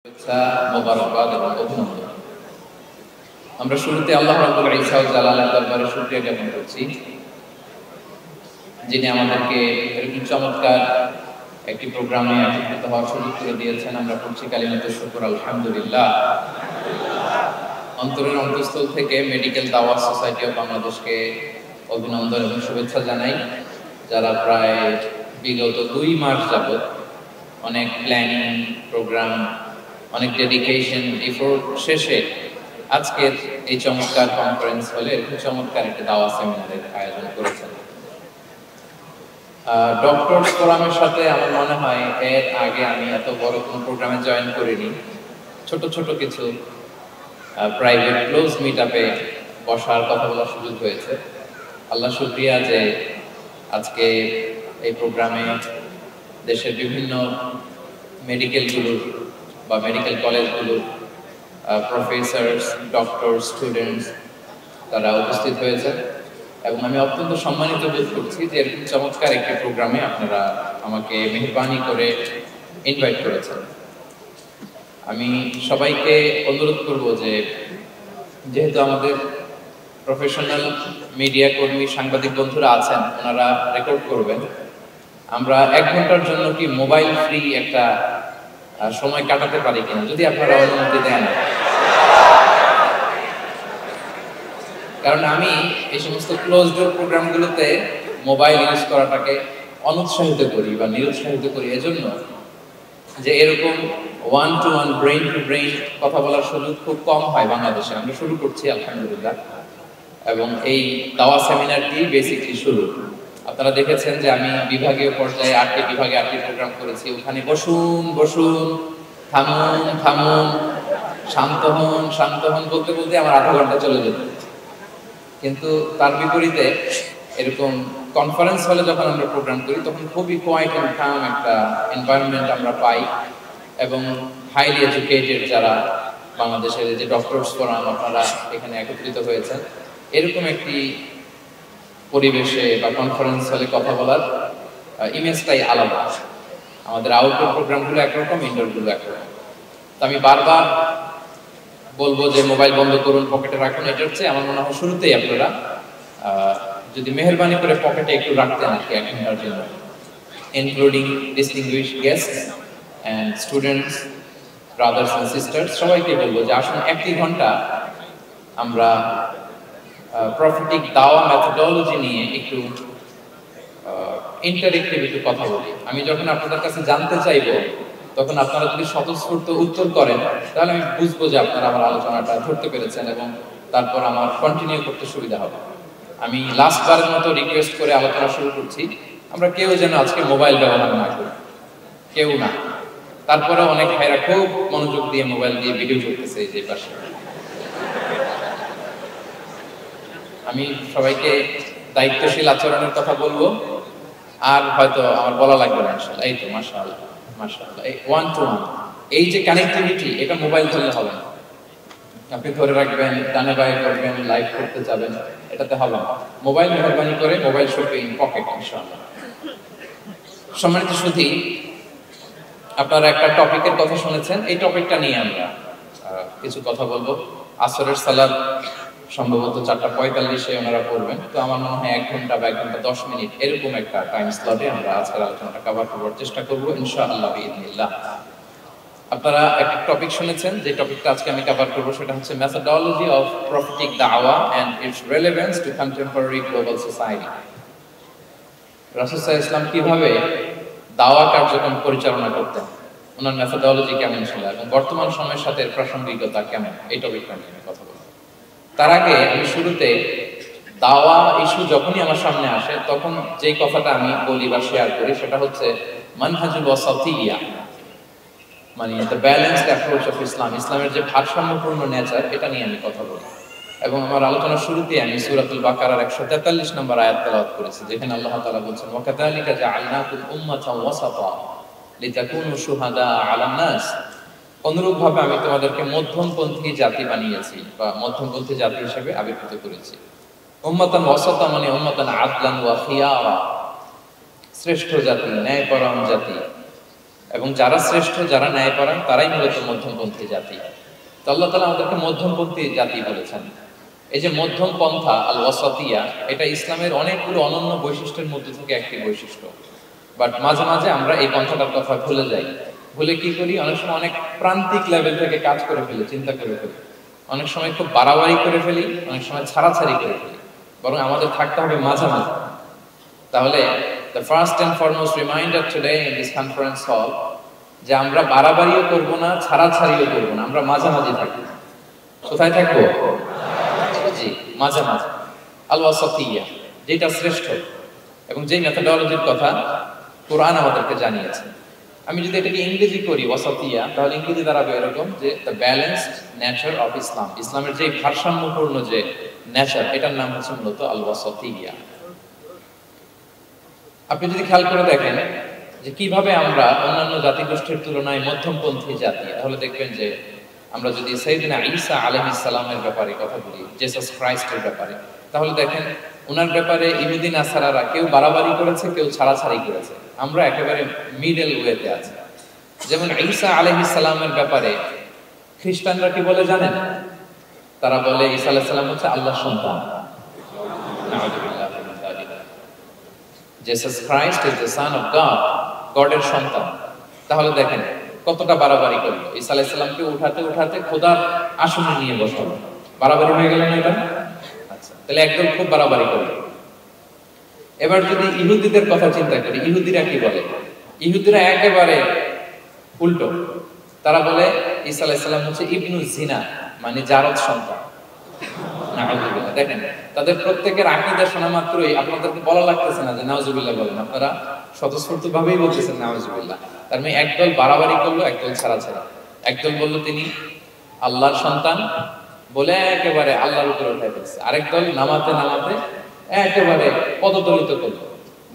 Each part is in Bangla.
শুভেচ্ছা, মোবারকবাদ এবং অভিনন্দন। আমরা শুরুতে আল্লাহ রাব্বুল ইজ্জা ওয়া জালালের দরবারে শুকরিয়া জ্ঞাপন করছি, যিনি আমাদেরকে এরকম চমৎকার একটি প্রোগ্রামে একত্রিত হওয়ার সুযোগ করে দিয়েছেন। আমরা পড়ছি কালিমাতুশ শুকর, আলহামদুলিল্লাহ। অন্তরের অন্তঃস্থল থেকে মেডিকেল দাওয়াত সোসাইটি অফ বাংলাদেশকে অভিনন্দন এবং শুভেচ্ছা জানাই, যারা প্রায় বিগত 2 মাস যাবত অনেক প্ল্যানিং, প্রোগ্রাম, অনেক ডেডিকেশন, এফোর্ট শেষে আজকের এই চমৎকার কনফারেন্স হলে এরকম চমৎকার একটি দাওয়া সেমিনারের আয়োজন করেছেন। ডক্টর ফোরামের সাথে আমার মনে হয় এর আগে আমি এত বড় কোনো প্রোগ্রামে জয়েন করিনি। ছোট ছোট কিছু প্রাইভেট ক্লোজ মিট আপে বসার, কথা বলার সুযোগ হয়েছে। আল্লাহ শুকরিয়া যে আজকে এই প্রোগ্রামে দেশের বিভিন্ন মেডিকেলগুলোর বা মেডিকেল কলেজগুলোর প্রফেসরস, ডক্টর, স্টুডেন্টস তারা উপস্থিত হয়েছে এবং আমি অত্যন্ত সম্মানিত বোধ করছি যে এরকম চমৎকার একটি প্রোগ্রামে আপনারা আমাকে মেহরবানি করে ইনভাইট করেছেন। আমি সবাইকে অনুরোধ করব যে যেহেতু আমাদের প্রফেশনাল মিডিয়া কর্মী, সাংবাদিক বন্ধুরা আছেন, ওনারা রেকর্ড করবেন, আমরা 1 ঘন্টার জন্য কি মোবাইল ফ্রি একটা সময় কাটাতে পারি কিনা, যদি আপনারা অনুমতি দেন। কারণ আমি এই সমস্ত ক্লোজ ডোর প্রোগ্রামগুলোতে মোবাইল ইউজ করাটাকে অনুৎসাহিত করি বা নিরুৎসাহিত করি এজন্য যে এরকম 1 to 1 ব্রেইন টু ব্রেইন কথা বলার সুযোগ খুব কম হয় বাংলাদেশে। আমরা শুরু করছি আলহামদুলিল্লাহ, এবং এই দাওয়া সেমিনারটি বেসিকলি শুরু। আপনারা দেখেছেন যে আমি বিভাগীয় পর্যায়ে 8টি বিভাগে 8টি প্রোগ্রাম করেছি। ওখানে বসুন বসুন, থামুন থামুন, শান্ত হন শান্ত হন বলতে বলতে আমার 8 ঘন্টা চলে যেত। কিন্তু তার বিপরীতে এরকম কনফারেন্স হলে যখন আমরা প্রোগ্রাম করি তখন খুবই কোয়াইট এন্ড কাম একটা এনভায়রনমেন্ট আমরা পাই, এবং হাইলি এডুকেটেড যারা বাংলাদেশের যে ডক্টরস ফোরাম আপনারা এখানে একত্রিত হয়েছেন, এরকম একটি পরিবেশে বা কনফারেন্স হলে কথা বলার ইমেজটাই আলাদা। আমাদের আউটডোর প্রোগ্রামগুলো একরকম, ইনডোরগুলো একরকম। তো আমি বারবার বলবো যে মোবাইল বন্ধ করুন, পকেটে রাখুন। এটা হচ্ছে আমার মনে হয় শুরুতেই আপনারা যদি মেহরবানি করে পকেটে একটু রাখতেন আর কি 1 ঘন্টার জন্য, including distinguished guest and students, brothers and sisters, সবাইকে বলবো যে আসুন 1 ঘন্টা আমরা প্রফেটিক দাওয়া মেথোডোলজি নিয়ে একটু ইন্টারেক্টিভ একটু কথা বলি। আমি যখন আপনাদের কাছে জানতে চাইবো তখন আপনারা যদি স্বতঃস্ফূর্ত উত্তর করেন তাহলে আমি বুঝবো যে আপনারা আমার আলোচনাটা ধরতে পেরেছেন এবং তারপর আমার কন্টিনিউ করতে সুবিধা হবে। আমি লাস্ট বারের মতো রিকোয়েস্ট করে আলোচনা শুরু করছি, আমরা কেউ যেন আজকে মোবাইল ব্যবহার না করি, কেউ না। তারপরে অনেক ভাইরা খুব মনোযোগ দিয়ে মোবাইল দিয়ে ভিডিও করতেছে এই যে পাশে। আমি সবাইকে দায়িত্বশীল আচরণের কথা বলবো, আর হয়তো আমার বলা লাগবে না ইনশাআল্লাহ। এই তো মাশাআল্লাহ মাশাআল্লাহ, এই 1 to 1 এই যে কানেক্টিভিটি, এটা মোবাইল ধরলে হবে না। আপনি ধরে রাখবেন, ডানে বাঁয়ে করবেন, লাইভ করতে যাবেন, এটাতে হবে না। মোবাইল মেহরবানি করে মোবাইল শুধু ইন পকেট ইনশাআল্লাহ। সম্মানিত সুধী, আপনারা একটা টপিকের কথা শুনেছেন, এই টপিকটা নিয়ে আমরা কিছু কথা বলবো। আসরের সালাত সম্ভবত 4:45 ওনারা পড়বেন, তো আমার মনে হয় 1 ঘন্টা বা 1 ঘন্টা 10 মিনিট এরকম একটা টাইম স্লটে আমরা আজকের আলোচনাটা কভার করার চেষ্টা করব ইনশাআল্লাহ বিইذنিল্লাহ। আপনারা একটা টপিক শুনেছেন, যে টপিকটা আজকে আমি কভার করব সেটা হচ্ছে মেথোডোলজি অফ প্রফেটিক দাওয়া and it's relevance to contemporary global society. রাসূল সাল্লাল্লাহু আলাইহি ওয়াসাল্লাম কিভাবে দাওয়া কার্যক্রম পরিচালনা করতেন, ওনার মেথোডোলজি কেমন ছিল এবং বর্তমান সময়ের সাথে এর প্রাসঙ্গিকতা কেমন, এই টপিকটা নিয়ে কথা বলব। তার আগে আমি শুরুতে দাওয়া ইস্যু যখনই আমার সামনে আসে তখন যেই কথাটা আমি বলি বা শেয়ার করি সেটা হচ্ছে মানহাজুল ওয়াসাতিয়্যা, মানে the balanced approach of Islam, ইসলামের যে ভারসাম্যপূর্ণ নেচার, এটা নিয়ে আমি কথা বলি। এবং আমার আলোচনার শুরুতে আমি সূরাতুল বাকারার 143 নম্বর আয়াত তেলাওয়াত করেছি, যেখানে আল্লাহ তাআলা বলছেন ওয়া কাযালিকা জাআলনাকুম উম্মাতান ওয়াসাতা লিতাকুনু শুহাদা আলান নাস। অনুরূপভাবে আমি তোমাদেরকে মধ্যমপন্থী জাতি বানিয়েছি বা মধ্যমপন্থী জাতি হিসেবে আবির্ভূত করেছি। উম্মাতান ওয়াসাতা মানে উম্মাতান আদলান ওয়া খিয়ারা, শ্রেষ্ঠ জাতি, ন্যায়পরায়ণ জাতি, এবং যারা শ্রেষ্ঠ, যারা ন্যায়পরায়ণ, তারাই মূলত মধ্যমপন্থী জাতি। তো আল্লাহ তাআলা আমাদেরকে মধ্যমপন্থী জাতি বলেছেন। এই যে মধ্যম পন্থা আল ওয়াসাতিয়া, এটা ইসলামের অনেকগুলো অনন্য বৈশিষ্ট্যের মধ্যে থেকে একটি বৈশিষ্ট্য। বাট মাঝে মাঝে আমরা এই পন্থাটার কথা ভুলে যাই। ভুলে কি করি, অনেক সময় অনেক প্রান্তিক লেভেল থেকে কাজ করে ফেলি, চিন্তা করে ফেলি, অনেক সময় খুব বাড়াবাড়ি করে ফেলি, অনেক সময় ছাড়াছাড়ি করে ফেলি। বরং আমাদের থাকতে হবে মাঝামাঝি। তাহলে the first and foremost reminder today in this conference hall যে আমরা বাড়াবাড়িও করব না, ছাড়াছাড়িও করব না, আমরা মাঝামাঝি থাকব। কোথায় থাকবো? জি, মাঝামাঝি, আল ওয়াসাতিয়া, যেটা শ্রেষ্ঠ এবং যেই মেথডোলজির কথা কোরআন আমাদেরকে জানিয়েছে। আমি যদি এটাকে ইংরেজি করি ওয়াসাতিয়া, তাহলে ইংরেজি দাঁড়াবে এরকম যে the balanced nature of Islam. ইসলামের যে ভারসাম্যপূর্ণ যে নেচার, এটার নাম হচ্ছে মূলত আল ওয়াসাতিয়া। আপনি যদি খেয়াল করে দেখেন যে কিভাবে আমরা অন্যান্য জাতিগোষ্ঠীর তুলনায় মধ্যমপন্থী জাতি, তাহলে দেখবেন যে আমরা যদি সাইয়েদনা ঈসা আলাইহিস সালামের ব্যাপারে কথা বলি, জিসাস ক্রাইস্টের ব্যাপারে, তাহলে দেখেন ওনার ব্যাপারে ইহুদি নাসারারা কেউ বাড়াবাড়ি করেছে, কেউ ছাড়াছাড়ি করেছে। আমরা একেবারে মিডল ওয়েতে আছি। যেমন ঈসা আলাইহিস সালামের ব্যাপারে খ্রিস্টানরা কি বলে জানেন? তারা বলে ঈসা আলাইহিস সালাম হচ্ছে আল্লাহর সন্তান। নাউযুবিল্লাহ মিন যালিক। Jesus Christ is the son of God, গডের সন্তান। তাহলে দেখেন কতটা বাড়াবাড়ি করলো। ঈসা আলাইহিস সালামকে উঠাতে উঠাতে খোদার আসনে নিয়ে বসালো। বাড়াবাড়ি হয়ে গেল না এটা? আচ্ছা, তাহলে একদম খুব বাড়াবাড়ি করলো। এবার যদি ইহুদিদের কথা চিন্তা করি, ইহুদিরা কি বলে? ইহুদিরা একেবারে উল্টো। তারা বলে ঈসা আলাইহিস সালাম হচ্ছে ইবনু জিনা, মানে জারদ সন্তান। নাউযুবিল্লাহ। দেখেন তাদের প্রত্যেকের আকীদা শোনা মাত্রই আপনাদেরকে বলা লাগতেছে না যে নাউযুবিল্লাহ বলেন, আপনারা স্বতঃস্ফূর্তভাবেই বলতেছেন নাউযুবিল্লাহ। তার মানে একদল বাড়াবাড়ি করলো, একদল ছাড়াছাড়া। একদল বলল তিনি আল্লাহর সন্তান বলে একেবারে আল্লাহর উপরে উঠাই ফেলছে। আরেক দল নামাতে নামাতে একেবারে পদদলিত করলো,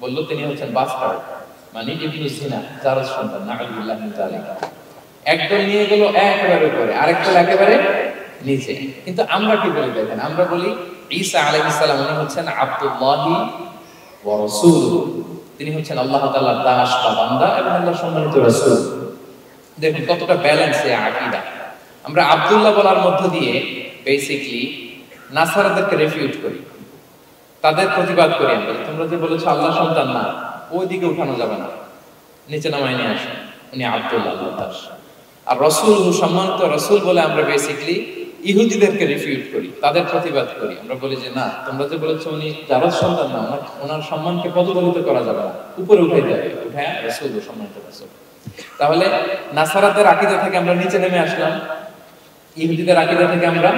বলল তিনি হচ্ছেন বাস্টার্ড, মানে ইবনু জিনা, জারদ সন্তান। নাউযুবিল্লাহ মিন যালিক। একদল নিয়ে গেল একেবারে উপরে, আরেক দল একেবারে নিচে। কিন্তু আমরা কি বলি দেখেন, আমরা বলি ঈসা আলাইহিস সালাম উনি হচ্ছেন আব্দুল্লাহি ওয়া রাসূলুহু, তিনি হচ্ছেন আল্লাহ তাআলার দাস বা বান্দা এবং আল্লাহর সম্মানিত রাসূল। দেখুন কতটা ব্যালেন্স এই আকীদা। আমরা আব্দুল্লাহ বলার মধ্য দিয়ে বেসিক্যালি নাসারাদেরকে রিফিউট করি, তাদের প্রতিবাদ করি। আমরা তোমরা যে বলেছো আল্লাহর সন্তান না, ওই দিকে উঠানো যাবে না, নিচে নামায় নিয়ে আসো, উনি আব্দুল্লাহ, আল্লাহর দাস। আর রাসূল, সম্মানিত রাসূল বলে আমরা বেসিক্যালি ইহুদিদেরকে রিফিউট করি, তাদের প্রতিবাদ করি। আমরা বলি যে না, তোমরা যে বলেছো উনি জারদ সন্তান না, ওনার সম্মানকে পদদলিত করা যাবে না, উপরে উঠাই যাবে, উঠায় রাসূল, সম্মানিত রাসূল। তাহলে নাসারাদের আকীদা থেকে আমরা নিচে নেমে আসলাম, ইহুদিদের আকীদা থেকে আমরা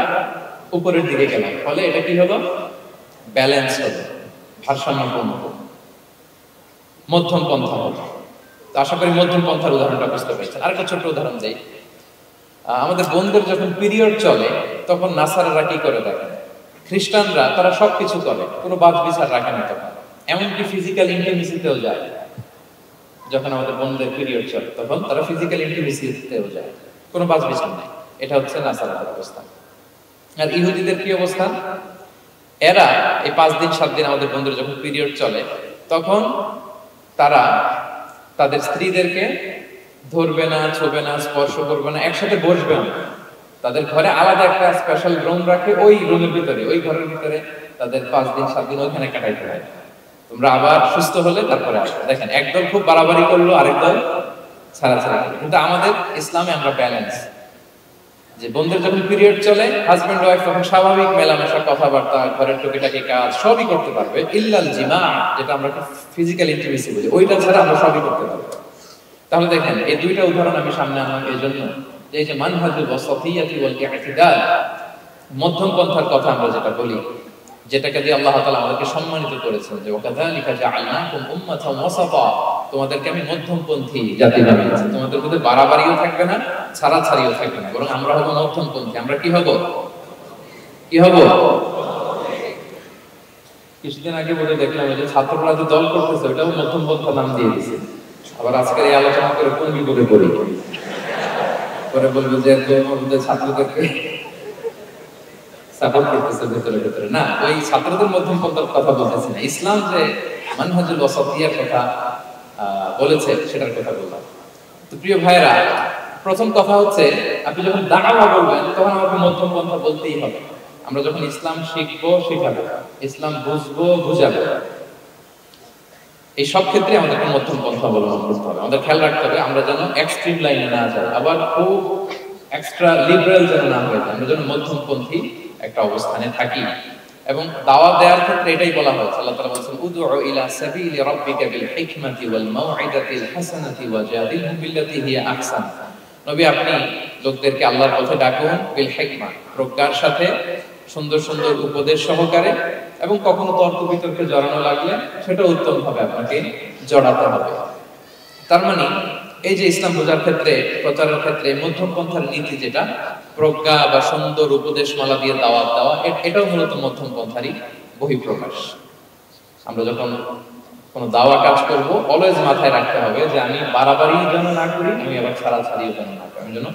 উপরের দিকে গেলাম। ফলে এটা কি হলো? ব্যালেন্স হলো, ভারসাম্যপূর্ণ হলো, মধ্যম পন্থা হলো। তো আশা করি মধ্যম পন্থার উদাহরণটা বুঝতে পেরেছেন। আরেকটা ছোট্ট উদাহরণ দেই। আমাদের বোনদের যখন পিরিয়ড চলে তখন নাসারারা কি করে দেখেন, খ্রিস্টানরা তারা সবকিছু করে, কোনো বাদ বিচার রাখে না তখন, এমনকি ফিজিক্যাল ইন্টিমেসিতেও যায়। যখন আমাদের বোনদের পিরিয়ড চলে তখন তারা ফিজিক্যাল ইন্টিমেসিতেও যায়, কোনো বাদ বিচার নাই। এটা হচ্ছে নাসারাদের অবস্থা। আর ইহুদিদের কি অবস্থা? এরা এই 5 দিন 7 দিন আমাদের বোনদের যখন পিরিয়ড চলে তখন তারা তাদের স্ত্রীদেরকে ধরবে না, ছুবে না, স্পর্শ করবে না, একসাথে বসবে না। তাদের ঘরে আলাদা একটা স্পেশাল রুম রাখে, ওই রুমের ভিতরে, ওই ঘরের ভিতরে তাদের 5 দিন 7 দিন ওইখানে কাটাইতে হয়। তোমরা আবার সুস্থ হলে তারপরে আসবে। দেখেন একদল খুব বাড়াবাড়ি করলো, আরেক দল ছাড়াছাড়ি করলো। কিন্তু আমাদের ইসলামে আমরা ব্যালেন্স, যে বোনদের যখন পিরিয়ড চলে হাজবেন্ড ওয়াইফ তখন স্বাভাবিক মেলামেশা, কথাবার্তা, ঘরের টুকিটাকি কাজ সবই করতে পারবে, ইল্লাল জিমা, যেটা আমরা ফিজিক্যাল ইন্টিমেসি বলি, ওইটা ছাড়া আমরা সবই করতে পারবো। তাহলে দেখেন এই দুইটা উদাহরণ আমি সামনে আনলাম এই জন্য যে এই যে মানহাজুল ওয়াসাতিয়াতি ওয়াল ইতিদাল, মধ্যম পন্থার কথা আমরা যেটা বলি, যেটাকে দিয়ে আল্লাহ তাআলা আমাদেরকে সম্মানিত করেছেন যে ওয়াকাযালিকা জাআলনাকুম উম্মাতান ওয়াসাতা, তোমাদেরকে আমি মধ্যমপন্থী জাতি বানিয়েছি। তোমাদের মধ্যে বাড়াবাড়িও থাকবে না, ছাড়াছাড়িও থাকবে না, বরং আমরা হব মধ্যমপন্থী। আমরা কি হব? কি হব? কিছুদিন আগে বলে দেখলাম যে ছাত্ররা যে দল করতেছে ওটাও মধ্যমপন্থা নাম দিয়ে দিয়েছে। আবার আজকের এই আলোচনা করে কোন বিপদে পড়ি, পরে বলবো যে তোমাদের ছাত্রদেরকে সাপোর্ট করতেছে ভেতরে ভেতরে। না, ওই ছাত্রদের মধ্যম পন্থার কথা বলতেছি না, ইসলাম যে মানহাজুল ওয়াসাতিয়ার কথা বলেছে সেটার কথা বললাম। তো প্রিয় ভাইরা, প্রথম কথা হচ্ছে আপনি যখন দাওয়া বলবেন তখন আমাকে মধ্যম পন্থা বলতেই হবে। আমরা যখন ইসলাম শিখবো, শেখাবো, ইসলাম বুঝবো, বুঝাবো, এই সব ক্ষেত্রে আমাদেরকে মধ্যম পন্থা অবলম্বন করতে হবে। আমাদের খেয়াল রাখতে হবে আমরা যেন এক্সট্রিম লাইনে না যাই, আবার খুব এক্সট্রা লিবারেল যেন না হয়ে যায়, আমরা যেন মধ্যমপন্থী একটা অবস্থানে থাকি। এবং দাওয়াত দেওয়ার ক্ষেত্রে এটাই বলা হয়েছে, আল্লাহ তাআলা বলেছেন উদউ ইলা সাবিলি রাব্বিকা বিল হিকমাতি ওয়াল মাউইদাতিল হাসানাতি ওয়াজাদিলহুম বিল্লাতী হিয়া আহসান। নবী, আপনি লোকদেরকে আল্লাহর পথে ডাকুন বিল হিকমা, প্রজ্ঞার সাথে, সুন্দর সুন্দর উপদেশ সহকারে, এবং কখনো তর্ক বিতর্কে জড়ানো লাগলে সেটা উত্তম ভাবে আপনাকে জড়াতে হবে। তার মানে এই যে ইসলাম বোঝার ক্ষেত্রে, প্রচারের ক্ষেত্রে মধ্যম পন্থার নীতি, যেটা প্রজ্ঞা বা সুন্দর উপদেশমালা দিয়ে দাওয়াত দেওয়া, এটাও মূলত মধ্যম পন্থারই বহিঃপ্রকাশ। আমরা যখন কোনো দাওয়া কাজ করব, অলওয়েজ মাথায় রাখতে হবে যে আমি বাড়াবাড়ি যেন না করি, আমি আবার ছাড়াছাড়িও যেন না করি, আমি যেন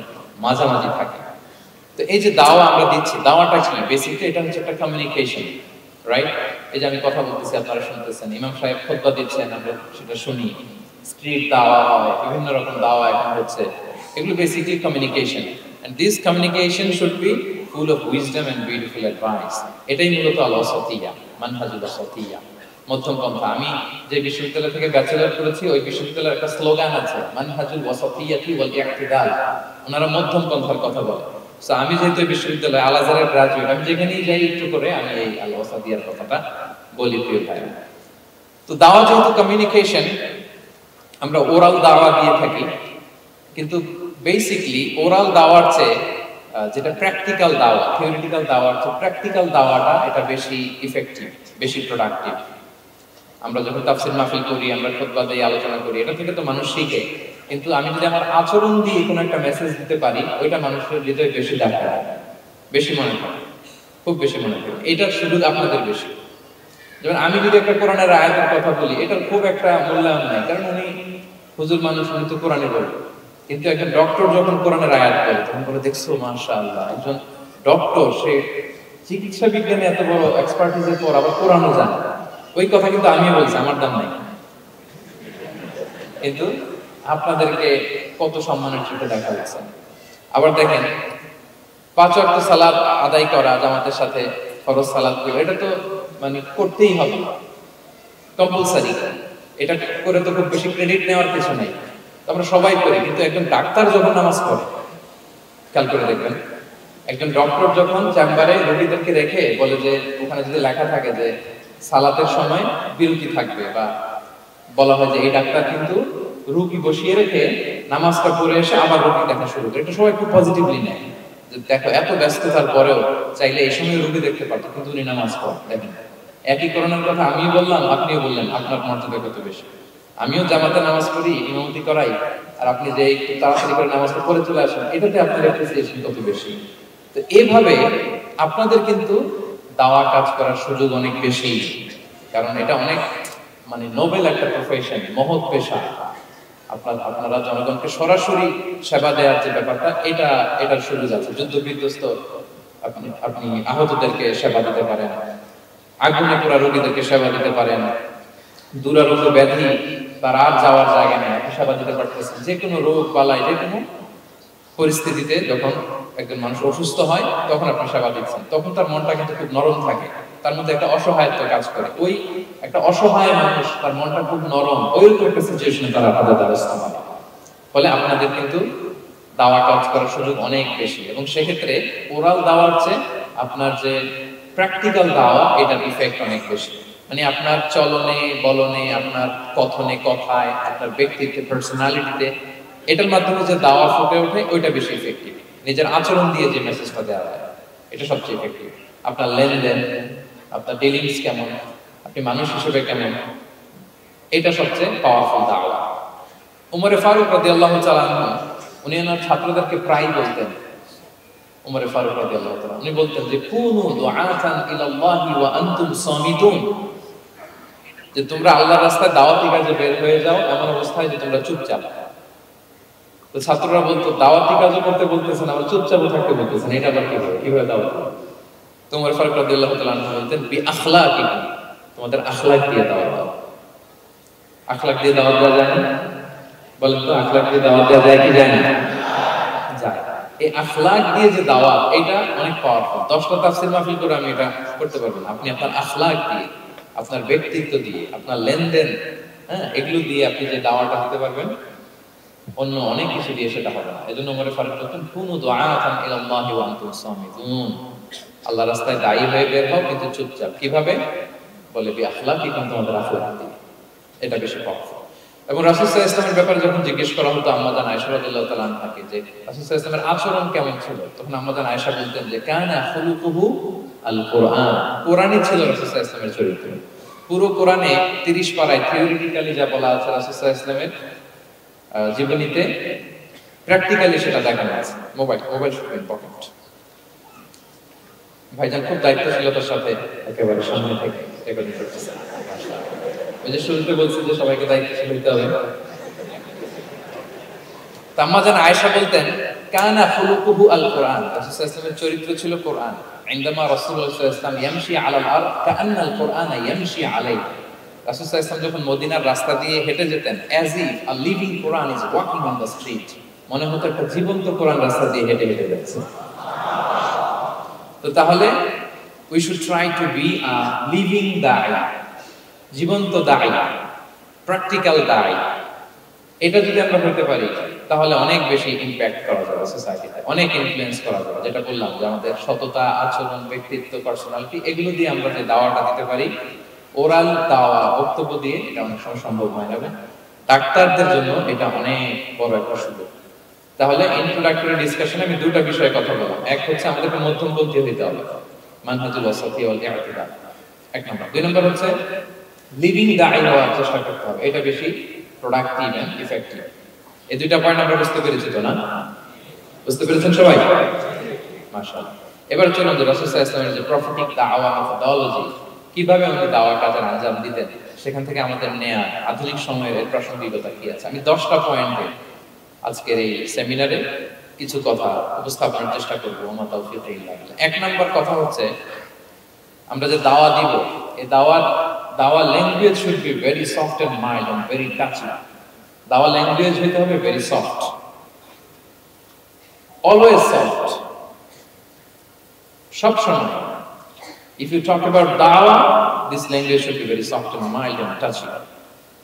মাঝামাঝি থাকি। তো এই যে দাওয়া আমরা দিচ্ছি, দাওয়াটা কি? বেসিক্যালি এটা হচ্ছে একটা কমিউনিকেশন, রাইট? এই যে আমি কথা বলতেছি, আপনারা শুনতেছেন, ইমাম সাহেব খুতবা দিচ্ছেন, আমরা সেটা শুনি, স্ট্রিট দাওয়া হয়, বিভিন্ন রকম দাওয়া এখন হচ্ছে, এগুলো basically communication, and this communication should be full of wisdom and beautiful advice. এটাই মূলত আল ওয়াসাতিয়া, মানহাজুল ওয়াসাতিয়া, মধ্যম পন্থা। আমি যে বিশ্ববিদ্যালয় থেকে ব্যাচেলর করেছি, ওই বিশ্ববিদ্যালয়ের একটা স্লোগান আছে, মানহাজুল ওয়াসাতিয়াতি ওয়াল ইহতিদাল। ওনারা মধ্যম পন্থার কথা বলে। সো আমি যেহেতু বিশ্ববিদ্যালয় আল আজহারের গ্রাজুয়েট, আমি যেখানেই যাই একটু করে আমি এই আল ওয়াসাতিয়ার কথাটা বলি প্রিয় ভাই। তো দাওয়া যেহেতু কমিউনিকেশন, আমরা ওরাল দাওয়া দিয়ে থাকি, কিন্তু বেসিক্যালি ওরাল দাওয়ার চেয়ে যেটা প্র্যাকটিক্যাল দাওয়া, থিওরিটিক্যাল দাওয়ার চেয়ে প্র্যাকটিক্যাল দাওয়াটা এটা বেশি ইফেক্টিভ, বেশি প্রোডাক্টিভ। আমরা যখন তাফসীর মাহফিল করি, আমরা খুতবা দিয়ে আলোচনা করি, এটা থেকে তো মানুষ শিখে, কিন্তু আমি যদি আমার আচরণ দিয়ে কোনো একটা মেসেজ দিতে পারি, ওইটা মানুষের হৃদয়ে বেশি দেখা যায়, বেশি মনে হয়, খুব বেশি মনে হয়। এটার সুযোগ আপনাদের বেশি। যেমন আমি যদি একটা কোরআনের আয়াতের কথা বলি, এটার খুব একটা মূল্যায়ন নাই, কারণ উনি হুজুর মানুষ, উনি তো কোরআনে বলবে। কিন্তু একজন ডক্টর যখন কোরআনের আয়াত বলে, তখন বলে দেখছো মাশাআল্লাহ, একজন ডক্টর, সে চিকিৎসা বিজ্ঞানে এত বড় এক্সপার্টিসের পর আবার কোরআনও জানে। ওই কথা কিন্তু আমিও বলছি, আমার দাম নাই। কিন্তু আপনাদেরকে কত সম্মানের সাথে দেখা যাচ্ছে। আবার দেখেন, 5 ওয়াক্ত সালাত আদায় করা জামাতের সাথে, ফরজ সালাতগুলো, এটা তো মানে করতেই হবে, কম্পালসারি। এটা করে তো খুব বেশি ক্রেডিট নেওয়ার কিছু নাই, আমরা সবাই করি। কিন্তু একজন ডাক্তার যখন নামাজ পড়ে, খেয়াল করে দেখবেন, একজন ডক্টর যখন চেম্বারে রোগীদেরকে রেখে বলে যে ওখানে যদি লেখা থাকে যে সালাতের সময় বিরতি থাকবে, বা বলা হয় যে এই ডাক্তার কিন্তু রোগী বসিয়ে রেখে নামাজটা পড়ে এসে আবার রোগী দেখা শুরু করে, এটা সবাই খুব পজিটিভলি নেয়। যে দেখো, এত ব্যস্ততার পরেও চাইলে এই সময় রোগী দেখতে পারতো, কিন্তু উনি নামাজ পড়েন। দেখেন, একই করোনার কথা আমিও বললাম, আপনিও বললেন, আপনার মর্যাদা কত বেশি। আমিও জামাতে নামাজ পড়ি, ইমামতি করাই, আর আপনি যে একটু তাড়াতাড়ি করে নামাজটা পড়ে চলে আসেন, এটাতে আপনার অ্যাপ্রিসিয়েশন কত বেশি। তো এইভাবে আপনাদের কিন্তু দাওয়া কাজ করার সুযোগ অনেক বেশি, কারণ এটা অনেক মানে নোবেল একটা প্রফেশন, মহৎ পেশা। আপনারা জনগণকে সরাসরি সেবা দেওয়ার যে ব্যাপারটা, এটার সুযোগ আছে। যুদ্ধ বিধ্বস্ত আপনি আহতদেরকে সেবা দিতে পারেন, আগুনে পোড়া রোগীদেরকে সেবা দিতে পারেন, দুরারোগ্য ব্যাধি, তার আর যাওয়ার জায়গা নেই, আপনি সেবা দিতে পারতেছেন। যে কোনো রোগ বালাই, যে কোনো পরিস্থিতিতে যখন একজন মানুষ অসুস্থ হয়, তখন আপনি সেবা দিচ্ছেন, তখন তার মনটা কিন্তু খুব নরম থাকে, তার মধ্যে একটা অসহায়ত্ব কাজ করে। ওই একটা অসহায় মানুষ, তার মনটা খুব নরম, ওইরকম একটা সিচুয়েশনে তারা আপনাদের দ্বারস্থ হয়। ফলে আপনাদের কিন্তু দাওয়া কাজ করার সুযোগ অনেক বেশি, এবং সেক্ষেত্রে ওরাল দাওয়ার চেয়ে আপনার যে প্র্যাকটিক্যাল দাওয়া, এটার ইফেক্ট অনেক বেশি। মানে আপনার চলনে বলনে, আপনার কথনে কথায়, আপনার ব্যক্তিত্বে, পার্সোনালিটিতে, এটার মাধ্যমে যে দাওয়া ফুটে ওঠে, ওইটা বেশি ইফেক্টিভ। নিজের আচরণ দিয়ে যে মেসেজটা দেওয়া হয়, এটা সবচেয়ে ইফেক্টিভ। আপনার লেনদেন, আপনার ডিলিংস কেমন, আপনি মানুষ হিসেবে কেমন, এটা সবচেয়ে পাওয়ারফুল দাওয়া। উমরে ফারুক রাদিয়াল্লাহু তাআলা আনহু, উনি ওনার ছাত্রদেরকে প্রায় বলতেন, উমরে ফারুক রাদিয়াল্লাহু তাআলা, উনি বলতেন যে কুনু দুআতান ইলাল্লাহি ওয়া আনতুম সামিতুন, যে তোমরা আল্লাহর রাস্তায় দাওয়াতি কাজে বের হয়ে যাও, এমন অবস্থায় যে তোমরা চুপচাপ। তো ছাত্ররা বলতো, দাওয়াতি কাজও করতে বলতেছেন, আবার চুপচাপও থাকতে বলতেছেন, এটা আবার কিভাবে দাওয়াত? তো উমর ফারুক রাদিয়াল্লাহু তাআলা আনহু বলতেন, বি আখলাকিকুম, তোমাদের আখলাক দিয়ে দাওয়াত দাও। আখলাক দিয়ে দাওয়াত দেওয়া যায় না? বলেন তো আখলাক দিয়ে দাওয়াত দেওয়া যায় কি যায় না? যায়। এই আখলাক দিয়ে যে দাওয়াত, এটা অনেক পাওয়ারফুল। 10টা তাফসীর মাহফিল করে আমি এটা করতে পারবো না। আপনি আপনার আখলাক দিয়ে, আপনার ব্যক্তিত্ব দিয়ে, আপনার লেনদেন, হ্যাঁ, এগুলো দিয়ে আপনি যে দাওয়াতটা দিতে পারবেন, অন্য অনেক কিছু দিয়ে সেটা হবে না। এজন্য ওমর ফারুক বলতেন, কুনু দুআআতান ইলাল্লাহি ওয়া আনতুম সামিতুন। আল্লাহর রাস্তায় দায়ী হয়ে বের হও, কিন্তু চুপচাপ। কিভাবে? বলে বি আখলাকিকুম, তোমাদের আখলাক দিয়ে। এটা বেশি পাওয়ারফুল। এবং রাসূল সাল্লাল্লাহু আলাইহি ওয়াসাল্লামের ব্যাপারে যখন জিজ্ঞেস করা হতো আম্মা জান আয়েশা রাদিয়াল্লাহু তাআলা আনহাকে যে রাসূল সাল্লাল্লাহু আলাইহি ওয়াসাল্লামের আচরণ কেমন ছিল, তখন আম্মা জান আয়েশা বলতেন যে কানা খুলুকুহু আল কুরআন। কোরআনই ছিল রাসূল সাল্লাল্লাহু আলাইহি ওয়াসাল্লামের চরিত্র। পুরো কোরআনে 30 পারায় থিওরিটিক্যালি যা বলা আছে রাসূল সাল্লাল্লাহু আলাইহি ওয়াসাল্লামের জীবনীতে, প্র্যাকটিক্যালি সেটা দেখানো আছে। মোবাইল শুধু ইম্পর্টেন্ট। ভাইজান খুব দায়িত্বশীলতার সাথে একেবারে সামনে থেকে রেকর্ডিং করতেছেন। ওই যে শুরুতে বলছি যে সবাইকে দায়িত্বশীল হতে হবে। আম্মা জান আয়েশা বলতেন কানা খুলুকুহু আল কুরআন, রাসূল সাল্লাল্লাহু আলাইহি ওয়াসাল্লামের চরিত্র ছিল কোরআন। ইনদামা রাসূলুল্লাহ সাল্লাল্লাহু আলাইহি ওয়াসাল্লাম ইয়ামশি আলাল আরদ কাআন্নাল কুরআনা ইয়ামশি আলাইহি। রাসূল সাল্লাল্লাহু আলাইহি ওয়াসাল্লাম যখন মদিনার রাস্তা দিয়ে হেঁটে যেতেন, as if a living Quran is walking on the street, মনে হতো একটা জীবন্ত কোরআন রাস্তা দিয়ে হেঁটে হেঁটে যাচ্ছে। তো তাহলে we should try to be a living দাঈ, জীবন্ত দাঈ, প্র্যাকটিক্যাল দাঈ। এটা যদি আমরা হতে পারি তাহলে অনেক বেশি ইমপ্যাক্ট করা যাবে সোসাইটিতে, অনেক ইনফ্লুয়েন্স করা যাবে। যেটা বললাম যে আমাদের সততা, আচরণ, ব্যক্তিত্ব, পার্সোনালিটি, এগুলো দিয়ে আমরা যে দাওয়াটা দিতে পারি, ওরাল দাওয়া, বক্তব্য দিয়ে, এটা অনেক সময় সম্ভব হয় না। ডাক্তারদের জন্য এটা অনেক বড় একটা সুযোগ। তাহলে ইন্ট্রোডাক্টরি ডিসকাশনে আমি দুটো বিষয়ে কথা বললাম। এক হচ্ছে আমাদেরকে মধ্যমপন্থী হইতে হবে, মানহাজুল ওয়াসাতি ওয়াল ইতিদাল, এক নম্বর। দুই নম্বর হচ্ছে লিভিং দাঈ হওয়ার চেষ্টা করতে হবে। এটা বেশি প্রোডাক্টিভ এন্ড ইফেক্টিভ। এই দুইটা পয়েন্ট আমরা বুঝতে পেরেছি তো না? বুঝতে পেরেছেন সবাই? মাশাআল্লাহ। এবার চলুন যে রাসূল সাল্লাল্লাহু আলাইহি ওয়াসাল্লামের যে প্রফেটিক দাওয়া মেথোডোলজি, কিভাবে উনি দাওয়া কাজের আঞ্জাম দিতেন, সেখান থেকে আমাদের নেয়া আধুনিক সময়ের প্রাসঙ্গিকতা কি আছে। আমি 10টা পয়েন্টে আজকের এই সেমিনারে কিছু কথা উপস্থাপনের চেষ্টা করব। ওমা তাওফীক ইল্লা বিল্লাহ। এক নাম্বার কথা হচ্ছে, আমরা যে দাওয়া দিব, এই দাওয়া language should be very soft and mild and very touchy. দাওয়া ল্যাঙ্গুয়েজ হইতে হবে ভেরি সফট, অলওয়েজ সফট, সব সময়। ইফ ইউ টক অ্যাবাউট দাওয়া, this language should be very soft and mild and touchy.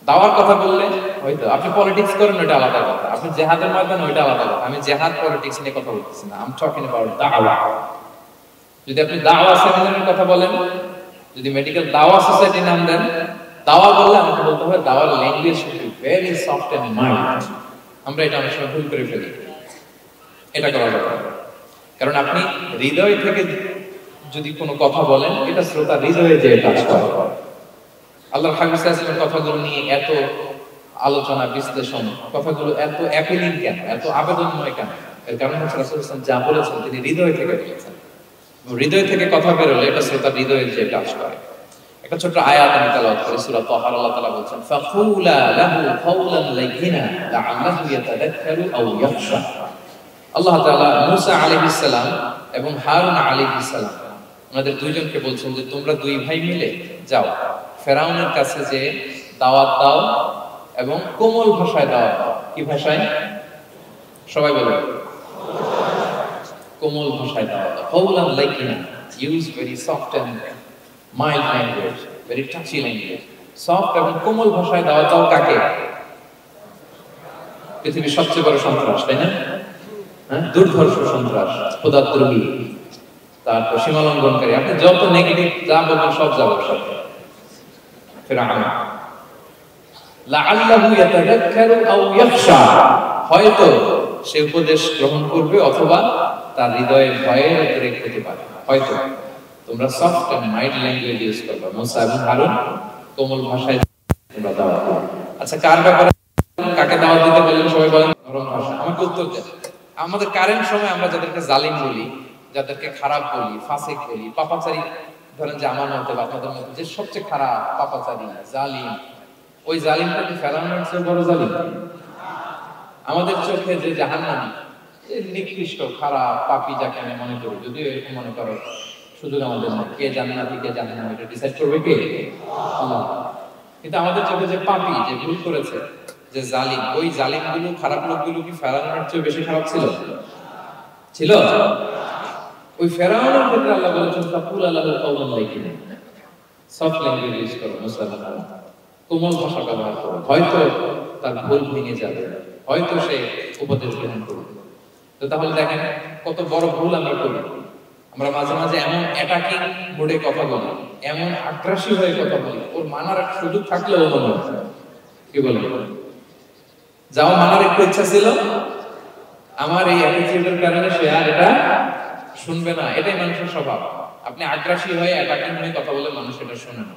দাওয়ার কথা বললে হয়তো আপনি পলিটিক্স করেন, ওইটা আলাদা কথা। আপনি জিহাদের ময়দানে, ওইটা আলাদা কথা। আমি জিহাদ পলিটিক্স নিয়ে কথা বলতেছি না। আই এম টকিং অ্যাবাউট দাওয়া। যদি আপনি দাওয়া সেমিনারের কথা বলেন, যদি মেডিকেল দাওয়া সোসাইটি নাম দেন, দাওয়া বললে আমাকে বলতে হবে দাওয়ার language should be very soft and mild. আমরা এটা অনেক সময় ভুল করে ফেলি। এটা করা যাবে না। কারণ আপনি হৃদয় থেকে যদি কোনো কথা বলেন, এটা শ্রোতা হৃদয়ে যে টাচ করে। আল্লাহর হাবিব সাল্লাল্লাহু আলাইহি ওয়াসাল্লামের কথাগুলো নিয়ে এত আলোচনা, বিশ্লেষণ, কথাগুলো এত অ্যাপিলিং কেন, এত আবেদনময় কেন? এর কারণ হচ্ছে রাসূল সাল্লাল্লাহু আলাইহি ওয়াসাল্লাম যা বলেছেন তিনি হৃদয় থেকে বলেছেন। হৃদয় থেকে কথা বের হলে এটা শ্রোতা হৃদয়ে যে টাচ করে। একটা ছোট্ট আয়াত আমি তেলাওয়াত করি, সূরা তাহা। আল্লাহ তাআলা বলছেন, ফাকুলা লাহু কাওলান লাইয়িনা লাআল্লাহু ইয়াতাযাক্কারু আও ইয়াখশা। আল্লাহ তাআলা মূসা আলাইহিস সালাম এবং হারুন আলাইহিস সালাম, ওনাদের দুইজনকে বলছেন যে তোমরা দুই ভাই মিলে যাও, ফেরাউনের কাছে যে দাওয়াত দাও এবং কোমল ভাষায় দাওয়াত দাও। কি ভাষায়? সবাই বলুন। কোমল ভাষায় দাওয়াত দাও। কাওলান লাইয়িনা, use very soft and mild language, very touchy language. Soft এবং কোমল ভাষায় দাওয়াত দাও কাকে? পৃথিবীর সবচেয়ে বড় সন্ত্রাস, তাই না? হ্যাঁ, দুর্ধর্ষ সন্ত্রাস, খোদাদ্রোহী, তারপর সীমালঙ্ঘনকারী। আপনি যত নেগেটিভ যা বলবেন সব যাবে সাথে। ফিরআউন লাআল্লাহু ইয়াতাযাক্কারু আও ইয়াখশা, হয়তো সে উপদেশ গ্রহণ করবে অথবা তার হৃদয়ে ভয়ের উদ্রেক হতে পারে। হয়তো তোমরা soft and mild language use করবে। মুসা এবং হারুন কোমল ভাষায় তোমরা দাওয়াত দাও। আচ্ছা, কার ব্যাপারে কাকে দাওয়াত দিতে বললেন? সবাই বলেন নরম ভাষা। আমাকে উত্তর দেন। আমাদের কারেন্ট সময় আমরা যাদেরকে জালিম বলি, যাদেরকে খারাপ বলি, ফাসিক বলি, পাপাচারী, ধরেন যে আমার মতে বা আপনাদের মতে যে সবচেয়ে খারাপ, পাপাচারী, জালিম, ওই জালিমটা কি ফেরাউনের চেয়ে বড় জালিম? আমাদের চোখে যে জাহান্নামী, নিকৃষ্ট, খারাপ, পাপী যাকে আমি মনে করি, যদিও এরকম মনে করো সুযোগ আমাদের না, কে জান্নাতি কে জাহান্নামী এটা ডিসাইড করবে কে? আল্লাহ। কিন্তু আমাদের চোখে যে পাপী, যে ভুল করেছে, যে যে জালিম, ওই জালিমগুলো, খারাপ লোকগুলো কি ফেরাউনের চেয়ে বেশি খারাপ ছিল? ছিল? ওই ফেরাউনের ক্ষেত্রে আল্লাহ বলেছেন ফাকুল আল্লাহু কাওলান লাইয়িনা, সফট ল্যাঙ্গুয়েজ ইউজ করো মুসলমান, কোমল ভাষা ব্যবহার করো, হয়তো তার ভুল ভেঙে যাবে, হয়তো সে উপদেশ গ্রহণ করবে। তো তাহলে দেখেন কত বড় ভুল আমরা করি। আমরা মাঝে মাঝে এমন অ্যাটাকিং মোডে কথা বলি, এমন আগ্রাসী হয়ে কথা বলি, ওর মানার সুযোগ থাকলেও মনে হয় কি বলে যাও, মানার একটু ইচ্ছা ছিল, আমার এই অ্যাটিটিউডের কারণে সে আর এটা শুনবে না। এটাই মানুষের স্বভাব। আপনি আগ্রাসী হয়ে অ্যাটাকিং হয়ে কথা বলে মানুষ এটা শুনে না।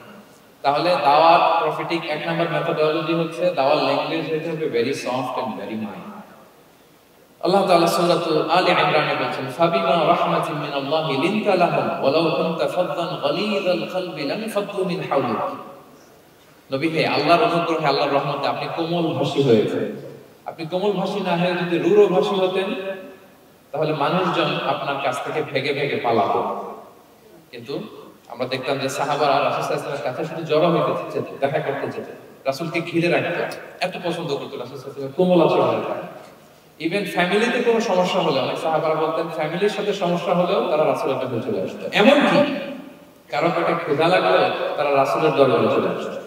তাহলে দাওয়াত প্রফিটিক এক নাম্বার মেথোডোলজি হচ্ছে দাওয়াত ল্যাঙ্গুয়েজ হতে হবে very soft and very mild. Allah তাআলা সূরাতুল আলে ইমরানে বলেছেন ফাবিমা রাহমাতিন মিনাল্লাহি লিনতা লাহুম ওয়ালাউ কুনতা ফাদদান গালিযাল কলবি লানফাদ্দু মিন হাওলিক। নবী হে, আল্লাহর অনুগ্রহে, আল্লাহর রহমতে আপনি কোমল ভাষী হয়েছে। আপনি কোমল ভাষী না হয়ে যদি রূঢ় ভাষী হতেন তাহলে মানুষজন আপনার কাছ থেকে ভেগে ভেগে পালাতো। কিন্তু আমরা দেখতাম যে সাহাবারা রাসূল সাল্লাল্লাহু আলাইহি ওয়াসাল্লামের কাছে শুধু জড়ো হইতে চেতেন, দেখা করতে চেতেন, রাসূলকে ঘিরে রাখতেন, এত পছন্দ করতো রাসূল সাল্লাল্লাহু আলাইহি ওয়াসাল্লাম কোমল আচরণের কারণে। ইভেন ফ্যামিলিতে কোনো সমস্যা হলে অনেক সাহাবারা বলতেন ফ্যামিলির সাথে সমস্যা হলেও তারা রাসূলের কাছে চলে আসতো। এমনকি কারো পেটে ক্ষুধা লাগলে তারা রাসূলের দরবারে চলে আসতো।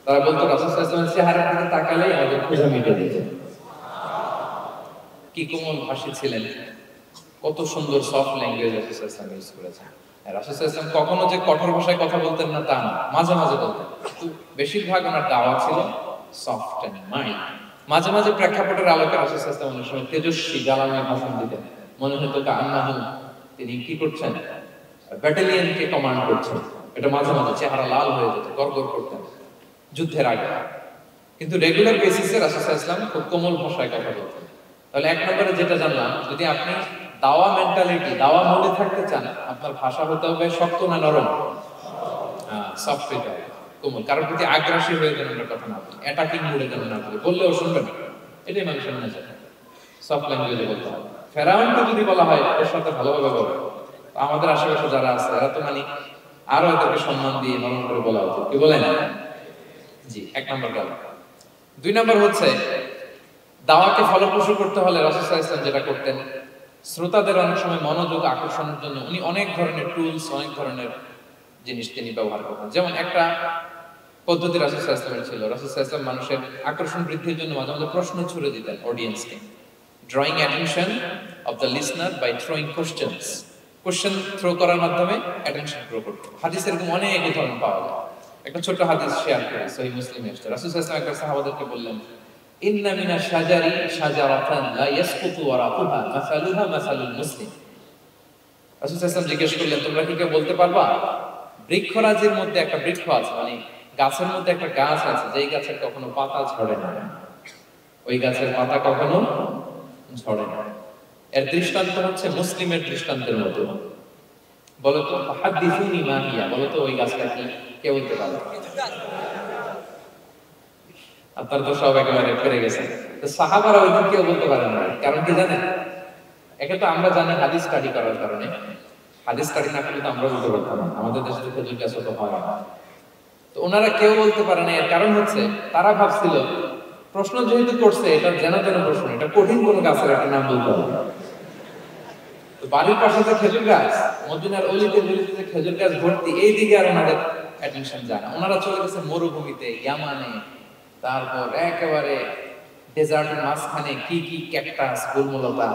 তারা বলতো রাসূল সাল্লাল্লাহু আলাইহি ওয়াসাল্লামের চেহারার দিকে তাকালেই আমাদের ক্ষুধা মিটে যেত। কি কোমল ভাষী ছিলেন, কত সুন্দর সফট ল্যাঙ্গুয়েজ রাসূল সাল্লাল্লাহু আলাইহি ওয়াসাল্লাম ইউজ করেছেন। রাসূল সাল্লাল্লাহু আলাইহি ওয়াসাল্লাম কখনো যে কঠোর ভাষায় কথা বলতেন না তা না, মাঝে মাঝে বলতেন, কিন্তু বেশিরভাগ ওনার দাওয়া ছিল সফট এন্ড মাইল্ড। মাঝে মাঝে প্রেক্ষাপটের আলোকে রাসূল সাল্লাল্লাহু আলাইহি ওয়াসাল্লাম অনেক সময় তেজস্বী জ্বালাময় ভাষণ দিতেন। মনে হতো কান্নাহু তিনি কি করছেন, ব্যাটালিয়নকে কমান্ড করছেন। এটা মাঝে মাঝে চেহারা লাল হয়ে যেত, গড়গড় করতেন যুদ্ধের আগে। কিন্তু রেগুলার বেসিসে রাসূল সাল্লাল্লাহু আলাইহি ওয়াসাল্লাম খুব কোমল ভাষায় কথা বলতেন। তাহলে এক নম্বরে যেটা জানলাম, যদি আপনি দাওয়া মেন্টালিটি, দাওয়া মোডে থাকতে চান, আপনার ভাষা হতে হবে শক্ত না নরম? সফট হতে হবে, কোমল। কারোর প্রতি আগ্রাসী হয়ে যেন আমরা কথা না বলি, অ্যাটাকিং মোডে যেন না বলি, বললেও শুনবে না। এটাই মানুষের মনে যায়। সফট ল্যাঙ্গুয়েজে বলতে হবে। ফেরাউনকে যদি বলা হয় ওর সাথে ভালোভাবে বলো, আমাদের আশেপাশে যারা আছে এরা তো মানে আরো এদেরকে সম্মান দিয়ে নরম করে বলা উচিত, কি বলেন? জি, এক নম্বর গেল। দুই নম্বর হচ্ছে দাওয়াকে ফলপ্রসূ করতে হলে রাসূল সাল্লাল্লাহু আলাইহি ওয়াসাল্লাম যেটা করতেন, শ্রোতাদের অনেক সময় মনোযোগ আকর্ষণের জন্য উনি অনেক ধরনের টুলস, অনেক ধরনের জিনিস তিনি ব্যবহার করতেন। যেমন একটা পদ্ধতি রাসূল সাল্লাল্লাহু আলাইহি ওয়াসাল্লামের ছিল, রাসূল সাল্লাল্লাহু আলাইহি ওয়াসাল্লাম মানুষের আকর্ষণ বৃদ্ধির জন্য মাঝে মাঝে প্রশ্ন ছুড়ে দিতেন অডিয়েন্সকে। Drawing attention of the listener by throwing questions. Question throw করার মাধ্যমে অ্যাটেনশন গ্রো করতেন। হাদিসের এরকম অনেক উদাহরণ পাওয়া যায়। একটা ছোট্ট হাদিস শেয়ার করি, সহিহ মুসলিমে এসেছে। রাসূল সাল্লাল্লাহু আলাইহি ওয়াসাল্লাম একবার সাহাবাদেরকে বললেন, ইন্না মিনাশ শাজারি শাজারাতান লা ইয়াসকুতু ওয়ারাকুহা মাসালুহা মাসালুল মুসলিম। রাসূল সাল্লাল্লাহু আলাইহি ওয়াসাল্লাম জিজ্ঞেস করলেন, তোমরা কি কেউ বলতে পারবা বৃক্ষরাজির মধ্যে একটা বৃক্ষ আছে, মানে গাছের মধ্যে একটা গাছ আছে যেই গাছের কখনো পাতা ঝরে না, ওই গাছের পাতা কখনো ঝরে না। এর দৃষ্টান্ত হচ্ছে মুসলিমের দৃষ্টান্তের মতো। বলো তো হাদিসুনি মা হিয়া, বলো তো ওই গাছটা কি, কে বলতে পারবে? আপনার তো সব একেবারে ফিরে গেছে। তো সাহাবারা ওই দিন কেউ বলতে পারেন না, কারণ কি জানেন? একে তো আমরা জানি হাদিস স্টাডি করার কারণে, হাদিস স্টাডি না করলে তো আমরা বলতে পারতাম না, আমাদের দেশে তো খেজুর গাছ তো হয় না। তো ওনারা কেউ বলতে পারে না, এর কারণ হচ্ছে তারা ভাবছিল প্রশ্ন যেহেতু করছে এটা জানা জানা প্রশ্ন, এটা কঠিন কোনো গাছের একটা নাম বলতে হবে। তো বাড়ির পাশে যে খেজুর গাছ, মদিনার অলিতে গলিতে যে খেজুর গাছ ভর্তি, এই দিকে আর ওনাদের অ্যাটেনশন যায় না। ওনারা চলে গেছে মরুভূমিতে, ইয়ামানে, তারপর একেবারে ডেজার্টের মাঝখানে কি কি ক্যাকটাস, গুলমলতা,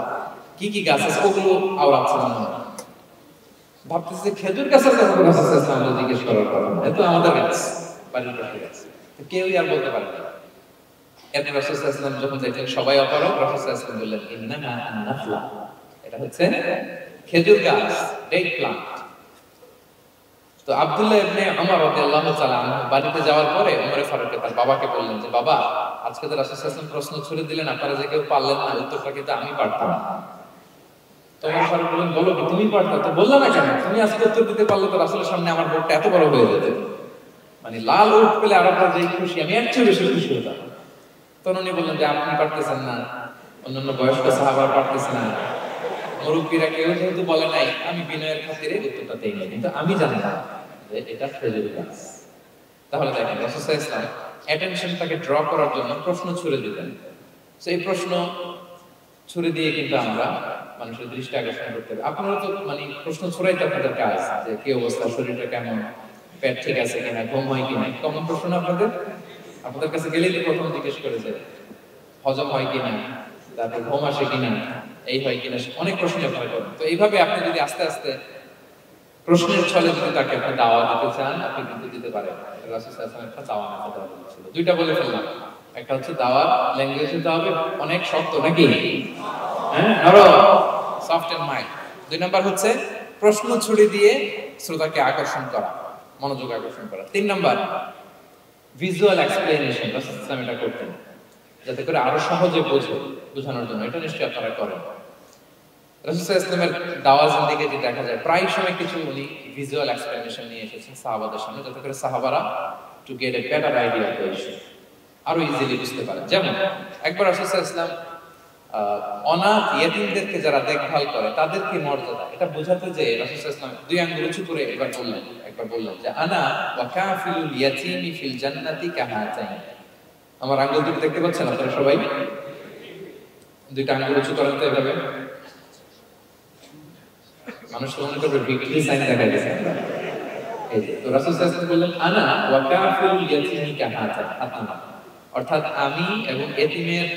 কি কি গাছ আছে ওগুলো আওড়াচ্ছে মনে হয়। ভাবতেছে খেজুর গাছের কথা তো রাসূল সাল্লাল্লাহু আলাইহি ওয়াসাল্লাম জিজ্ঞেস করার কথা না, এত আমাদের গাছ, বাড়ির পাশে গাছ, তো কেউই আর বলতে পারে না। এরপর রাসূল সাল্লাল্লাহু আলাইহি ওয়াসাল্লাম যখন দেখলেন সবাই অপারগ, রাসূল সাল্লাল্লাহু আলাইহি ওয়াসাল্লাম বললেন, ইন্নামা আন-নাখলা, এটা হচ্ছে খেজুর গাছ, ডেট প্লান্ট। তো আব্দুল্লাহ ইবনে ওমর রাদিয়াল্লাহু তাআলা আনহু বাড়িতে যাওয়ার পরে ওমর ফারুক তার বাবাকে বললেন যে, বাবা, আজকে তো রাসূল সাল্লাল্লাহু আলাইহি ওয়াসাল্লাম প্রশ্ন ছুড়ে দিলেন, আপনারা যে কেউ পারলেন না, উত্তরটা কিন্তু আমি পারতাম। তো ওমর ফারুক বললেন, বলো কি তুমি পারতা? তো বললা না কেন? তুমি আজকে উত্তর দিতে পারলে তো রাসূলের সামনে আমার ভোটটা এত বড় হয়ে যেত। মানে লাল উট পেলে আরবরা যেই খুশি, আমি এর চেয়ে বেশি খুশি হতাম। তখন উনি বললেন যে, আপনি পারতেছেন না, অন্যান্য বয়স্ক সাহাবারা পারতেছেন না, মুরব্বীরা কেউ যেহেতু বলে নাই, আমি বিনয়ের খাতিরে উত্তরটা দেই নাই, কিন্তু আমি জানতাম যে এটা খেজুর গাছ। তাহলে দেখেন রাসূল সাল্লাল্লাহু আলাইহি ওয়াসাল্লাম অ্যাটেনশনটাকে ড্র করার জন্য প্রশ্ন ছুড়ে দিতেন। তো এই প্রশ্ন ছুড়ে দিয়ে কিন্তু আমরা মানুষের দৃষ্টি আকর্ষণ করতে হবে। আপনারা তো মানে প্রশ্ন ছুড়াই তো আপনাদের কাজ, যে কি অবস্থা, শরীরটা কেমন, পেট ঠিক আছে কিনা, ঘুম হয় কিনা, কমন প্রশ্ন না আপনাদের? আপনাদের কাছে গেলেই তো প্রথম জিজ্ঞেস করে যে হজম হয় কিনা, তারপর ঘুম আসে কিনা, এই হয় কিনা, অনেক প্রশ্ন আপনারা করেন। তো এইভাবে আপনি যদি আস্তে আস্তে প্রশ্নের ছলে যদি তাকে আপনি দাওয়া দিতে চান, আপনি কিন্তু দিতে পারেন। রাসূল সাল্লাল্লাহু আলাইহি ওয়াসাল্লাম একটা দাওয়া না দেওয়া ছিল, দুইটা বলে ফেললাম। একটা হচ্ছে দাওয়া ল্যাঙ্গুয়েজ হতে হবে অনেক শক্ত, নাকি হ্যাঁ নরম, সফট এন্ড মাইল্ড। দুই নাম্বার হচ্ছে প্রশ্ন ছুড়ে দিয়ে শ্রোতাকে আকর্ষণ করা, মনোযোগ আকর্ষণ করা। তিন নাম্বার ভিজুয়াল এক্সপ্লেনেশন। রাসূল সাল্লাল্লাহু আলাইহি ওয়াসাল্লাম এটা করতেন যাতে করে আরো সহজে বোঝানোর জন্য। এটা নিশ্চয়ই আপনারা করেন। রাসূল সাল্লাল্লাহু আলাইহি ওয়াসাল্লামের দাওয়াতের দিকে যে দেখা যায় প্রায় সময় কিছু উনি ভিজুয়াল এক্সপ্লেনেশন নিয়ে এসেছেন সাহাবাদের সামনে, যাতে করে সাহাবারা to get a better idea of the issue, আরো ইজিলি বুঝতে পারেন। যেমন একবার রাসূল সাল্লাল্লাহু আলাইহি ওয়াসাল্লাম অনাথ ইয়েতিমদেরকে যারা দেখভাল করে তাদের কি মর্যাদা, এটা বোঝাতে যে রাসূল সাল্লাল্লাহু আলাইহি ওয়াসাল্লাম দুই আঙ্গুল উঁচু করে একবার বললেন যে আনা ওয়া কাফিলুল ইয়াতীমি ফিল জান্নাতি কাহাতাইন। আমার আঙ্গুল দুটো দেখতে পাচ্ছেন আপনারা সবাই? দুইটা আঙ্গুল উঁচু করেন তো এভাবে, মানুষ মনে করবে ভিক্টরি সাইন দেখা গেছে। এই যে তো রাসূল সাল্লাল্লাহু আলাইহি ওয়াসাল্লাম বললেন আনা ওয়া কাফিলুল ইয়াতীমি কাহাতাইন, অর্থাৎ আমি এবং এতিমের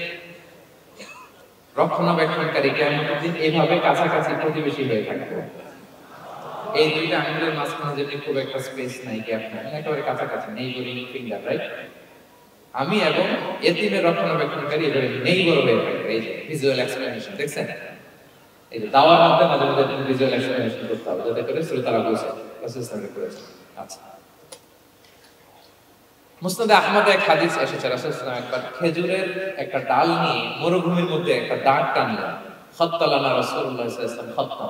রক্ষণাবেক্ষণকারী কিয়ামতের দিন এইভাবে কাছাকাছি প্রতিবেশী হয়ে থাকবো। এই দুইটা আঙ্গুলের মাঝখানে যেমনি খুব একটা স্পেস নাই, গ্যাপ নাই, একেবারে কাছাকাছি, নেইবরিং ফিঙ্গার, রাইট? আমি এবং এতিমের রক্ষণাবেক্ষণকারী এভাবে নেইবর হয়ে থাকবো। এই যে ভিজুয়াল এক্সপ্লেনেশন দেখছেন? এই যে দাওয়ার মধ্যে মাঝে মাঝে ভিজুয়াল এক্সপ্লেনেশন করতে হবে যাতে করে শ্রোতারা বুঝে। রাসূল সাল্লাল্লাহু আলাইহি ওয়াসাল্লাম করেছেন। আচ্ছা, মুসনাদে আহমদে এক হাদিস এসেছে, রাসূল সাল্লাল্লাহু আলাইহি ওয়াসাল্লাম একবার খেজুরের একটা ডাল নিয়ে মরুভূমির মধ্যে একটা দাগ টানলেন। খাত্তালানা রাসূলুল্লাহ সাল্লাল্লাহু আলাইহি ওয়াসাল্লাম খাত্তা,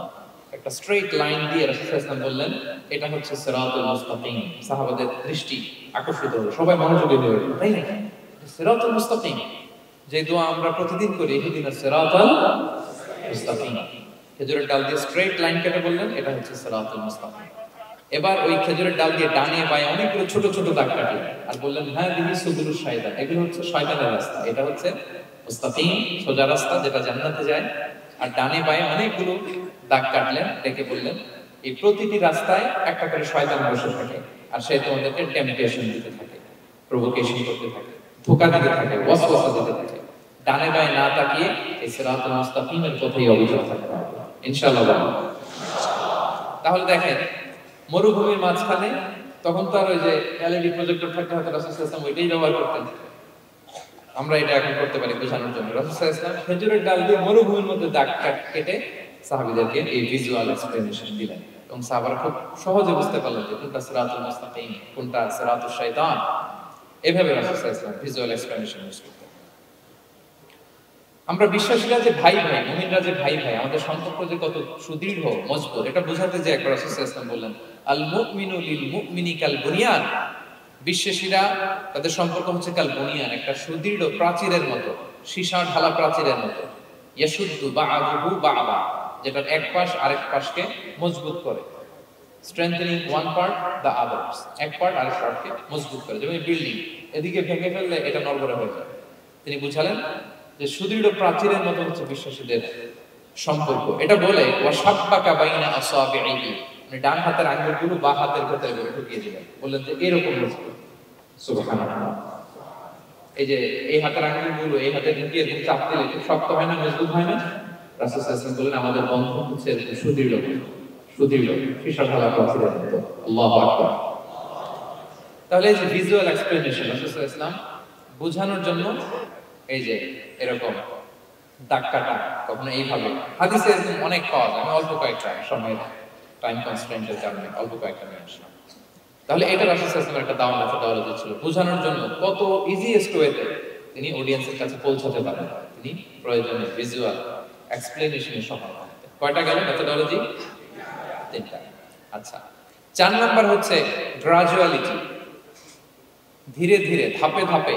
একটা স্ট্রেট লাইন দিয়ে রাসূল সাল্লাল্লাহু আলাইহি ওয়াসাল্লাম বললেন এটা হচ্ছে সিরাতুল মুস্তাকিম। সাহাবাদের দৃষ্টি আকর্ষিত হলো, সবাই মনোযোগী হয়ে গেল, তাই না? সিরাতুল মুস্তাকিম যে দোয়া আমরা প্রতিদিন করি, ইহদিনাস সিরাতাল মুস্তাকিম, খেজুরের ডাল দিয়ে স্ট্রেট লাইন কেটে বললেন এটা হচ্ছে সিরাতুল মুস্তাকিম। এবার ওই খেজুরের ডাল দিয়ে ডানে বায়ে অনেকগুলো ছোট ছোট দাগ কাটলেন আর বললেন হ্যাঁ দিহি সুবুলুশ শায়তান, এগুলো হচ্ছে শয়তানের রাস্তা, এটা হচ্ছে মুস্তাকিম সোজা রাস্তা যেটা জান্নাতে যায়। আর ডানে বায়ে অনেকগুলো দাগ কাটলেন, ডেকে বললেন এই প্রতিটি রাস্তায় একটা করে শয়তান বসে থাকে আর সে তোমাদেরকে টেম্পটেশন দিতে থাকে, প্রভোকেশন করতে থাকে, ধোঁকা দিতে থাকে, ওয়াসওয়াসা দিতে থাকে। ডানে বায়ে না তাকিয়ে এই সিরাতুল মুস্তাকিমের পথেই অবিচল থাকতে হবে ইনশাআল্লাহ। তাহলে দেখেন মরুভূমির মাঝখানে, তখন তো আর ওই যে এলইডি প্রজেক্টর থাকতে হয়তো রাসূল সাল্লাল্লাহু আলাইহি ওয়াসাল্লাম ওইটাই ব্যবহার করতেন। আমরা এটা এখন করতে পারি বোঝানোর জন্য। রাসূল সাল্লাল্লাহু আলাইহি ওয়াসাল্লাম খেজুরের ডাল দিয়ে মরুভূমির মধ্যে দাগ কেটে সাহাবীদেরকে এই ভিজুয়াল এক্সপ্লেনেশন দিলেন এবং সাহাবারা খুব সহজে বুঝতে পারলেন যে কোনটা সিরাতুল মুস্তাকিম, কোনটা সিরাতুশ শাইতান। এভাবে রাসূল সাল্লাল্লাহু আলাইহি ওয়াসাল্লাম ভিজুয়াল এক্সপ্লেনেশন ইউজ করতেন। আমরা বিশ্বাসীরা যে ভাই ভাই, মুমিনরা যে ভাই ভাই, আমাদের সম্পর্ক যে কত সুদৃঢ় মজবুত, এটা বোঝাতে যে একবার রাসূল সাল্লাল্লাহু আলাইহি ওয়াসাল্লাম বললেন আল মুমিনু লিল মুমিনি কাল বুনিয়ান, বিশ্বাসীরা তাদের সম্পর্ক হচ্ছে কাল বুনিয়ান, একটা সুদৃঢ় প্রাচীরের মতো, সীসা ঢালা প্রাচীরের মতো। ইয়াশুদ্দু বা'দুহু বা'দা, যেটার এক পাশ আরেক পাশকে মজবুত করে। Strengthening one part the others, এক পার্ট আরেক পার্টকে মজবুত করে। যেমন বিল্ডিং এদিকে ভেঙে ফেললে এটা নড়বড়ে হয়ে যায়। তিনি বুঝালেন যে সুদৃঢ় প্রাচীরের মতো হচ্ছে বিশ্বাসীদের সম্পর্ক। এটা বলে ওয়াশাব্বাকা বাইনা আসাবিহি, মানে ডান হাতের আঙ্গুলগুলো বাঁ হাতের ভেতরে ঢুকিয়ে দিলেন, বললেন যে এরকম মজবুত। সুবহানাল্লাহ। এই যে এই হাতের আঙ্গুলগুলো এই হাতে ঢুকিয়ে চাপ দিলে খুব শক্ত হয় না, মজবুত হয় না? রাসূল সাল্লাল্লাহু আলাইহি ওয়াসাল্লাম বললেন আমাদের বন্ধন হচ্ছে সুদৃঢ়, সুদৃঢ় সীসা ঢালা প্রাচীরের মতো। আল্লাহু আকবার। তাহলে এই যে ভিজুয়াল এক্সপ্লেনেশন রাসূল সাল্লাল্লাহু আলাইহি ওয়াসাল্লাম বোঝানোর জন্য এই যে এরকম দাগ কাটা, কখনো এইভাবে হাদিসে অনেক পাওয়া যায়। আমি অল্প কয়েকটা সময়ের টাইম কনস্ট্রেন্টের কারণে অল্প কয়েকটা নিয়ে আসলাম। তাহলে এটা রাসূল সাল্লাল্লাহু আলাইহি ওয়াসাল্লামের একটা দাওয়া মেথোডোলজি ছিল, বোঝানোর জন্য কত ইজিয়েস্ট ওয়েতে তিনি অডিয়েন্সের কাছে পৌঁছাতে পারেন। তিনি প্রয়োজনে ভিজুয়াল এক্সপ্লেনেশনে সহায়তা করতেন। কয়টা গেল মেথোডোলজি? তিনটা। আচ্ছা, 4 নাম্বার হচ্ছে গ্রাজুয়ালিটি, ধীরে ধীরে ধাপে ধাপে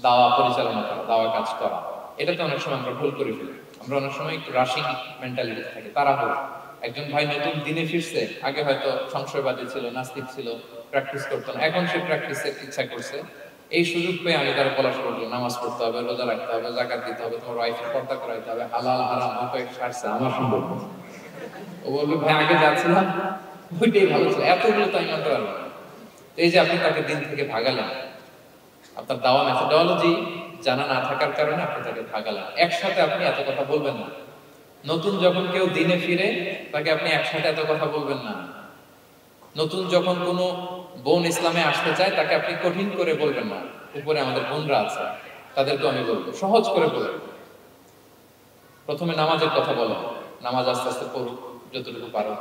দাওয়া পরিচালনা করা, দাওয়া কাজ করা। এটাতে অনেক সময় আমরা ভুল করে ফেলি। আমরা অনেক সময় একটু রাশিং মেন্টালিটি থাকে, তাড়াহুড়ো। একজন ভাই নতুন দিনে ফিরছে, আগে হয়তো সংশয়বাদী ছিল, নাস্তিক ছিল, প্র্যাকটিস করতো না, এখন সে প্র্যাকটিসের ইচ্ছা করছে, এই সুযোগ পেয়ে আমি তারা বলা শুরু করলাম, নামাজ পড়তে হবে, রোজা রাখতে হবে, জাকাত দিতে হবে, তোমার ওয়াইফের পর্দা করাইতে হবে, হালাল হারাম উপায় ছাড়ছে, আমার সম্ভব না। ও বলবে ভাই আগে যাচ্ছিলাম ওইটাই ভালো ছিল, এতগুলো তো আমি মানতে পারবো না। এই যে আপনি তাকে দিন থেকে ভাগালেন, আপনার দাওয়া মেথোডোলজি জানা না থাকার কারণে আপনি তাকে ভাগালেন। একসাথে আপনি এত কথা বলবেন না। নতুন যখন কেউ দিনে ফিরে তাকে আপনি একসাথে এত কথা বলবেন না। নতুন যখন কোনো বোন ইসলামে আসতে চায় তাকে আপনি কঠিন করে বলবেন না। উপরে আমাদের বোনরা আছে, তাদেরকে আমি বলবো সহজ করে বলবো। প্রথমে নামাজের কথা বলো, নামাজ আস্তে আস্তে পড়ুক যতটুকু পারো।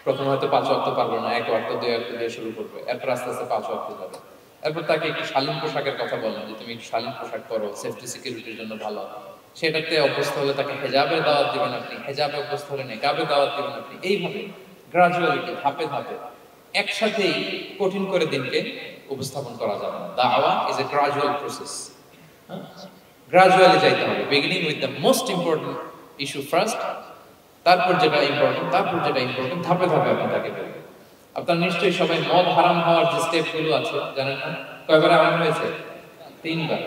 প্রথমে হয়তো 5 ওয়াক্ত পারবে না, 1 ওয়াক্ত 2 ওয়াক্ত দিয়ে শুরু করবে, এরপর আস্তে আস্তে 5 ওয়াক্ত যাবে। এরপর তাকে একটু শালীন পোশাকের কথা বলেন, যে তুমি একটু শালীন পোশাক পরো, সেফটি সিকিউরিটির জন্য ভালো। সেটাতে অভ্যস্ত হলে তাকে হেজাবের দাওয়াত দিবেন আপনি, হেজাবে অভ্যস্ত হলে নেকাবে দাওয়াত দিবেন আপনি। এইভাবে গ্রাজুয়ালিটি, ধাপে ধাপে, একসাথেই কঠিন করে দিনকে উপস্থাপন করা যাবে না। দাওয়া is a gradual process. Gradually যাইতে হবে, beginning with the most important issue first, তারপর যেটা ইম্পর্টেন্ট, তারপর যেটা ইম্পর্টেন্ট, ধাপে ধাপে আপনি তাকে বলবেন। আপনার নিশ্চয়ই সবাই মদ হারাম হওয়ার যে স্টেপ গুলো আছে জানেন না? কয়বার হারাম হয়েছে? 3 বার।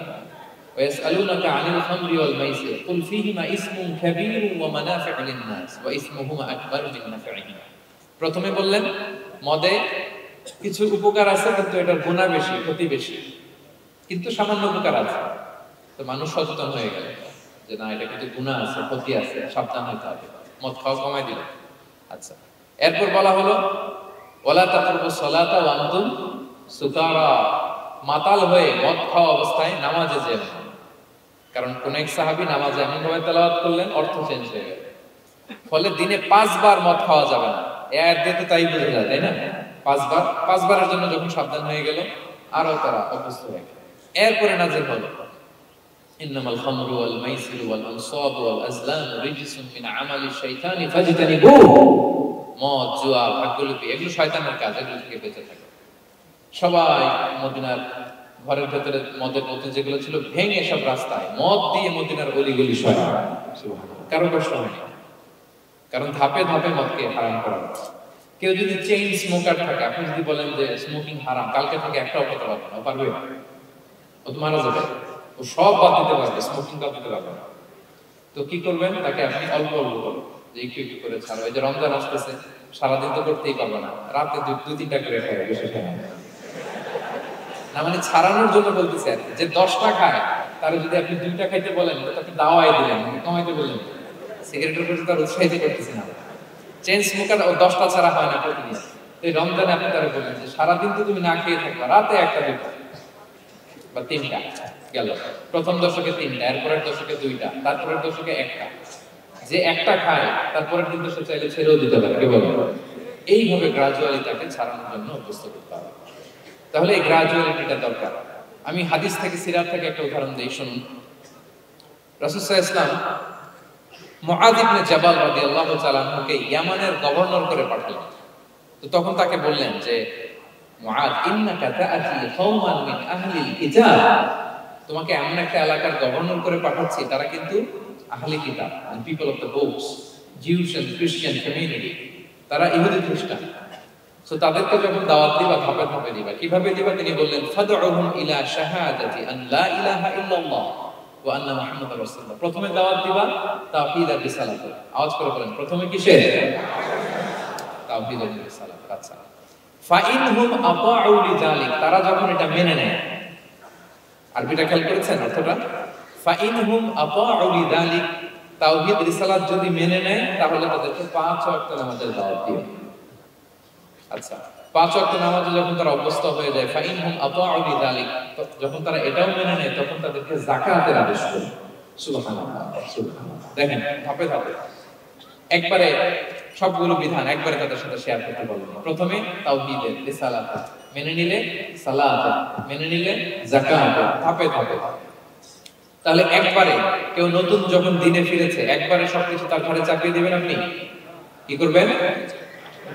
ওয়াসআলুনাকা আনিল খামরি ওয়াল মাইসির কুল ফীহিমা ইসমুন কাবীরুন ওয়া মানাফি'ু লিন-নাস ওয়া ইসমুহুমা আকবারু মিন নাফি'হিমা। প্রথমে বললেন মদে কিছু উপকার আছে, কিন্তু এটার গুনাহ বেশি, ক্ষতি বেশি, কিন্তু সামান্য উপকার আছে। তো মানুষ সচেতন হয়ে গেল যে না, এটা কিন্তু গুনাহ আছে, ক্ষতি আছে, সাবধান হতে হবে, মদ খাওয়া কমাই দিল। আচ্ছা, এরপর বলা হলো ওয়ালা তাকরাবুস সালাতা ওয়া আনতুম সুকারা, মাতাল হয়ে মদ খাওয়া অবস্থায় নামাজে যেও না। কারণ কোন এক সাহাবী নামাজে এমন ভাবে তেলাওয়াত করলেন, অর্থ চেঞ্জ হয়ে গেল। ফলে দিনে 5 বার মদ খাওয়া যাবে না। এর দিয়ে তো তাই বোঝা যায়, তাই না? 5 বারের জন্য যখন সাবধান হয়ে গেল, আরো তারা অভ্যস্ত হয়ে গেল। এরপরে নাযিল হলো ইন্নামাল খামরু ওয়াল মাইসিরু ওয়াল আনসাবু ওয়াল আজলামু রিজসুম মিন আমালিশ শাইতানি ফাজতানিবুহু। মদ, জুয়া, ভাগ্যলিপি এগুলো শয়তানের কাজ, এগুলো থেকে বেঁচে থাকো। সবাই মদিনার ঘরের ভেতরে মদের বোতল যেগুলো ছিল ভেঙে সব রাস্তায় মদ দিয়ে মদিনার অলিগলি সরানো, কারো কষ্ট হয়নি। কারণ ধাপে ধাপে মদকে হারাম করা হচ্ছে। কেউ যদি চেইন স্মোকার থাকে, আপনি যদি বলেন যে স্মোকিং হারাম, কালকে থেকে একটাও খেতে পারবে না, পারবে? ও তো মারা যাবে। ও সব বাদ দিতে পারবে, স্মোকিং বাদ দিতে পারবে না। তো কি করবেন? তাকে আপনি অল্প অল্প করবেন, যে একটু একটু করে ছাড়ো। এই যে রমজান আসতেছে, সারাদিন তো করতেই পারবে না, রাতে 2-3টা করে খাবে, বেশি খায় না। মানে ছাড়ানোর জন্য বলতেছে আর কি। যে 10টা খায়, তারা যদি আপনি 2টা খাইতে বলেন, তো তাকে দাওয়াই দিলেন, কমাইতে বললেন। সিগারেটের প্রতি তার উৎসাহিত করতেছে না। চেইন স্মোকার ও 10টা ছাড়া হয় না প্রতিদিন। তো এই রমজানে আপনি তারা বললেন যে সারাদিন তো তুমি না খেয়ে থাকবা, রাতে 1টা 2টা বা 3টা গেল। প্রথম দশকে 3টা, এরপরের দশকে 2টা, তারপরের দশকে 1টা। যে 1টা খায়, তারপরের দিন তো সে চাইলে ছেড়েও দিতে পারে, কি বলেন? এইভাবে গ্রাজুয়ালি তাকে ছাড়ানোর জন্য অভ্যস্ত করতে হবে। তাহলে এই গ্রাজুয়ালিটিটা দরকার। আমি হাদিস থেকে, সিরাত থেকে একটা উদাহরণ দিই, শুনুন। রাসূল সাল্লাল্লাহু আলাইহি ওয়াসাল্লাম মুআয ইবনে জাবাল রাদিয়াল্লাহু তাআলা আনহুকে ইয়ামানের গভর্নর করে পাঠালেন। তো তখন তাকে বললেন যে মুআয, ইন্নাকা তাআতি কওমান মিন আহলিল কিতাব, তোমাকে এমন একটা এলাকার গভর্নর করে পাঠাচ্ছি, তারা কিন্তু আহলে কিতাব, people of the books, Jews and Christian community, তারা ইহুদি খ্রিস্টান। সো তাদেরকে যখন দাওয়াত দিবা, ধাপে ধাপে দিবা। কিভাবে দিবা? তিনি বললেন ফাদউহুম ইলা শাহাদাতি আন লা ইলাহা ইল্লাল্লাহ ওয়া আন্না মুহাম্মাদুর রাসূলুল্লাহ। প্রথমে দাওয়াত দিবা তাওহীদ আর রিসালাত। আওয়াজ করে বলেন, প্রথমে কিসের? তাওহীদ আর রিসালাত। আচ্ছা, ফাইনহুম আতাউ লিযালিক, তারা যখন এটা মেনে নেয়। আরবিটা খেয়াল করেছেন অর্থটা? ফাইনহুম আতাউ লিযালিক, তাওহীদ রিসালাত যদি মেনে নেয়, তাহলে তাদেরকে 5 ওয়াক্ত নামাজের দাওয়াত দিও। আচ্ছা, 5 ওয়াক্ত নামাজে যখন তারা অভ্যস্ত হয়ে যায়, ফাইনহুম আতাউ লিযালিক, যখন তারা এটাও মেনে নেয়, তখন তাদেরকে যাকাতের আদেশ করো। সুবহানাল্লাহ, সুবহানাল্লাহ। দেখেন ধাপে ধাপে একবারে সবগুলো বিধান একবারে তাদের সাথে শেয়ার করতে বললেন। প্রথমে তাওহীদের, রিসালাত মেনে নিলে, সালাত মেনে নিলে, যাকাত, ধাপে ধাপে। তাহলে একবারে কেউ নতুন যখন দিনে ফিরেছে, একবারে সবকিছু তার ঘরে চাপিয়ে দিবেন আপনি? কি করবেন?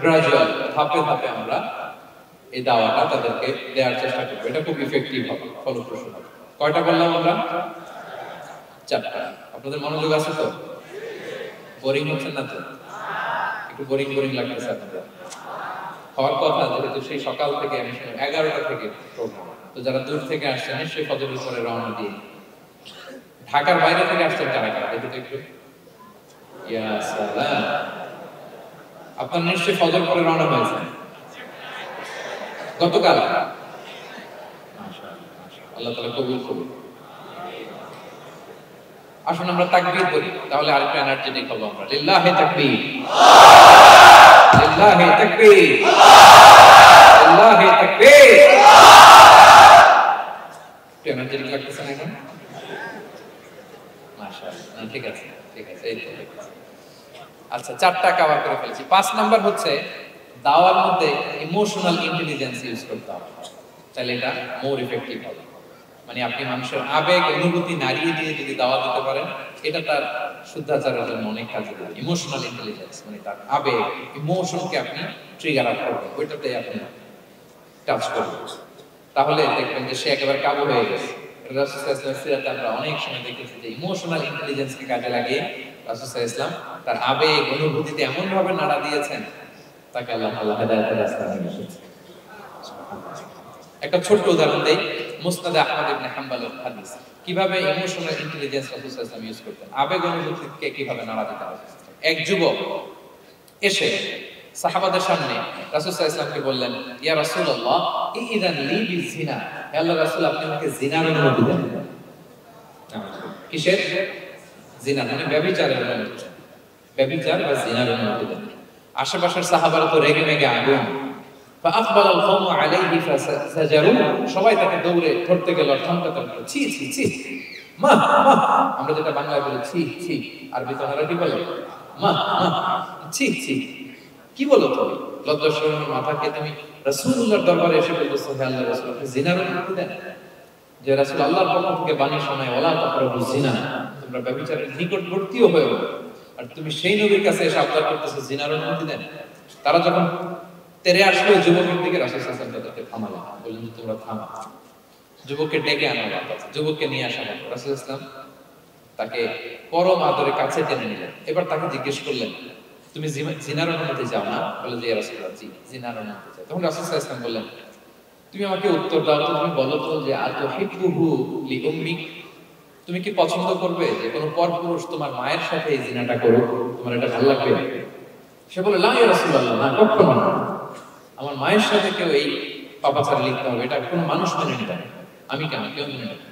গ্রাজুয়াল, ধাপে ধাপে আমরা এই দাওয়াটা তাদেরকে দেওয়ার চেষ্টা করবো। এটা খুব ইফেক্টিভ হবে, ফলপ্রসূ হবে। কয়টা বললাম আমরা? 4টা। আপনাদের মনোযোগ আছে তো? বোরিং হচ্ছেন না তো? একটু বোরিং বোরিং লাগতেছে আপনাদের? হওয়ার কথা, যেহেতু সেই সকাল থেকে আমি 11টা থেকে প্রোগ্রাম। তো যারা দূর থেকে আসছেন নিশ্চয়ই ফজরের পরে রওনা দিয়ে, ঢাকার বাইরে থেকে আসছেন কারা কারা দেখি তো একটু। ইয়া সালাম, আপনার নিশ্চয়ই ফজর পরে রওনা হয়েছে গতকাল। আল্লাহ তাআলা কবুল করুন। আসুন আমরা তাকবীর করি, তাহলে আরেকটু এনার্জেটিক হবো আমরা। লিল্লাহি তাকবীর, লিল্লাহি তাকবীর, লিল্লাহি তাকবীর। এনার্জেটিক লাগতেছে না এখন? মাশাআল্লাহ, ঠিক আছে ঠিক আছে, এই তো ঠিক আছে। আচ্ছা, 4টা কভার করে ফেলেছি। 5 নাম্বার হচ্ছে দাওয়ার মধ্যে ইমোশনাল ইন্টেলিজেন্স ইউজ করতে হবে, তাহলে এটা মোর ইফেক্টিভ হবে। মানে আপনি মানুষের আবেগ অনুভূতি নাড়িয়ে দিয়ে যদি দাওয়া দিতে পারেন, এটা তার শুদ্ধাচারের জন্য অনেক কাজে দেয়। ইমোশনাল ইন্টেলিজেন্স মানে তার আবেগ, ইমোশনকে আপনি ট্রিগার আপ করবেন, ওইটাতে আপনি টাচ করবেন, তাহলে দেখবেন যে সে একেবারে কাবু হয়ে গেছে। রাসূল সাল্লাল্লাহু আলাইহি ওয়াসাল্লাম আমরা অনেক সময় দেখেছি যে ইমোশনাল ইন্টেলিজেন্সকে কাজে লাগিয়ে রাসূল সাল্লাল্লাহু আলাইহি ওয়াসাল্লাম তার আবেগ অনুভূতিতে এমন ভাবে নাড়া দিয়েছেন, তাকে আল্লাহ তাআলা হেদায়েতের রাস্তা নিয়ে এসেছেন। একটা ছোট্ট উদাহরণ দেই, মুসনাদ আহমদ ইবনে হাম্বলের হাদিস, কিভাবে ইমোশনাল ইন্টেলিজেন্স রাসূল সাল্লাল্লাহু আলাইহি ওয়াসাল্লাম ইউজ করতেন, আবেগ অনুভূতিকে কিভাবে নাড়া দিতে হবে। এক যুবক এসে সাহাবাদের সামনে রাসূল সাল্লাল্লাহু আলাইহি ওয়াসাল্লামকে বললেন, ইয়া রাসূলুল্লাহ ইযান লি বিজিনা, হে আল্লাহর রাসূল আপনি আমাকে জিনার অনুমতি দেন। কিসের? জিনা, মানে ব্যভিচারের অনুমতি, ব্যভিচার বা জিনার অনুমতি দেন। আশেপাশের সাহাবারা তো রেগে মেগে আগুন। فأقبل القوم عليه فسجروا, সবাই তাকে দৌড়ে ধরতে গেল, থমকাতে গেল, ছি ছি ছি, মা মা, আমরা যেটা বাংলায় বলি ছি ছি, আরবিতে ওনারা কি বলে? মা মা, ছি ছি, কি বলো তুমি? লজ্জা শরমের মাথাকে তুমি রাসূলুল্লাহর দরবারে এসে বলতেছো, হে আল্লাহর রাসূল আপনি জিনার অনুমতি দেন। যে রাসূল আল্লাহর পক্ষ থেকে বাণী শোনায়, ওয়ালা তাকরাবুজ জিনা, তোমরা ব্যভিচারের নিকটবর্তীও হয়ো না, আর তুমি সেই নবীর কাছে এসে আবদার করতেছো জিনার অনুমতি দেন। তারা যখন তেরে আসলো যুবকের দিকে, রাসূল সাল্লাল্লাহু আলাইহি ওয়াসাল্লাম তাদেরকে থামালেন, বললেন যে তোমরা থামো। যুবককে ডেকে আনা হলো, যুবককে নিয়ে আসা হলো। রাসূল সাল্লাল্লাহু আলাইহি ওয়াসাল্লাম তাকে পরম আদরে কাছে টেনে নিলেন। এবার তাকে জিজ্ঞেস করলেন, তুমি জিনার অনুমতি চাও না? বলে যে ইয়া রাসূলুল্লাহ জি, জিনার অনুমতি চাই। তখন রাসূল সাল্লাল্লাহু আলাইহি ওয়াসাল্লাম বললেন, তুমি আমাকে উত্তর দাও তো, তুমি বলো তো যে আতুহিব্বুহু লিউম্মিক, তুমি কি পছন্দ করবে যে কোনো পরপুরুষ তোমার মায়ের সাথে এই জিনাটা করুক? তোমার এটা ভালো লাগবে? সে বলে, লা ইয়া রাসূলুল্লাহ, না, কখনো না, আমার মায়ের সাথে কেউ এই পাপাচারে লিখতে হবে, এটা কোনো মানুষ মেনে নিবে না, আমি কেন, কেউ মেনে নেবে।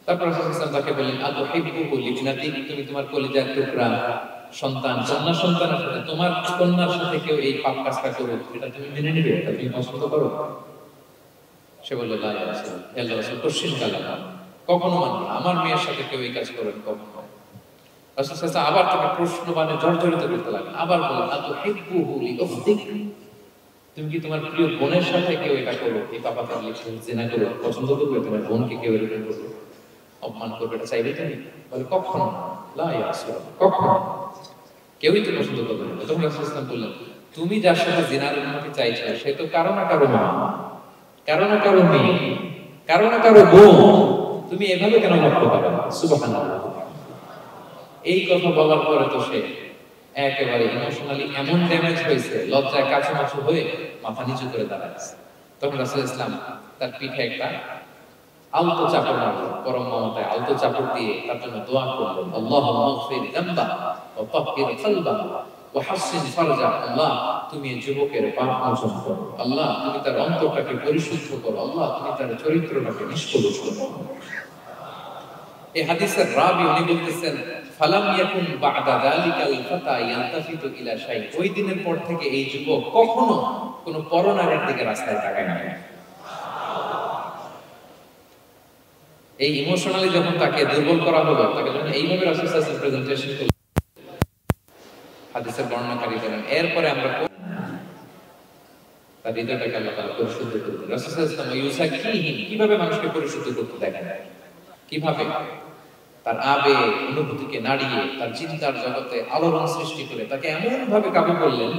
তারপর রাসূল সাল্লাল্লাহু আলাইহি ওয়াসাল্লাম তাকে বললেন, আতুহিব্বুহু লিবনাতিক, তুমি তোমার কলিজার টুকরা সন্তান, কন্যা সন্তানের সাথে, তোমার কন্যার সাথে কেউ এই পাপ কাজটা করুক, এটা তুমি মেনে নিবে, এটা তুমি পছন্দ করো? সে বলল, লা ইয়া রাসূলুল্লাহ, হে আল্লাহর রাসূল, কোশ্চিন কালাম, কখনো মানব না, আমার মেয়ের সাথে কেউ এই কাজ করবে কখনো। রাসূল সাল্লাল্লাহু আলাইহি ওয়াসাল্লাম আবার তাকে প্রশ্নবাণে জর্জরিত করতে লাগলেন, আবার বললেন, আতুহিব্বুহু লিউখতিক, তুমি কি তোমার প্রিয় বোনের সাথে কেউ এটা করো, এই পাপাচার লিখে জিনা করো, পছন্দ করবে? তোমার বোনকে কেউ এরকম করবে, অপমান করবে, এটা চাইবে তুমি? বলে, কখনো না, লা ইয়া রাসূলুল্লাহ, কখনো, কেউই তো পছন্দ করবে না। তখন রাসূল সাল্লাল্লাহু আলাইহি ওয়াসাল্লাম বললেন, তুমি যার সাথে জিনার অনুমতি চাইছো সে তো কারো না কারো মা, কারো না কারো মেয়ে, কারো না কারো বোন, তুমি এভাবে কেন ভাবতে পারো? সুবহানাল্লাহ। এই কথা বলার পরে তো সে একেবারে ইমোশনালি এমন ড্যামেজ হয়েছে, লজ্জায় কাছামাছু হয়ে মাথা নিচু করে দাঁড়াচ্ছে। তখন রাসূল ইসলাম তার পিঠে একটা আলতো চাপড় মারলেন, পরম মমতায় আলতো চাপড় দিয়ে তার জন্য দোয়া করলেন, আল্লাহুম্মা ইগফির যামবা ওয়া তাহহির কলবা ওয়া হাসসিন ফারজা, আল্লাহ তুমি এই যুবকের পাপ মোচন করো, আল্লাহ তুমি তার অন্তরটাকে পরিশুদ্ধ করো, আল্লাহ তুমি তার চরিত্রটাকে নিষ্কলুষ করো। এই হাদিসের রাবী উনি বলতেছেন, ফালাম ইয়াকুন বা'দা যালিকাল ফাতা ইয়ানতাফিতু ইলা শাই, ওই দিনের পর থেকে এই যুবক কখনো কোনো পরনারীর দিকে রাস্তায় তাকায় না। এই ইমোশনালি যখন তাকে দুর্বল করা হলো, তাকে যখন এইভাবে রাসূল সাল্লাল্লাহু আলাইহি ওয়াসাল্লাম প্রেজেন্টেশন করলেন, হাদিসের বর্ণনাকারী বলেন, এরপরে আমরা তার হৃদয়টাকে আল্লাহ তাআলা পরিশুদ্ধ করে দিলেন। রাসূল সাল্লাল্লাহু আলাইহি ওয়াসাল্লাম ইউসাক্কিহিম, কিভাবে মানুষকে পরিশুদ্ধ করতে দেখেন, কিভাবে তার আবেগ অনুভূতিকে নাড়িয়ে তার চিন্তার জগতে আলোড়ন সৃষ্টি করে তাকে এমন ভাবে কাবু করলেন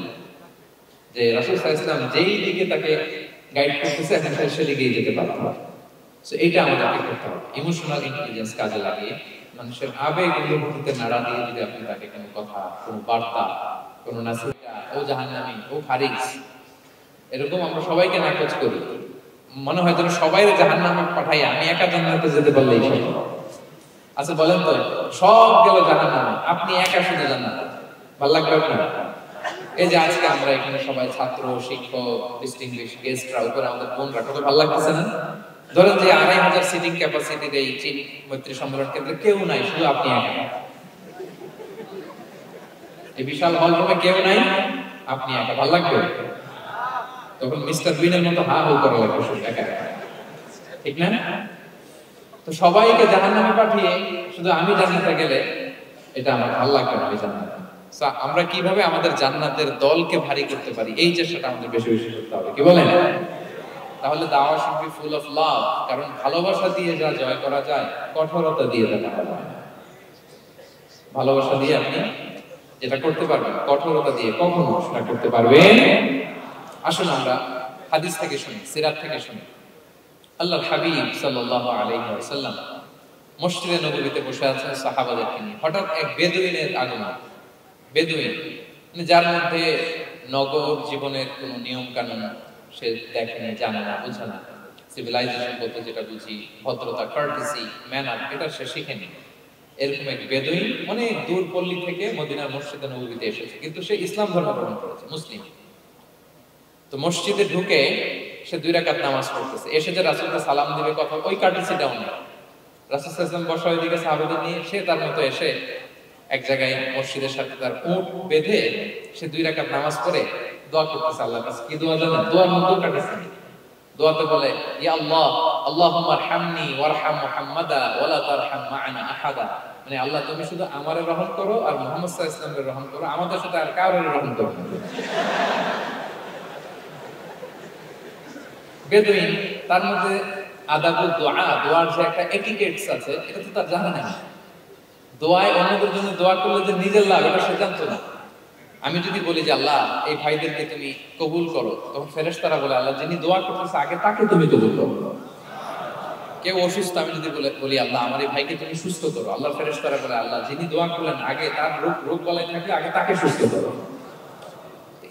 যে রাসূল সাল্লাল্লাহু আলাইহি ওয়াসাল্লাম যেই দিকে তাকে গাইড করতেছে এখন সে দিকেই যেতে পারত। সো এটা আমাদেরকে করতে হবে, ইমোশনাল ইন্টেলিজেন্স কাজে লাগিয়ে মানুষের আবেগ অনুভূতিতে নাড়া দিয়ে যদি আপনি তাকে কোনো কথা, কোনো বার্তা, কোনো নাসিহা, ও জাহান্নামী, ও খারিজ, এরকম আমরা সবাইকে নাকচ করি, মনে হয় যেন সবাই জাহান্নামে পাঠাই আমি একা জান্নাতে যেতে পারলেই হলো। আচ্ছা বলেন তো, সব গেল জাহান্নামে, আপনি একা শুধু জান্নাতে, ভালো লাগবে আপনার? এই যে আজকে আমরা এখানে সবাই ছাত্র, শিক্ষক, ডিস্টিংগুইশ গেস্টরা, উপরে আমাদের বোনরা, কত ভালো লাগতেছে না? ধরেন যে ২৫০০ সিটিং ক্যাপাসিটির এই চীন মৈত্রী সম্মেলন কেন্দ্রে কেউ নাই, শুধু আপনি একা। এই বিশাল হল রুমে কেউ নাই, আপনি একা, ভালো লাগবে? তখন মিস্টার বিনের মতো হা হু করা লাগবে শুধু একা একা, ঠিক না? তো সবাইকে জাহান্নামে পাঠিয়ে শুধু আমি জান্নাতে গেলে এটা আমার ভালো লাগবে না। জান্নাতে আমরা কিভাবে আমাদের জান্নাতের দলকে ভারী করতে পারি, এই চেষ্টাটা আমাদের বেশি বেশি করতে হবে, কি বলেন? তাহলে দাওয়া should be full of love, কারণ ভালোবাসা দিয়ে যা জয় করা যায়, কঠোরতা দিয়ে তা করা যায় না। ভালোবাসা দিয়ে আপনি যেটা করতে পারবেন, কঠোরতা দিয়ে কখনো সেটা করতে পারবেন। আসুন আমরা হাদিস থেকে শুনি, সিরাত থেকে শুনি। আল্লাহর হাবিব সাল্লাল্লাহু আলাইহি ওয়াসাল্লাম মসজিদে নববীতে বসে আছেন সাহাবাদেরকে নিয়ে। হঠাৎ এক বেদুইনের আগমন। বেদুইন মানে যার মধ্যে নগর জীবনের কোনো নিয়ম কানুন সে দেখেনি, জানে না, বুঝে না। সিভিলাইজেশন বলতে যেটা বুঝি, ভদ্রতা, কার্টিসি, ম্যানার, এটা সে শিখেনি। এরকম এক বেদুইন অনেক দূর পল্লী থেকে মদিনার মসজিদে নববীতে এসেছে, কিন্তু সে ইসলাম ধর্ম গ্রহণ করেছে, মুসলিম। তো মসজিদে ঢুকে সে 2 রাকাত নামাজ পড়তেছে, এসে যে রাসূলকে সালাম দিবে কথা, ওই কার্টিসিটাও নেই। রাসূল সাল্লাল্লাহু আলাইহি ওয়াসাল্লাম বসা ওইদিকে সাহাবাদের নিয়ে, সে তার মতো এসে এক জায়গায় মসজিদের সাথে তার উট বেঁধে সে 2 রাকাত নামাজ পড়ে দোয়া করতেছে আল্লাহর কাছে। কি দোয়া জানেন? দোয়ার মধ্যেও কাটিছে। দোয়াতে বলে, ইয়া আল্লাহ, আল্লাহুম্মা আরহামনি ওয়ারহাম মুহাম্মাদা ওয়ালা তারহাম মা'ানা আহাদা। মানে আল্লাহ তুমি শুধু আমারে রহম করো আর মুহাম্মদ সাল্লাল্লাহু আলাইহি ওয়াসাল্লামের রহম করো, আমাদের সাথে আর কারোর রহম করো না। বেদুইন তার মধ্যে আদাবুদ দোয়া, দোয়ার যে একটা এটিকেটস আছে, এটা তো তার জানা নেই। দোয়ায় অন্যদের জন্য দোয়া করলে যে নিজের লাভ, এটা সে জানতো না। আমি যদি বলি যে আল্লাহ এই ভাইদেরকে তুমি কবুল করো, তখন ফেরেশতারা বলে আল্লাহ যিনি দোয়া করতেছে আগে তাকে তুমি কবুল করো। কেউ অসুস্থ, আমি যদি বলি আল্লাহ আমার এই ভাইকে তুমি সুস্থ করো, আল্লাহ ফেরেশতারা বলে আল্লাহ যিনি দোয়া করলেন আগে তার রোগ বালাই থাকলে আগে তাকে সুস্থ করো।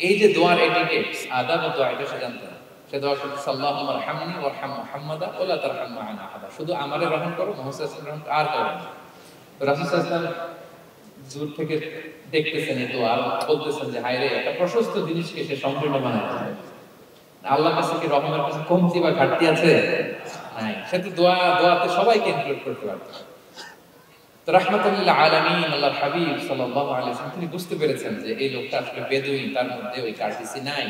এই যে দোয়ার এটিকেটস, আদাব দোয়া, এটা সে জানতো না। সে দোয়া করতেছে আল্লাহুম্মা আরহামনি ওয়ারহাম মুহাম্মাদা ওয়ালা তারহাম মা'ানা আহাদা, শুধু আমারে রহম করো, মুহাম্মদ সাল্লাল্লাহু আলাইহি ওয়াসাল্লাম আর করো না। তো রাসূল সাল্লাল্লাহু আলাইহি ওয়াসাল্লাম দূর থেকে দেখতেছেন এই দোয়া, বলতেছেন যে হায় রে, একটা প্রশস্ত জিনিসকে সে সম্পূর্ণ বানাইতে হবে। আল্লাহর কাছে কি রহমের কাছে কমতি বা ঘাটতি আছে? নাই। সে তো দোয়াতে সবাইকে ইনক্লুড করতে পারত। তো রাহমাতুল লিল আলামিন আল্লাহর হাবিব সাল্লাল্লাহু আলাইহি ওয়াসাল্লাম তিনি বুঝতে পেরেছেন যে এই লোকটা আসলে বেদুইন, তার মধ্যে ওই কার্টিসি নাই।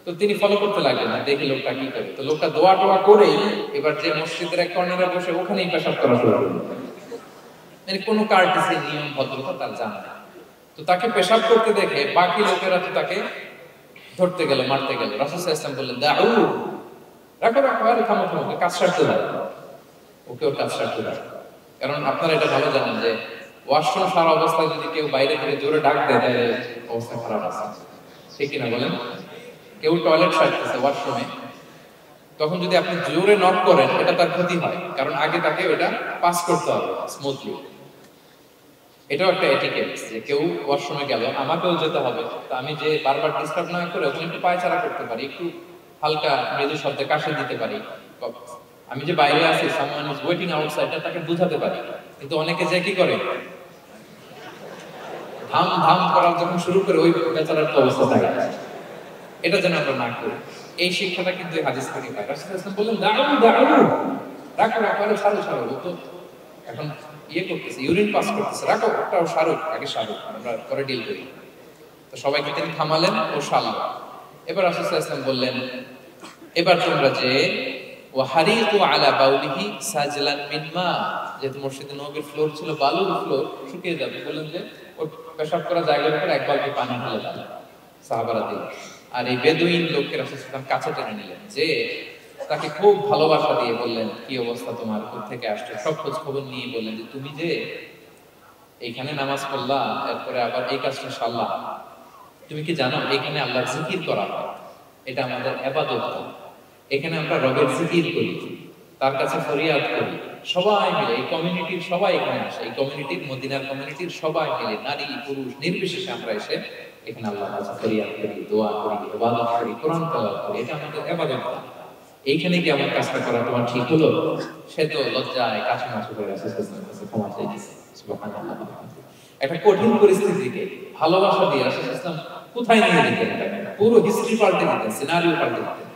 তো তিনি ফলো করতে লাগলেন, দেখি লোকটা কি করে। তো লোকটা দোয়া টোয়া করেই এবার যে মসজিদের এক কর্নারে বসে ওখানেই পেশাব করা শুরু করলো। মানে কোনো কার্টিসি, নিয়ম, ভদ্রতা তার জানা নেই। তো তাকে পেশাব করতে দেখে বাকি লোকেরা তো তাকে ধরতে গেল, মারতে গেল। রাসূল সাল্লাল্লাহু আলাইহি ওয়াসাল্লাম বললেন, দাউ, রাখো রাখো, আরে থামো থামো, কাজ সারতে দাও, ওকে ওর কাজ সারতে দাও। কারণ আপনারা এটা ভালো জানেন যে ওয়াশরুম সারা অবস্থায় যদি কেউ বাইরে থেকে জোরে ডাক দেয় তাহলে অবস্থা খারাপ আছে, ঠিক কিনা বলেন? কেউ টয়লেট সারতেছে ওয়াশরুমে, তখন যদি আপনি জোরে নক করেন এটা তার ক্ষতি হয়, কারণ আগে তাকে ওটা পাস করতে হবে স্মুথলি। এটাও একটা এটিকেট যে কেউ ওয়াশরুমে গেল, আমাকেও যেতে হবে, তো আমি যে বারবার ডিস্টার্ব না করে ওখানে একটু পায়চারা করতে পারি, একটু হালকা মৃদু শব্দে কাশি দিতে পারি। আমি যে বাইরে আছি, সামওয়ান ইজ ওয়েটিং আউটসাইড, তাকে বুঝাতে পারি। কিন্তু অনেকে যে কি করে, ধাম ধাম করার যখন শুরু করে ওই বেচারার তো অবস্থা থাকে। এটা যেন আমরা না করি। এই শিক্ষাটা কিন্তু হাদিস থেকে পাই। রাসূল সাল্লাল্লাহু আলাইহি ওয়াসাল্লাম বললেন, দাউ দাউ, রাখো রাখো, আরে ছাড়ো ছাড়ো, ও তো এখন করতেছে, ইউরিন পাস করতেছে, রাখো, ওটাও সারুক, আগে সারুক, আমরা পরে ডিল করি। তো সবাইকে তিনি থামালেন, ও সারল। এবার রাসূল সাল্লাল্লাহু আলাইহি ওয়াসাল্লাম বললেন, এবার তোমরা যে ওয়া হারিকু আলা বাউলিহি সাজলান মিন মা, যেহেতু মসজিদে নববীর ফ্লোর ছিল বালুর ফ্লোর, শুকিয়ে যাবে, বললেন যে ওর পেশাব করা জায়গার উপর এক বালতি পানি ঢেলে দাও। সাহাবারা দিল। আর এই বেদুইন লোককে রাসূল সাল্লাল্লাহু আলাইহি ওয়াসাল্লাম কাছে টেনে নিলেন, যে তাকে খুব ভালোবাসা দিয়ে বললেন, কি অবস্থা তোমার, কোথা থেকে আসছো, সব খোঁজ খবর নিয়ে বললেন যে তুমি যে এইখানে নামাজ পড়লা, এরপরে আবার এই কাজটা সারলা, তুমি কি জানো এখানে আল্লাহর জিকির করা হয়, এটা আমাদের ইবাদত। এখানে আমরা রবের জিকির করি, তার কাছে ফরিয়াদ করি, সবাই মিলে, এই কমিউনিটির সবাই এখানে আসে, এই কমিউনিটির, মদিনার কমিউনিটির সবাই মিলে, নারী পুরুষ নির্বিশেষে আমরা এসে এখানে আল্লাহর কাছে ফরিয়াদ করি, দোয়া করি, ইবাদত করি, কোরআন তেলাওয়াত করি, এটা আমাদের ইবাদত। এইখানে কি আমার কাজটা করা তোমার ঠিক হলো? সে তো লজ্জায় কাছে মাছে করে রাসূলুল্লাহ কাছে ক্ষমা চেয়ে দিয়েছে। সুবহানাল্লাহ। একটা কঠিন পরিস্থিতিকে ভালোবাসা দিয়ে রাসূলুল্লাহ কোথায় নিয়ে যেতেন, এটাকে পুরো হিস্ট্রি পাল্টে দিতেন, সিনারিও পাল্টে দিতেন।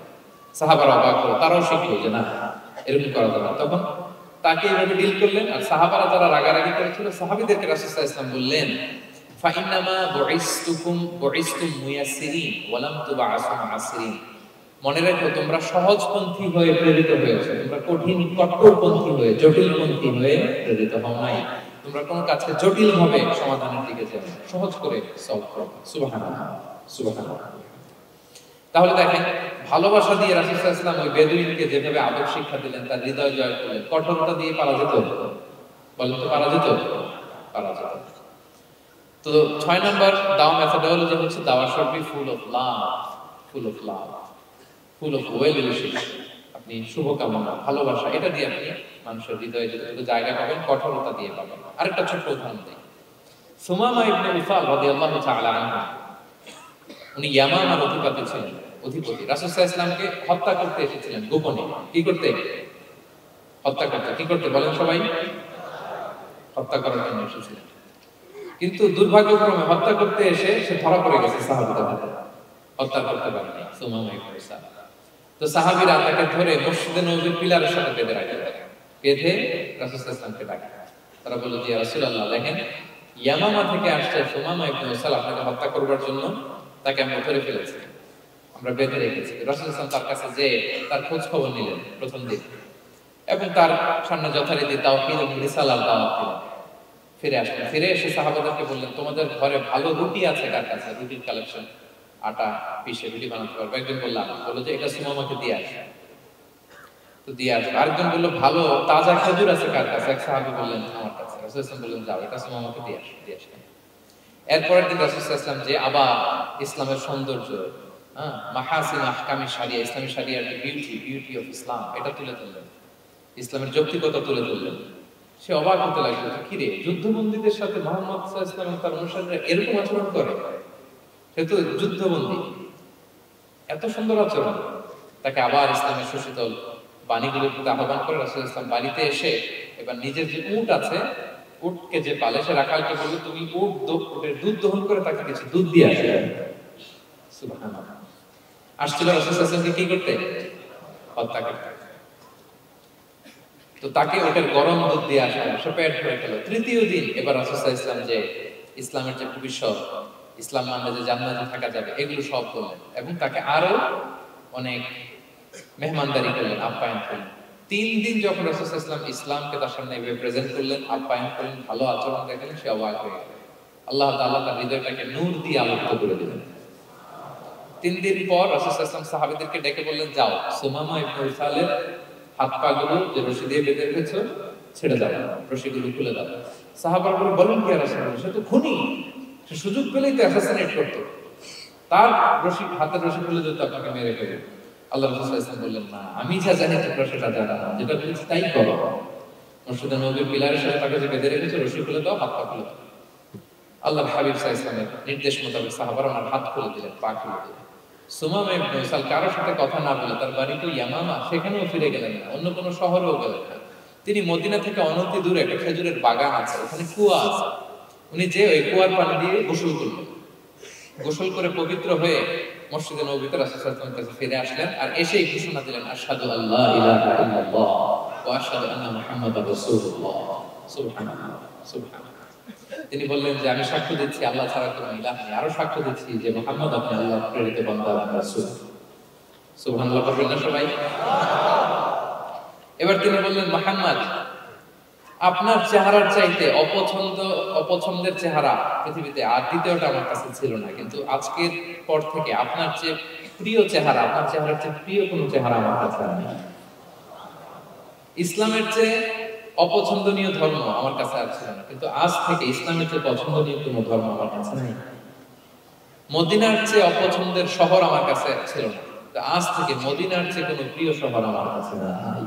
সাহাবারা অবাক হলো, তারাও শিখলো যে না, এরকম করা যাবে না। তখন তাকে এইভাবে ডিল করলেন। আর সাহাবারা যারা রাগারাগি করেছিল, সাহাবীদেরকে রাসূলুল্লাহ বললেন, ফাইন্নামা বুইসতুম মুয়াসসিরিন ওয়া লাম তুবআসু মুআসসিরিন। মনে রাখো, তোমরা সহজপন্থী হয়ে প্রেরিত হয়েছে, তোমরা কঠিন কঠোরপন্থী হয়ে জটিলপন্থী হয়ে প্রেরিত হও নাই। তোমরা কোন কাজকে জটিল ভাবে সমাধানের দিকে যাও, সহজ করে সলভ করো। সুবহানাল্লাহ, সুবহানাল্লাহ। তাহলে দেখেন, ভালোবাসা দিয়ে রাসূলুল্লাহ সাল্লাল্লাহু আলাইহি ওয়াসাল্লাম ওই বেদুইনকে যেভাবে আদব শিক্ষা দিলেন, তার হৃদয় জয় করলেন, কঠোরতা দিয়ে পারা যেত? বলেন তো, পারা যেত? পারা যেত। তো 6 নাম্বার দাওয়া মেথডোলজি হচ্ছে দাওয়া should be full of love, full of love, full of well wishing. আপনি শুভকামনা, ভালোবাসা, এটা দিয়ে আপনি মানুষের হৃদয়ে যতটুকু জায়গা পাবেন, কঠোরতা দিয়ে পাবেন। আরেকটা ছোট্ট উদাহরণ দিই। সুমামা ইবনে উসাল রাদিয়াল্লাহু তাআলা আনহু, উনি ইয়ামামার অধিপতি ছিলেন, অধিপতি। রাসূল সাল্লাল্লাহু আলাইহি ওয়াসাল্লামকে হত্যা করতে এসেছিলেন গোপনে। কি করতে? হত্যা করতে। কি করতে বলেন সবাই? হত্যা করার জন্য এসেছিলেন। কিন্তু দুর্ভাগ্যক্রমে হত্যা করতে এসে সে ধরা পড়ে গেছে সাহাবীদের হাতে, হত্যা করতে পারেনি সুমামা ইবনে উসাল। তো সাহাবীরা তাকে ধরে মসজিদে নববীর পিলারের সাথে বেঁধে রাখে, বেঁধে রাসূল সাল্লাল্লাহু আলাইহি ওয়াসাল্লামকে ডাকে। তারা বলল যে ইয়া রাসূলুল্লাহ, দেখেন ইয়ামামা থেকে আসছে সুমামা ইবনে উসাল আপনাকে হত্যা করবার জন্য, তাকে আমরা ধরে ফেলেছি, আমরা বেঁধে রেখেছি। রাসূল সাল্লাল্লাহু আলাইহি ওয়াসাল্লাম তার কাছে যে তার খোঁজ খবর নিলেন প্রথম দিন, এবং তার সামনে যথারীতি তাওহীদ এবং রিসালাত দাওয়াত দিলেন। ফিরে আসলেন, ফিরে এসে সাহাবাদেরকে বললেন, তোমাদের ঘরে ভালো রুটি আছে কার কাছে? রুটির কালেকশন, আটা পিষে রুটি বানাতে পারবে। একজন বললাম, বললো যে এটা সুমামাকে দিয়ে আসে, তো দিয়ে আসবে। আরেকজন বললো ভালো তাজা খেজুর আছে কার কাছে? এক সাহাবী বললেন আমার কাছে। রাসূল সাল্লাল্লাহু আলাইহি ওয়াসাল্লাম বললেন যাও, এটা সুমামাকে দিয়ে আসো, দিয়ে আসলেন। এরপরের দিন রাসূল সাল্লাল্লাহু আলাইহি ওয়াসাল্লাম যে আবার ইসলামের সৌন্দর্য, Mahasin আহকামি sharia, Islami Shahriar beauty, beauty of Islam, এটা তুলে ধরলেন, ইসলামের যৌক্তিকতা তুলে ধরলেন। সে অবাক হতে লাগলো, কি রে, যুদ্ধবন্দীদের সাথে মুহাম্মদ সাল্লাল্লাহু আলাইহি ওয়াসাল্লাম তার অনুসারীরা এরকম আচরণ করে? সে তো যুদ্ধবন্দী, এত সুন্দর আচরণ। তাকে আবার ইসলামের সুশীতল বাণীগুলোর প্রতি আহ্বান করে রাসূল ইসলাম বাড়িতে এসে এবার নিজের যে উট আছে, উটকে যে পালে, সে রাখালকে বলল, তুমি উটের দুধ দহন করে তাকে কিছু দুধ দিয়ে আসবে। সুবহানাল্লাহ। আসছিল রাসূল সাল্লাল্লাহু আলাইহি ওয়াসাল্লামকে কি করতে? হত্যা করতে। তো তাকে ওটার গরম দুধ দিয়ে আসা, সে পেট ভরে খেলো। তৃতীয় দিন এবার রাসূল সাল্লাল্লাহু আলাইহি ওয়াসাল্লাম যে ইসলামের যে ভবিষ্যৎ, ইসলাম মানলে যে জান্নাতে থাকা যাবে, এগুলো সব বললেন, এবং তাকে আরো অনেক মেহমানদারি করলেন, আপ্যায়ন করলেন। 3 দিন যখন রাসূল সাল্লাল্লাহু আলাইহি ওয়াসাল্লাম ইসলামকে তার সামনে প্রেজেন্ট করলেন, আপ্যায়ন করলেন, ভালো আচরণ দেখালেন, সে অবাক হয়ে গেল। আল্লাহ তাআলা তার হৃদয়টাকে নূর দিয়ে আলোকিত করে দিলেন। 3 দিন পর রাসূল সাল্লাল্লাহু আলাইহি ওয়াসাল্লাম সাহাবীদেরকে ডেকে বললেন, যাও সুমামা ইবনে উসালের হাত পা গুলো যে রশি দিয়ে বেঁধে রেখেছো ছেড়ে দাও, রশিগুলো খুলে দাও। সাহাবারা বলেন, কি আর রাসূলুল্লাহ, সে তো খুনি, সে সুযোগ পেলেই তো অ্যাসাসিনেট করতো, তার রশি, হাতের রশি খুলে দিত, আপনাকে মেরে ফেলবে। আল্লাহ রাসূল সাল্লাল্লাহু আলাইহি ওয়াসাল্লাম বললেন, না, আমি যা জানি তোমরা সেটা জানো না, যেটা বলছি তাই করো। মসজিদে নববীর পিলারের সাথে তাকে যে বেঁধে রেখেছো, রশি খুলে দাও, হাত পা খুলে দাও। আল্লাহর হাবিব সাল্লাল্লাহু আলাইহি ওয়াসাল্লামের নির্দেশ মোতাবেক সাহাবারা ওনার হাত খুলে দিলেন, পা খুলে দিলেন। সুমামা ইবনে উসাল কারোর সাথে কথা না বলে তার বাড়ি তো ইয়ামামা, সেখানেও ফিরে গেলেন না, অন্য কোনো শহরেও গেলেন না। তিনি মদিনা থেকে অনতি দূরে একটা খেজুরের বাগান আছে, ওখানে কুয়া আছে, উনি যে ওই কুয়ার পানি দিয়ে গোসল করলেন। গোসল করে পবিত্র হয়ে মসজিদে নববীতে রাসূল সাল্লাল্লাহু আলাইহি ওয়াসাল্লামের কাছে ফিরে আসলেন, আর এসেই ঘোষণা দিলেন, আশহাদু আল্লা ইলাহা ইল্লাল্লাহ ওয়া আশহাদু আন্না মুহাম্মাদার রাসূলুল্লাহ। সুবহানাল্লাহ, সুবহানাল্লাহ। তিনি বললেন যে আমি সাক্ষ্য দিচ্ছি আল্লাহ ছাড়া কোনো ইলাহ নেই, আরো সাক্ষ্য দিচ্ছি যে মুহাম্মদ আপনি আল্লাহর প্রেরিত বান্দা এবং রাসূল। সুবহানাল্লাহ বলবেন না সবাই? এবার তিনি বললেন, মুহাম্মদ, আপনার চেহারার চাইতে অপছন্দের চেহারা পৃথিবীতে আর দ্বিতীয়টা আমার কাছে ছিল না, কিন্তু আজকের পর থেকে আপনার চেয়ে প্রিয় চেহারা, আপনার চেহারার চেয়ে প্রিয় কোনো চেহারা আমার কাছে নেই। ইসলামের চেয়ে অপছন্দনীয় ধর্ম আমার কাছে আর ছিল না, কিন্তু আজ থেকে ইসলামের চেয়ে পছন্দনীয় কোনো ধর্ম আমার কাছে নেই। মদিনার চেয়ে অপছন্দের শহর আমার কাছে ছিল না, আজ থেকে মদিনার চেয়ে কোনো প্রিয় শহর আমার কাছে নাই।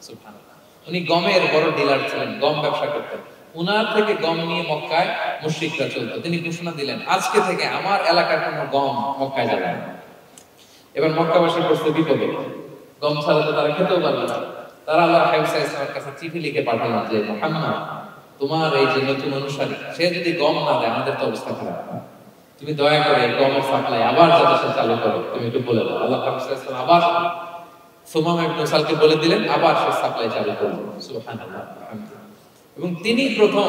সুবহানাল্লাহ। উনি গমের বড় ডিলার ছিলেন, গম ব্যবসা করতেন। উনার থেকে গম নিয়ে মক্কায় মুশরিকরা চলতো। তিনি ঘোষণা দিলেন, আজকে থেকে আমার এলাকার কোনো গম মক্কায় যাবে না। এবার মক্কাবাসী পড়ছে বিপদে, গম ছাড়া তো তারা খেতেও পারবে না। তারা আল্লাহর হাবিব সাল্লাল্লাহু আলাইহি ওয়াসাল্লামের কাছে চিঠি লিখে পাঠালেন যে মুহাম্মদ, তোমার এই যে নতুন অনুসারী সে যদি গম না দেয় আমাদের তো অবস্থা খারাপ, তুমি দয়া করে গমের সাপ্লাই আবার যাতে সে চালু করো, তুমি একটু বলে দাও। আল্লাহ হাবিব সাল্লাল্লাহু আলাইহি ওয়াসাল্লাম আবার সুমামা ইবনে উসালকে বলে দিলেন, আবার সে সাপ্লাই চালু করলো। সুবহানাল্লাহ। এবং তিনি প্রথম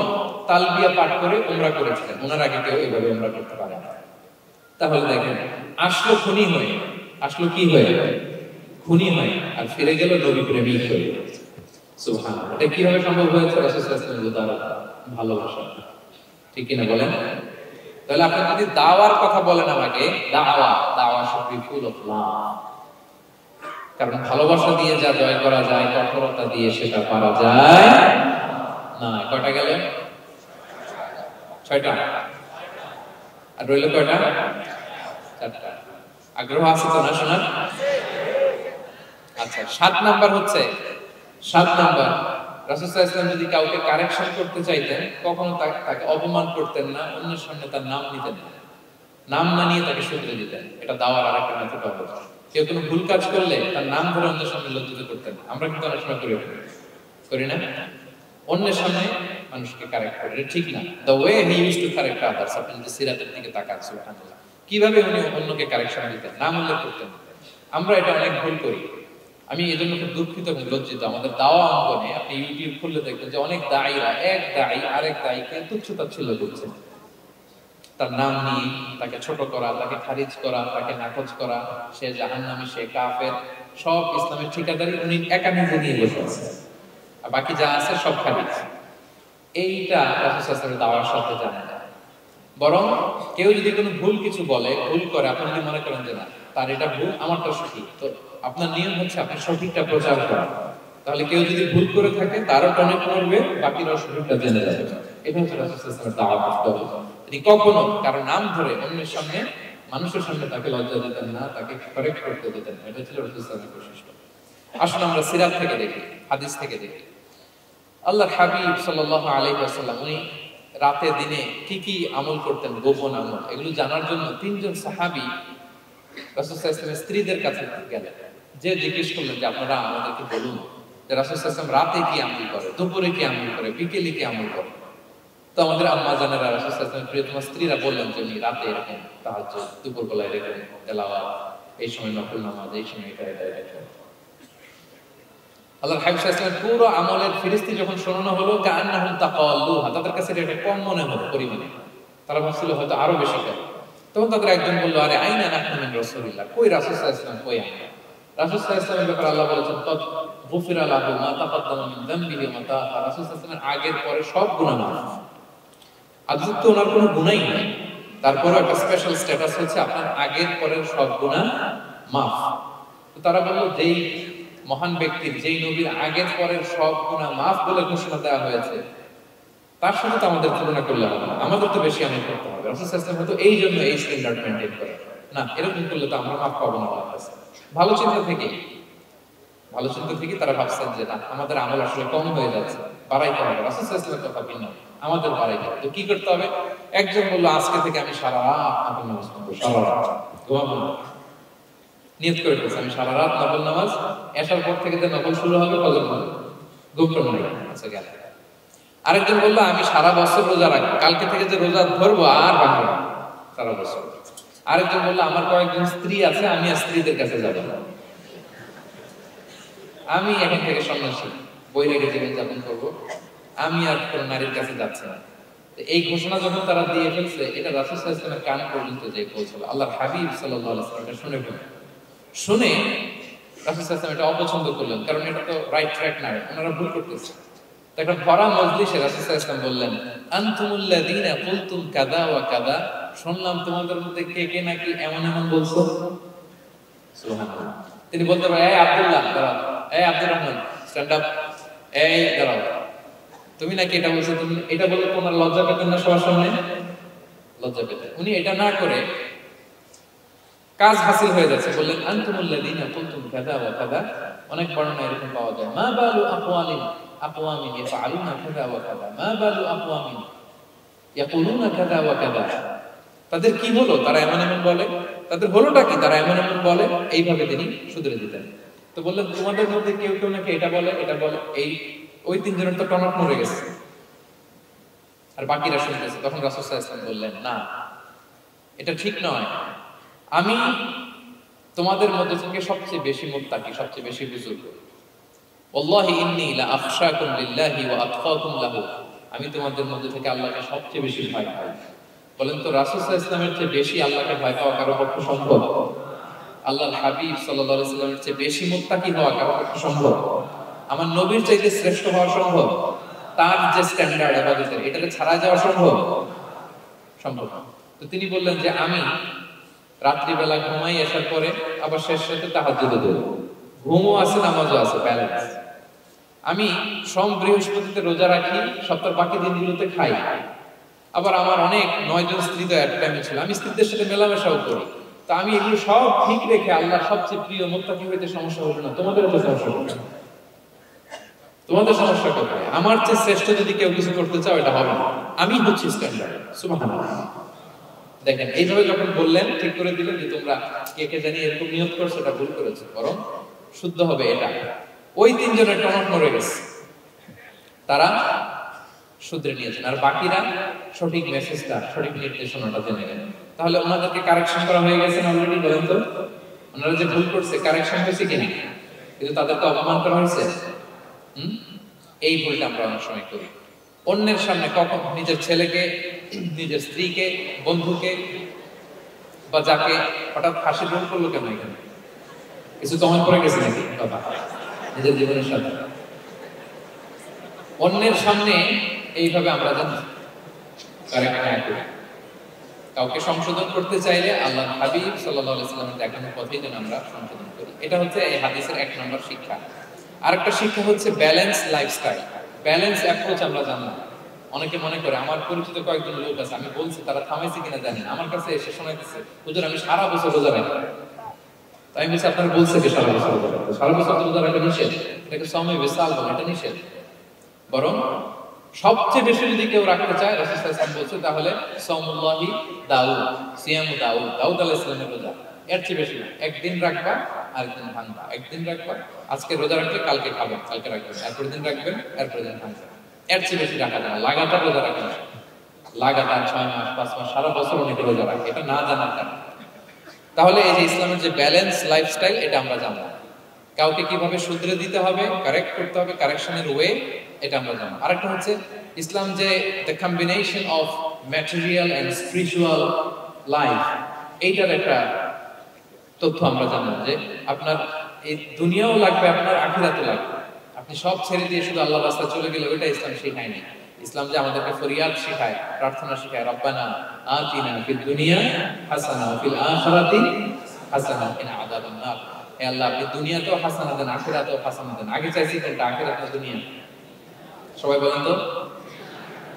তালবিয়া পাঠ করে উমরা করেছিলেন, ওনার আগে কেউ এইভাবে উমরা করতে পারে না। তাহলে দেখেন, আসলো খুনি হয়ে, আসলো কি হয়ে, খুনি হয়ে, আর ফিরে গেল নবী প্রেমিক হয়ে। সুবহানাল্লাহ। এটা কিভাবে সম্ভব হয়েছে? রাসূল সাল্লাল্লাহু আলাইহি ওয়াসাল্লামের ভালোবাসা, ঠিক কিনা বলেন? তাহলে আপনি যদি দাওয়ার কথা বলেন আমাকে, দাওয়া should be full of love. কারণ ভালোবাসা দিয়ে যা জয় করা যায়, কঠোরতা দিয়ে সেটা পারা যায় না। কয়টা গেল? 6টা। আর রইল কয়টা? 4টা। আগ্রহ আছে তো না শোনার? আচ্ছা, 7 নাম্বার হচ্ছে, 7 নাম্বার, রাসূল সাল্লাল্লাহু আলাইহি ওয়াসাল্লাম যদি কাউকে কারেকশন করতে চাইতেন, কখনো তাকে অপমান করতেন না, অন্যের সামনে তার নাম নিতেন না, নাম না নিয়ে তাকে শুধরে দিতেন। এটা দাওয়ার আরেকটা মেথড হবে। কেউ কোনো ভুল কাজ করলে তার নাম ধরে অন্যের সামনে লজ্জিত করতেন। আমরা কিন্তু অনেক সময় করি না? অন্যের সামনে মানুষকে কারেক্ট করে, এটা ঠিক না। The way he use to correct others, আপনি যদি সিরাতের দিকে তাকান, সুবহানাল্লাহ, কিভাবে উনি অন্যকে কারেকশন দিতেন, নাম উল্লেখ করতেন। আমরা এটা অনেক ভুল করি। আমি এই জন্য খুব দুঃখিত এবং লজ্জিত। আমাদের দাওয়া অঙ্গনে আপনি ইউটিউব খুললে দেখবেন যে অনেক দায়ীরা, এক দায়ী আরেক দায়ীকে তুচ্ছ-তাচ্ছিল্য করছে। তার নাম নিয়ে তাকে ছোট করা, তাকে খারিজ করা, তাকে নাকচ করা, সে জাহান্নামী, সে কাফের, সব ইসলামের ঠিকাদারি উনি একা নিজে নিয়ে বসে আছে, আর বাকি যা আছে সব খারিজ। এইটা রাসূল সাল্লাল্লাহু আলাইহি ওয়াসাল্লামের দাওয়ার সাথে জানা যায়। বরং কেউ যদি কোনো ভুল কিছু বলে, ভুল করে, আপনি যদি মনে করেন যে না তার এটা ভুল, আমারটা সঠিক, তো আপনার নিয়ম হচ্ছে আপনি সঠিকটা প্রচার করা। তাহলে কেউ যদি ভুল করে থাকে তারও টনে পড়বে, বাকিরাও সঠিকটা জেনে যাবে। এটা হচ্ছে রাসূল সাল্লাল্লাহু আলাইহি ওয়াসাল্লামের দাওয়াত। তিনি কখনো কারো নাম ধরে অন্যের সামনে, মানুষের সামনে তাকে লজ্জা দিতেন না, তাকে কারেক্ট করতে দিতেন না। এটা ছিল রাসূল সাল্লাল্লাহু আলাইহি ওয়াসাল্লামের বৈশিষ্ট্য। আসুন আমরা সিরাত থেকে দেখি, হাদিস থেকে দেখি। আল্লাহর হাবিব সাল্লাল্লাহু আলাইহি ওয়াসাল্লাম উনি রাতে দিনে কি কি আমল করতেন, গোপন আমল, এগুলো জানার জন্য 3 জন সাহাবী রাসূল সাল্লাল্লাহু আলাইহি ওয়াসাল্লামের স্ত্রীদের কাছে গেলেন। যে জিজ্ঞেস করলেন যে আপনারা আমাদেরকে বলুন যে রাসূল সাল্লাল্লাহু আলাইহি ওয়াসাল্লাম রাতে কি আমল করে, দুপুরে কি আমল করে, বিকেলে কি আমল করে। তো আমাদের আম্মা জানেরা, রাসূল সাল্লাল্লাহু আলাইহি ওয়াসাল্লামের প্রিয়তমা স্ত্রীরা বললেন যে উনি রাতে এরকম তাহাজ্জুদ, দুপুরবেলায় এরকম তেলাওয়াত, এই সময় নফল নামাজ, এই সময় এটা। আল্লাহর হাবিব সাল্লাল্লাহু আলাইহি ওয়াসাল্লামের পুরো আমলের ফিরিস্তি যখন শোনানো হলো, কাআন্নাহুম তাকাল্লুহা, তাদের কাছে এটা কম মনে হলো পরিমাণে, তারা ভাবছিল হয়তো আরো বেশি করে। তখন তাদের একজন বলল, আরে আইনা নাহনু মিন রাসূলিল্লাহ, কই রাসূল সাল্লাল্লাহু আলাইহি ওয়াসাল্লাম, কই আমরা। রাসূল সাল্লাল্লাহু আলাইহি ওয়াসাল্লামের ব্যাপারে আল্লাহ বলেছেন, কদ গুফিরা লাহু মা তাকাদ্দামা মিন যামবিহি ওয়া মা তাআখার, রাসূল সাল্লাল্লাহু আলাইহি ওয়াসাল্লামের আগের পরে সব গুনাহ মাফ। আজকে তো ওনার কোনো গুনাহই নাই, তারপরও একটা স্পেশাল স্ট্যাটাস হচ্ছে আপনার আগের পরের সব গুনাহ মাফ। তো তারা বলল, যেই মহান ব্যক্তির, যেই নবীর আগের পরের সব গুনাহ মাফ বলে ঘোষণা দেওয়া হয়েছে, তার সাথে তো আমাদের তুলনা করলে হবে না, আমাদের তো বেশি আমল করতে হবে। রাসূল সাল্লাল্লাহু আলাইহি ওয়াসাল্লাম হয়তো এই জন্য এই স্ট্যান্ডার্ড মেইনটেইন করে না, এরকম করলে তো আমরা মাফ পাবো না আল্লাহর কাছে। ভালো চিন্তা থেকে তারা ভাবছেন যে না, আমাদের আমল আসলে কম হয়ে যাচ্ছে, বাড়াইতে হবে। রাসূল সাল্লাল্লাহু আলাইহি ওয়াসাল্লামের কথা ভিন্ন, আমাদের বাড়াইতে হবে। তো কি করতে হবে? একজন বলল, আজকে থেকে আমি সারা রাত নফল নামাজ পড়ব, সারা রাত ঘুমাবো না। নিয়ত করে ফেলছে, আমি সারা রাত নফল নামাজ, এশার পর থেকে যে নফল শুরু হবে ফজর পর্যন্ত, গোপন নাই। আচ্ছা, গেল। আরেকজন বলল, আমি সারা বছর রোজা রাখবো, কালকে থেকে যে রোজা ধরবো আর ভাঙবো না সারা বছর। আরেকজন বলল, আমার কয়েকজন স্ত্রী আছে, আমি আর স্ত্রীদের কাছে যাবো না, আমি এখন থেকে সন্ন্যাসী, বৈরাগী জীবন যাপন করবো, আমি আর কোন নারীর কাছে যাচ্ছি না। এই ঘোষণা যখন তারা দিয়ে ফেলছে, এটা রাসূল সাল্লাল্লাহু আলাইহি ওয়াসাল্লামের কান পর্যন্ত যে পৌঁছলো। আল্লাহর হাবিব সাল্লাল্লাহু আলাইহি ওয়াসাল্লাম শুনে ফেললেন। শুনে রাসূল সাল্লাল্লাহু আলাইহি ওয়াসাল্লাম এটা অপছন্দ করলেন, কারণ এটা তো রাইট ট্র্যাক না, ওনারা ভুল করতেছে। তো একটা ভরা মজলিসে রাসূল সাল্লাল্লাহু আলাইহি ওয়াসাল্লাম বললেন, আনতুমুল্লাযীনা কুলতুম কাযা ওয়া কাযা, শুনলাম তোমাদের মধ্যে কে কে নাকি এমন এমন বলছো। সুবহানাল্লাহ। তিনি বলতে পারেন, এই আব্দুল্লাহ দাঁড়াও, এই আব্দুর রহমান স্ট্যান্ড আপ, এই দাঁড়াও, তুমি নাকি এটা বলছো, তুমি এটা বলে তোমার লজ্জা পেতেন না সবার সামনে? লজ্জা পেতেন। উনি এটা না করে কাজ হাসিল হয়ে যাচ্ছে, বললেন আনতুমুল্লাযীনা কুলতুম কাযা ওয়া কাযা। অনেক বর্ণনা এরকম পাওয়া যায়, মা বালু আকওয়ামিন ইয়াফআলুনা কাযা ওয়া কাযা, মা বালু আকওয়ামিন ইয়াকুলুনা কাযা ওয়া কাযা। তাদের কি হলো, তারা এমন এমন বলে, তাদের হলোটা কি, তারা এমন এমন বলে। এইভাবে তিনি শুধরে দিতেন। তো বললেন তোমাদের মধ্যে কেউ কেউ নাকি এটা বলে এটা বলে, এই ওই তিনজনের তো টনক মরে গেছে আর বাকিরা শুনতেছে। তখন রাসূল সাল্লাল্লাহু আলাইহি ওয়াসাল্লাম বললেন, না, এটা ঠিক নয়। আমি তোমাদের মধ্যে থেকে সবচেয়ে বেশি মুত্তাকি, সবচেয়ে বেশি বুজুর্গ। ওয়াল্লাহি ইন্নী লা আখশাকুম লিল্লাহি ওয়া আতকাকুম লাহু। আমি তোমাদের মধ্যে থেকে আল্লাহকে সবচেয়ে বেশি ভয় পাই। বলেন তো রাসূল সাল্লাল্লাহু আলাইহি ওয়াসাল্লামের চেয়ে বেশি আল্লাহকে ভয় পাওয়া কারো পক্ষে সম্ভব? আল্লাহর হাবিব সাল্লাল্লাহু আলাইহি ওয়াসাল্লামের চেয়ে বেশি মুত্তাকি হওয়া কারো পক্ষে সম্ভব? আমার নবীর চাইতে শ্রেষ্ঠ হওয়া সম্ভব? তার যে স্ট্যান্ডার্ড ইবাদতের, এটাকে ছাড়া যাওয়া সম্ভব? সম্ভব না। তো তিনি বললেন যে আমি রাত্রিবেলা ঘুমাই, আসার পরে আবার শেষ রাতে তাহাজ্জুদে দেব, ঘুমও আছে নামাজও আছে, ব্যালেন্স। আমি সোম বৃহস্পতিতে রোজা রাখি, সপ্তাহের বাকি দিনগুলোতে খাই। আবার আমার অনেক 9 জন স্ত্রী তো এক টাইমে ছিল, আমি স্ত্রীদের সাথে মেলামেশাও করি। তো আমি এগুলো সব ঠিক রেখে আল্লাহ সবচেয়ে প্রিয় মুত্তাকি হইতে সমস্যা হবে না? তোমাদের তো সমস্যা হবে, তোমাদের সমস্যা কোথায়? আমার চেয়ে শ্রেষ্ঠ যদি কেউ কিছু করতে চাও, এটা হবে না। আমি হচ্ছি স্ট্যান্ডার্ড। সুবহানাল্লাহ। দেখেন এইভাবে যখন বললেন, ঠিক করে দিলেন যে তোমরা কে কে জানি এরকম নিয়ত করছো, এটা ভুল করেছো, বরং শুদ্ধ হবে এটা। ওই তিনজনের টনক মরে গেছে, তারা শুধরে নিয়েছেন, আর বাকিরা সঠিক মেসেজটা, সঠিক নির্দেশনাটা জেনে গেলেন। তাহলে ওনাদেরকে কারেকশন করা হয়ে গেছে অলরেডি। বলেন তো ওনারা যে ভুল করছে কারেকশন হয়েছে কিনা? কিন্তু তাদেরকে অপমান করা হয়েছে। এই ভুলটা আমরা অনেক সময় করি। অন্যের সামনে কখন নিজের ছেলেকে, নিজের স্ত্রীকে, বন্ধুকে বা যাকে হঠাৎ ফাঁসি গ্রহণ করলো কেন? এখানে কিছু কমেন্ট করে গেছে নাকি কথা নিজের জীবনের সাথে? অন্যের সামনে এইভাবে আমরা জানি কারেক্ট না করি। কাউকে সংশোধন করতে চাইলে আল্লাহ হাবিব সাল্লাল্লাহু আলাইহি ওয়াসাল্লামের দেখানো পথেই যেন আমরা সংশোধন করি। এটা হচ্ছে এই হাদিসের 1 নম্বর শিক্ষা। আরেকটা শিক্ষা হচ্ছে ব্যালেন্স লাইফস্টাইল, ব্যালেন্স অ্যাপ্রোচ আমরা জানলাম। অনেকে মনে করে, আমার পরিচিত কয়েকজন লোক আছে, আমি বলছি তারা থামাইছে কিনা জানি না, আমার কাছে এসে শোনাইতেছে, হুজুর আমি সারা বছর রোজা রাখি। তাই আমি বলছি আপনারা বলছে কি সারা বছর রোজা রাখতে? সারা বছর রোজা রাখা নিষেধ, এটাকে সময় বিশাল বলে, এটা নিষেধ। বরং সবচেয়ে বেশি যদি কেউ রাখতে চায়, রাসূল সাল্লাল্লাহু আলাইহি ওয়াসাল্লাম বলছে, তাহলে সাওমুল্লাহি দাউদ, সিয়ামু দাউদ, দাউদ আলাইহিস সালামের রোজা। এর চেয়ে বেশি না। একদিন রাখবা, আরেকদিন ভাঙবা, একদিন রাখবা, আজকে রোজা রাখলে কালকে খাবেন, কালকে রাখবেন, এরপরের দিন রাখবেন, এরপরের দিন ভাঙবেন। এর চেয়ে বেশি রাখা যায় না। লাগাতার রোজা রাখা যায়, লাগাতার 6 মাস 5 মাস সারা বছর অনেকে রোজা রাখে, এটা না জানার কারণে। তাহলে এই যে ইসলামের যে ব্যালেন্স লাইফস্টাইল, এটা আমরা জানবো। কাউকে কিভাবে শুধরে দিতে হবে, কারেক্ট করতে হবে, কারেকশনের ওয়ে, এটা আমরা জানবো। আরেকটা হচ্ছে ইসলাম যে the combination of material and spiritual life, এইটার একটা তথ্য আমরা জানবো যে আপনার এই দুনিয়াও লাগবে, আপনার আখিরাতও লাগবে। আপনি সব ছেড়ে দিয়ে শুধু আল্লাহর রাস্তায় চলে গেলে ওইটা ইসলাম শেখায় না। ইসলাম যে আমাদেরকে ফরিয়াদ শেখায়, প্রার্থনা শেখায়, রব্বানা আতিনা ফিদ দুনিয়া হাসানা ওয়া ফিল আখিরাতি হাসানা ওয়া কিনা আযাবান নার। হে আল্লাহ, আপনি দুনিয়াতেও হাসানা দেন, আখিরাতেও হাসানা দেন। আগে চাইছি কোনটা, আখিরাত না দুনিয়া? সবাই বলেন তো,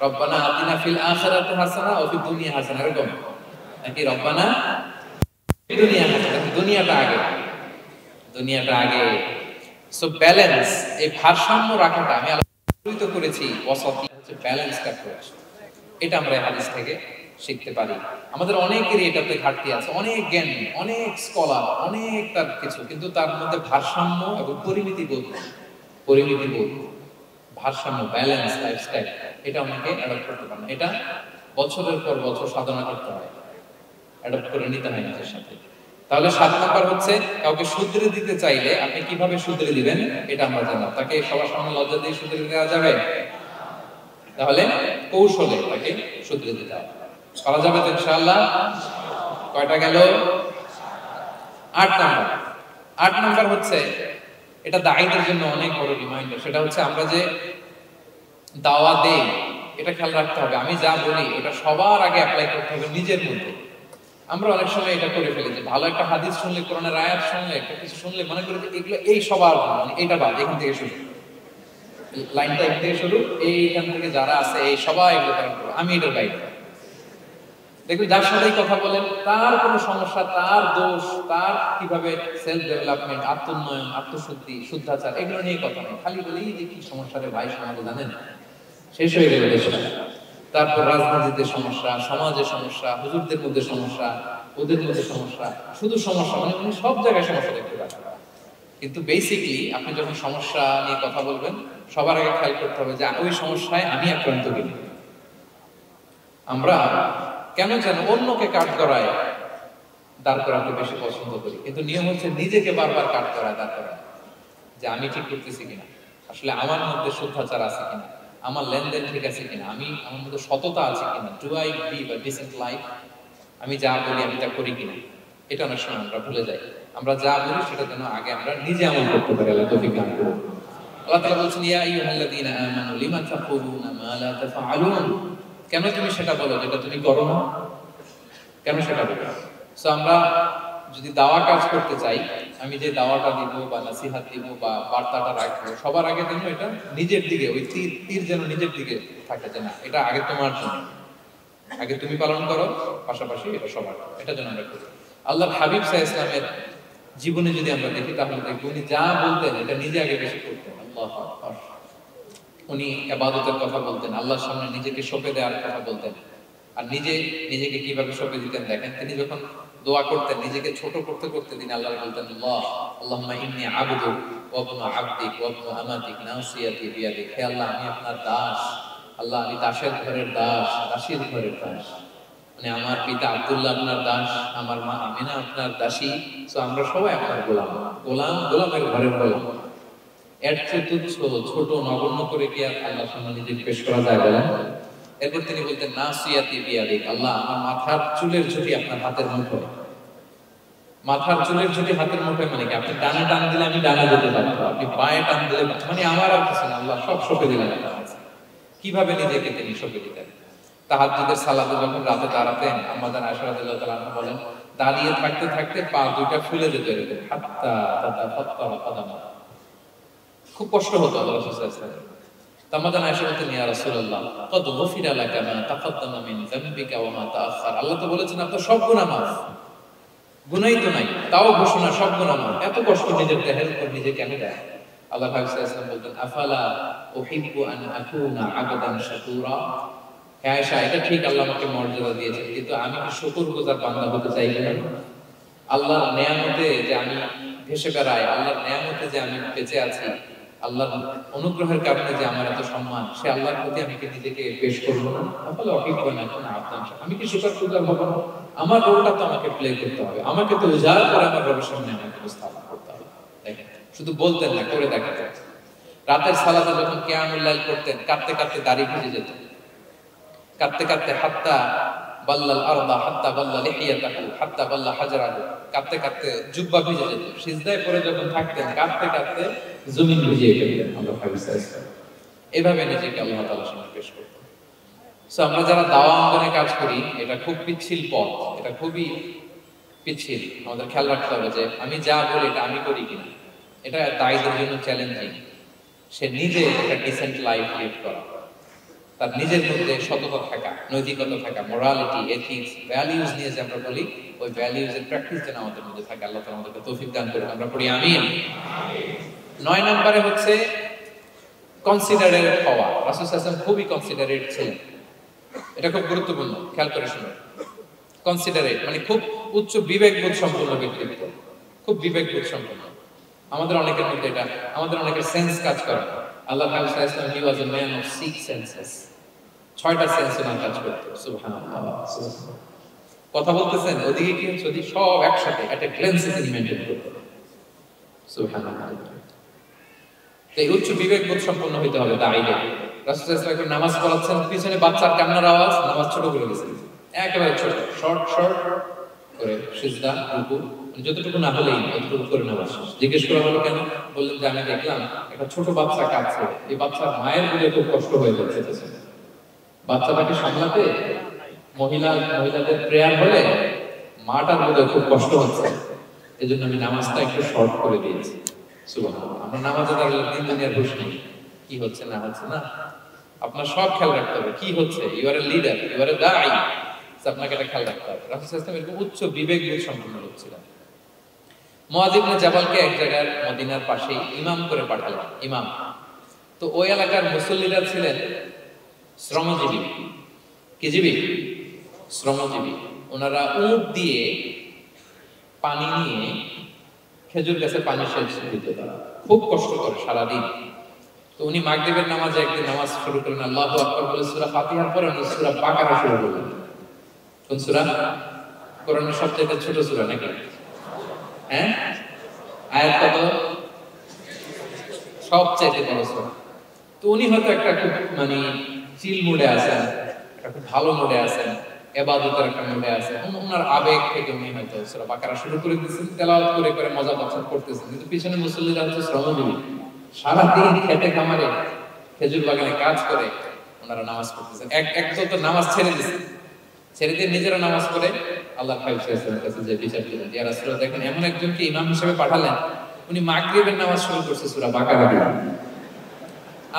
রব্বানা আতিনা ফিল আখিরাতি হাসানা ওয়া ফিদ দুনিয়া হাসানা, এরকম নাকি রব্বানা দুনিয়া হাসানা? দুনিয়াটা আগে, দুনিয়াটা আগে। সো ব্যালেন্স, এই ভারসাম্য রাখাটা আমি আলোচিত করেছি, ওয়াসাতি হচ্ছে ব্যালেন্সটা করেছি। এটা আমরা এই হাদিস থেকে শিখতে পারি। আমাদের অনেকেরই এটাতে ঘাটতি আছে, অনেক জ্ঞান, অনেক স্কলার, অনেক তার কিছু, কিন্তু তার মধ্যে ভারসাম্য এবং পরিমিতি বোধ, পরিমিতি বোধ, ভারসাম্য, ব্যালেন্স লাইফস্টাইল, এটা অনেকে অ্যাডপ্ট করতে পারে না। এটা বছরের পর বছর সাধনা করতে হয়, অ্যাডপ্ট করে নিতে হয় নিজের সাথে। তাহলে 7 নাম্বার হচ্ছে কাউকে শুধরে দিতে চাইলে আপনি কিভাবে শুধরে দিবেন, এটা আমরা জানলাম। তাকে সবার সামনে লজ্জা দিয়ে শুধরে দেওয়া যাবে? তাহলে কৌশলে তাকে শুধরে দিতে হবে। করা যাবে তো ইনশাআল্লাহ? কয়টা গেল? 8 নাম্বার। 8 নাম্বার হচ্ছে, এটা দায়ীদের জন্য অনেক বড় রিমাইন্ডার। সেটা হচ্ছে আমরা যে দাওয়া দেই, এটা খেয়াল রাখতে হবে। আমি যা বলি এটা সবার আগে অ্যাপ্লাই করতে হবে নিজের মধ্যে। আমরা অনেক সময় এটা করে ফেলি যে ভালো একটা হাদিস শুনলে, কোরআনের আয়াত শুনলে, একটা কিছু শুনলে মনে করি যে এগুলো এই সবার, মানে এটা বাদ, এখান থেকে শুরু, লাইনটা এখান থেকে শুরু, এইখান থেকে যারা আছে এই সবাই এগুলো পালন করবো, আমি এটার বাইরে। দেখবি যার সাথেই কথা বলেন তার কোনো সমস্যা, তার দোষ, তার কিভাবে সেলফ ডেভেলপমেন্ট, আত্মোন্নয়ন, আত্মশুদ্ধি, শুদ্ধাচার, এগুলো নিয়ে কথা নেই। খালি বলি যে কি সমস্যা রে ভাই সমাজে, জানেন শেষ হয়ে গেল দেশটা। তারপর রাজনীতিতে সমস্যা, সমাজে সমস্যা, হুজুরদের মধ্যে সমস্যা, ওদের মধ্যে সমস্যা, শুধু সমস্যা, মানে উনি সব জায়গায় সমস্যা দেখতে পাচ্ছেন। কিন্তু বেসিকলি আপনি যখন সমস্যা নিয়ে কথা বলবেন, সবার আগে খেয়াল করতে হবে যে ওই সমস্যায় আমি আক্রান্ত কিনা। আমরা কেন যেন অন্যকে কাট করায় দাঁড় করাতে বেশি পছন্দ করি, কিন্তু নিয়ম হচ্ছে নিজেকে বারবার কাট করায় দাঁড় করায়, যে আমি ঠিক করতেছি কিনা, আসলে আমার মধ্যে শুদ্ধাচার আছে কিনা, আমার লেনদেন ঠিক আছে কিনা, আমি আমার মধ্যে সততা আছে কিনা, do I live a decent life, আমি যা বলি আমি তা করি কিনা। এটা অনেক সময় আমরা ভুলে যাই। আমরা যা বলি সেটা যেন আগে আমরা নিজে আমল করতে পারি। আল্লাহ তৌফিক দান করুন। আল্লাহ তাআলা বলছেন, ইয়া আইয়ুহাল্লাযীনা আমানু লিমা তাকুলুনা মা লা তাফআলুন, কেন তুমি সেটা বলো যেটা তুমি করো না, কেন সেটা বলো। সো আমরা যদি দাওয়া কাজ করতে চাই, আমি যে দাওয়াটা দিব বা নসিহত দিব বা বার্তাটা রাখবো, সবার আগে যেন এটা নিজের দিকে, ওই তীর যেন নিজের দিকে থাকে, যে না এটা আগে তোমার জন্য, আগে তুমি পালন করো, পাশাপাশি এটা সবার, এটা যেন আমরা করি। আল্লাহর হাবিব সাল্লাল্লাহু আলাইহি ওয়াসাল্লামের জীবনে যদি আমরা দেখি, তাহলে দেখবো উনি যা বলতেন এটা নিজে আগে বেশি করতেন। আল্লাহু আকবার। উনি ইবাদতের কথা বলতেন, আল্লাহর সামনে নিজেকে সঁপে দেওয়ার কথা বলতেন। আর নিজেকে কিভাবে সঁপে দিতেন দেখেন, তিনি যখন দোয়া করতেন, নিজেকে ছোট করতে করতে তিনি আল্লাহ বলতেন, আল্লাহুম্মা ইন্নী আবদুক ওয়া ইবনু আবদিক ওয়া ইবনু আমাতিক নাসিয়াতি বিয়াদিক, হে আল্লাহ আমি আপনার দাস, আল্লাহ আমি দাসের ঘরের দাস, দাসীর ঘরের দাস। মানে আমার পিতা আব্দুল্লাহ আপনার দাস, আমার মা আমিনা আপনার দাসী, সো আমরা সবাই আপনার গোলামের ঘরের গোলাম। এর চেয়ে তুচ্ছ, ছোট, নগণ্য করে কি আর আল্লাহর সামনে নিজেকে পেশ করা যায় বলেন? এরপর তিনি বলতেন, নাসিয়াতি বিয়াদিক, আল্লাহ আমার মাথার চুলের ঝুঁটি আপনার হাতের মুঠোয়। মাথার চুলের ঝুঁটি হাতের মুঠোয় মানে কি, আপনি ডানে টান দিলে আমি ডানে যেতে পারবো, আপনি বাঁয়ে টান দিলে মানে আমার আর কিছু না, আল্লাহ সব সঁপে দিলেন আপনার কাছে। কিভাবে নিজেকে তিনি সঁপে দিতেন? তাহাজ্জুদের সালাতে যখন রাতে দাঁড়াতেন, আমাদের আয়েশা রাদিয়াল্লাহু তাআলা আনহা বলেন, দাঁড়িয়ে থাকতে থাকতে পা দুইটা ফুলে যেত এরকম, হাত্তা তাতাফাত্তারা কাদামা, খুব কষ্ট হতো আল্লাহ রাসূল সাল্লাল্লাহু আলাইহি ওয়াসাল্লাম। আমাদের আয়েশা বলতেন, ইয়া রাসূলুল্লাহ ক্বাদ গুফিরা লাকা মা তাকাদ্দামা মিন যামবিকা ওয়া মা তাআখার, আল্লাহ তো বলেছেন আপনার সব গুনাহ মাফ, গুনাহই তো নাই, তাও ঘোষণা সব গুনাহ মাফ, এত কষ্ট নিজের দেহের উপর নিজে কেন দেয়? আল্লাহ সাল্লাল্লাহু আলাইহি ওয়াসাল্লাম বলতেন, আফালা উহিব্বু আন আকুনা আবদান শাকুরা, হে আয়েশা এটা ঠিক আল্লাহ আমাকে মর্যাদা দিয়েছেন, কিন্তু আমি কি শুকরগুজার বান্দা হতে চাই না? আল্লাহর নেয়ামতে যে আমি ভেসে বেড়াই, আল্লাহর নেয়ামতে যে আমি বেঁচে আছি, আল্লাহর অনুগ্রহের কারণে যে আমার এত সম্মান, সে আল্লাহর প্রতি আমি কি নিজেকে পেশ করবো না? তাহলে অভিজ্ঞ না কোনো আবদান, আমি কি শুকরগুজার হব না? আমার রোলটা তো আমাকে প্লে করতে হবে, আমাকে তো উজাড় করে আমার রবের সামনে আমাকে উপস্থাপন করতে হবে। দেখেন, শুধু বলতেন না, করে দেখাতেন। রাতের সালাতে যখন কিয়ামুল লাইল করতেন, কাঁদতে কাঁদতে দাড়ি ভিজে যেত, কাঁদতে কাঁদতে হাত্তা বাল্লাল আরদা হাত্তা বাল্লা লিহিয়াতাহু হাত্তা বাল্লা হাজরাহু, কাঁদতে কাঁদতে জুব্বা ভিজে যেত। সিজদায় পড়ে যখন থাকতেন, কাঁদতে কাঁদতে জমিন ভিজিয়ে ফেলতেন আল্লাহ হাবিব সাল্লাল্লাহু আলাইহি ওয়াসাল্লাম। এভাবে নিজেকে আল্লাহ তাআলার সামনে পেশ করতেন। সো আমরা যারা দাওয়া অঙ্গনে কাজ করি, এটা খুব পিচ্ছিল পথ, এটা খুবই পিচ্ছিল। আমাদের খেয়াল রাখতে হবে যে আমি যা বলি এটা আমি করি কিনা। এটা দায়ীদের জন্য চ্যালেঞ্জিং। সে নিজে একটা ডিসেন্ট লাইফ লিড করা, তার নিজের মধ্যে সততা থাকা, নৈতিকতা থাকা, মোরালিটি, এথিক্স, ভ্যালিউজ নিয়ে যে আমরা বলি, ওই ভ্যালিউজের প্র্যাকটিস যেন আমাদের মধ্যে থাকে। আল্লাহ তাআলা আমাদেরকে তৌফিক দান করুন, আমরা পড়ি আমিন। 9 নম্বরে হচ্ছে কনসিডারেট হওয়া। রাসূল সাল্লাল্লাহু আলাইহি ওয়াসাল্লাম খুবই কনসিডারেট ছিলেন, এটা খুব গুরুত্বপূর্ণ, খেয়াল করে শুনুন। কনসিডারেট মানে খুব উচ্চ বিবেকবোধ সম্পন্ন ব্যক্তিত্ব, খুব বিবেকবোধ সম্পন্ন। আমাদের অনেকের মধ্যে এটা, আমাদের অনেকের সেন্স কাজ করে। আল্লাহ তাআলা সাল্লাল্লাহু আলাইহি ওয়াসাল্লাম he was a man of 6 senses, 6টা সেন্স ওনার কাজ করতো। সুবহানাল্লাহ, কথা বলতেছেন, ওদিকে কি হচ্ছে, ওদিকে সব একসাথে একটা গ্ল্যান্সে তিনি মেইনটেইন করতেন। সুবহানাল্লাহ। এই উচ্চ বিবেকবোধ সম্পন্ন হইতে হবে দাঁড়িয়ে। রাসূল সাল্লাল্লাহু আলাইহি ওয়াসাল্লাম নামাজ পড়াচ্ছেন, পিছনে বাচ্চার কান্নার আওয়াজ, নামাজ ছোট করে দিয়েছেন, একেবারে ছোট, শর্ট করে সিজদা, রুকু, যতটুকু না হলেই ততটুকু করে নামাজ। জিজ্ঞেস করা হলো কেন? বললেন যে আমি দেখলাম একটা ছোট বাচ্চা কাঁদছে, এই বাচ্চার মায়ের বলে খুব কষ্ট হয়ে যাচ্ছে, বাচ্চাটাকে সামলাতে মহিলাদের প্রেয়ার হলে মাটার মধ্যে খুব কষ্ট হচ্ছে, এজন্য আমি নামাজটা একটু শর্ট করে দিয়েছি। সুবহানাল্লাহ। আমরা নামাজে দাঁড়ালে দিন দুনিয়ার হুঁশ নেই, কি হচ্ছে না হচ্ছে না, আপনার সব খেয়াল রাখতে হবে। কি হচ্ছে, you are a leader, you are a দাঈ, আপনাকে এটা খেয়াল রাখতে হবে। রাসূল সাল্লাল্লাহু আলাইহি ওয়াসাল্লাম এরকম উচ্চ বিবেকবোধ সম্পন্ন লোক ছিলেন। মুআয ইবনে জাবালকে এক জায়গায় মদিনার পাশেই ইমাম করে পাঠালেন, ইমাম। তো ওই এলাকার মুসল্লিরা ছিলেন শ্রমজীবী। কি জীবী? শ্রমজীবী। ওনারা উট দিয়ে পানি নিয়ে খেজুর গাছে পানি সেচ দিত তারা, খুব কষ্ট করে সারাদিন। তো উনি মাগরিবের নামাজে একদিন নামাজ শুরু করেন, আল্লাহু আকবার বলে সূরা ফাতিহার পরে উনি সূরা বাকারা শুরু করলেন। কোন সূরা? কোরআনের সবচেয়ে ছোট সূরা নাকি? হ্যাঁ, আয়াত কত? সবচেয়ে বড় সূরা। তো উনি হয়তো একটা খুব মানে চিল মুডে আছেন, একটা খুব ভালো মুডে আছেন, ইবাদতের একটা মুডে আছেন, ওনার আবেগ থেকে উনি হয়তো সূরা বাকারা শুরু করে দিয়েছেন, তেলাওয়াত করে করে মজা পাচ্ছেন করতেছেন। কিন্তু পিছনে মুসল্লিরা হচ্ছে শ্রমজীবী, সারাদিন খেতে খামারে খেজুর বাগানে কাজ করে ওনারা নামাজ পড়তেছেন। এক তো নামাজ ছেড়ে দিয়েছেন, ছেড়ে দিয়ে নিজেরা নামাজ পড়ে আল্লাহ খাইছেন কাছে যে বিচার দিলেন, ইয়া রাসূলুল্লাহ দেখেন এমন একজনকে ইমাম হিসেবে পাঠালেন, উনি মাগরিবের নামাজ শুরু করছে সূরা বাকারা দিয়ে।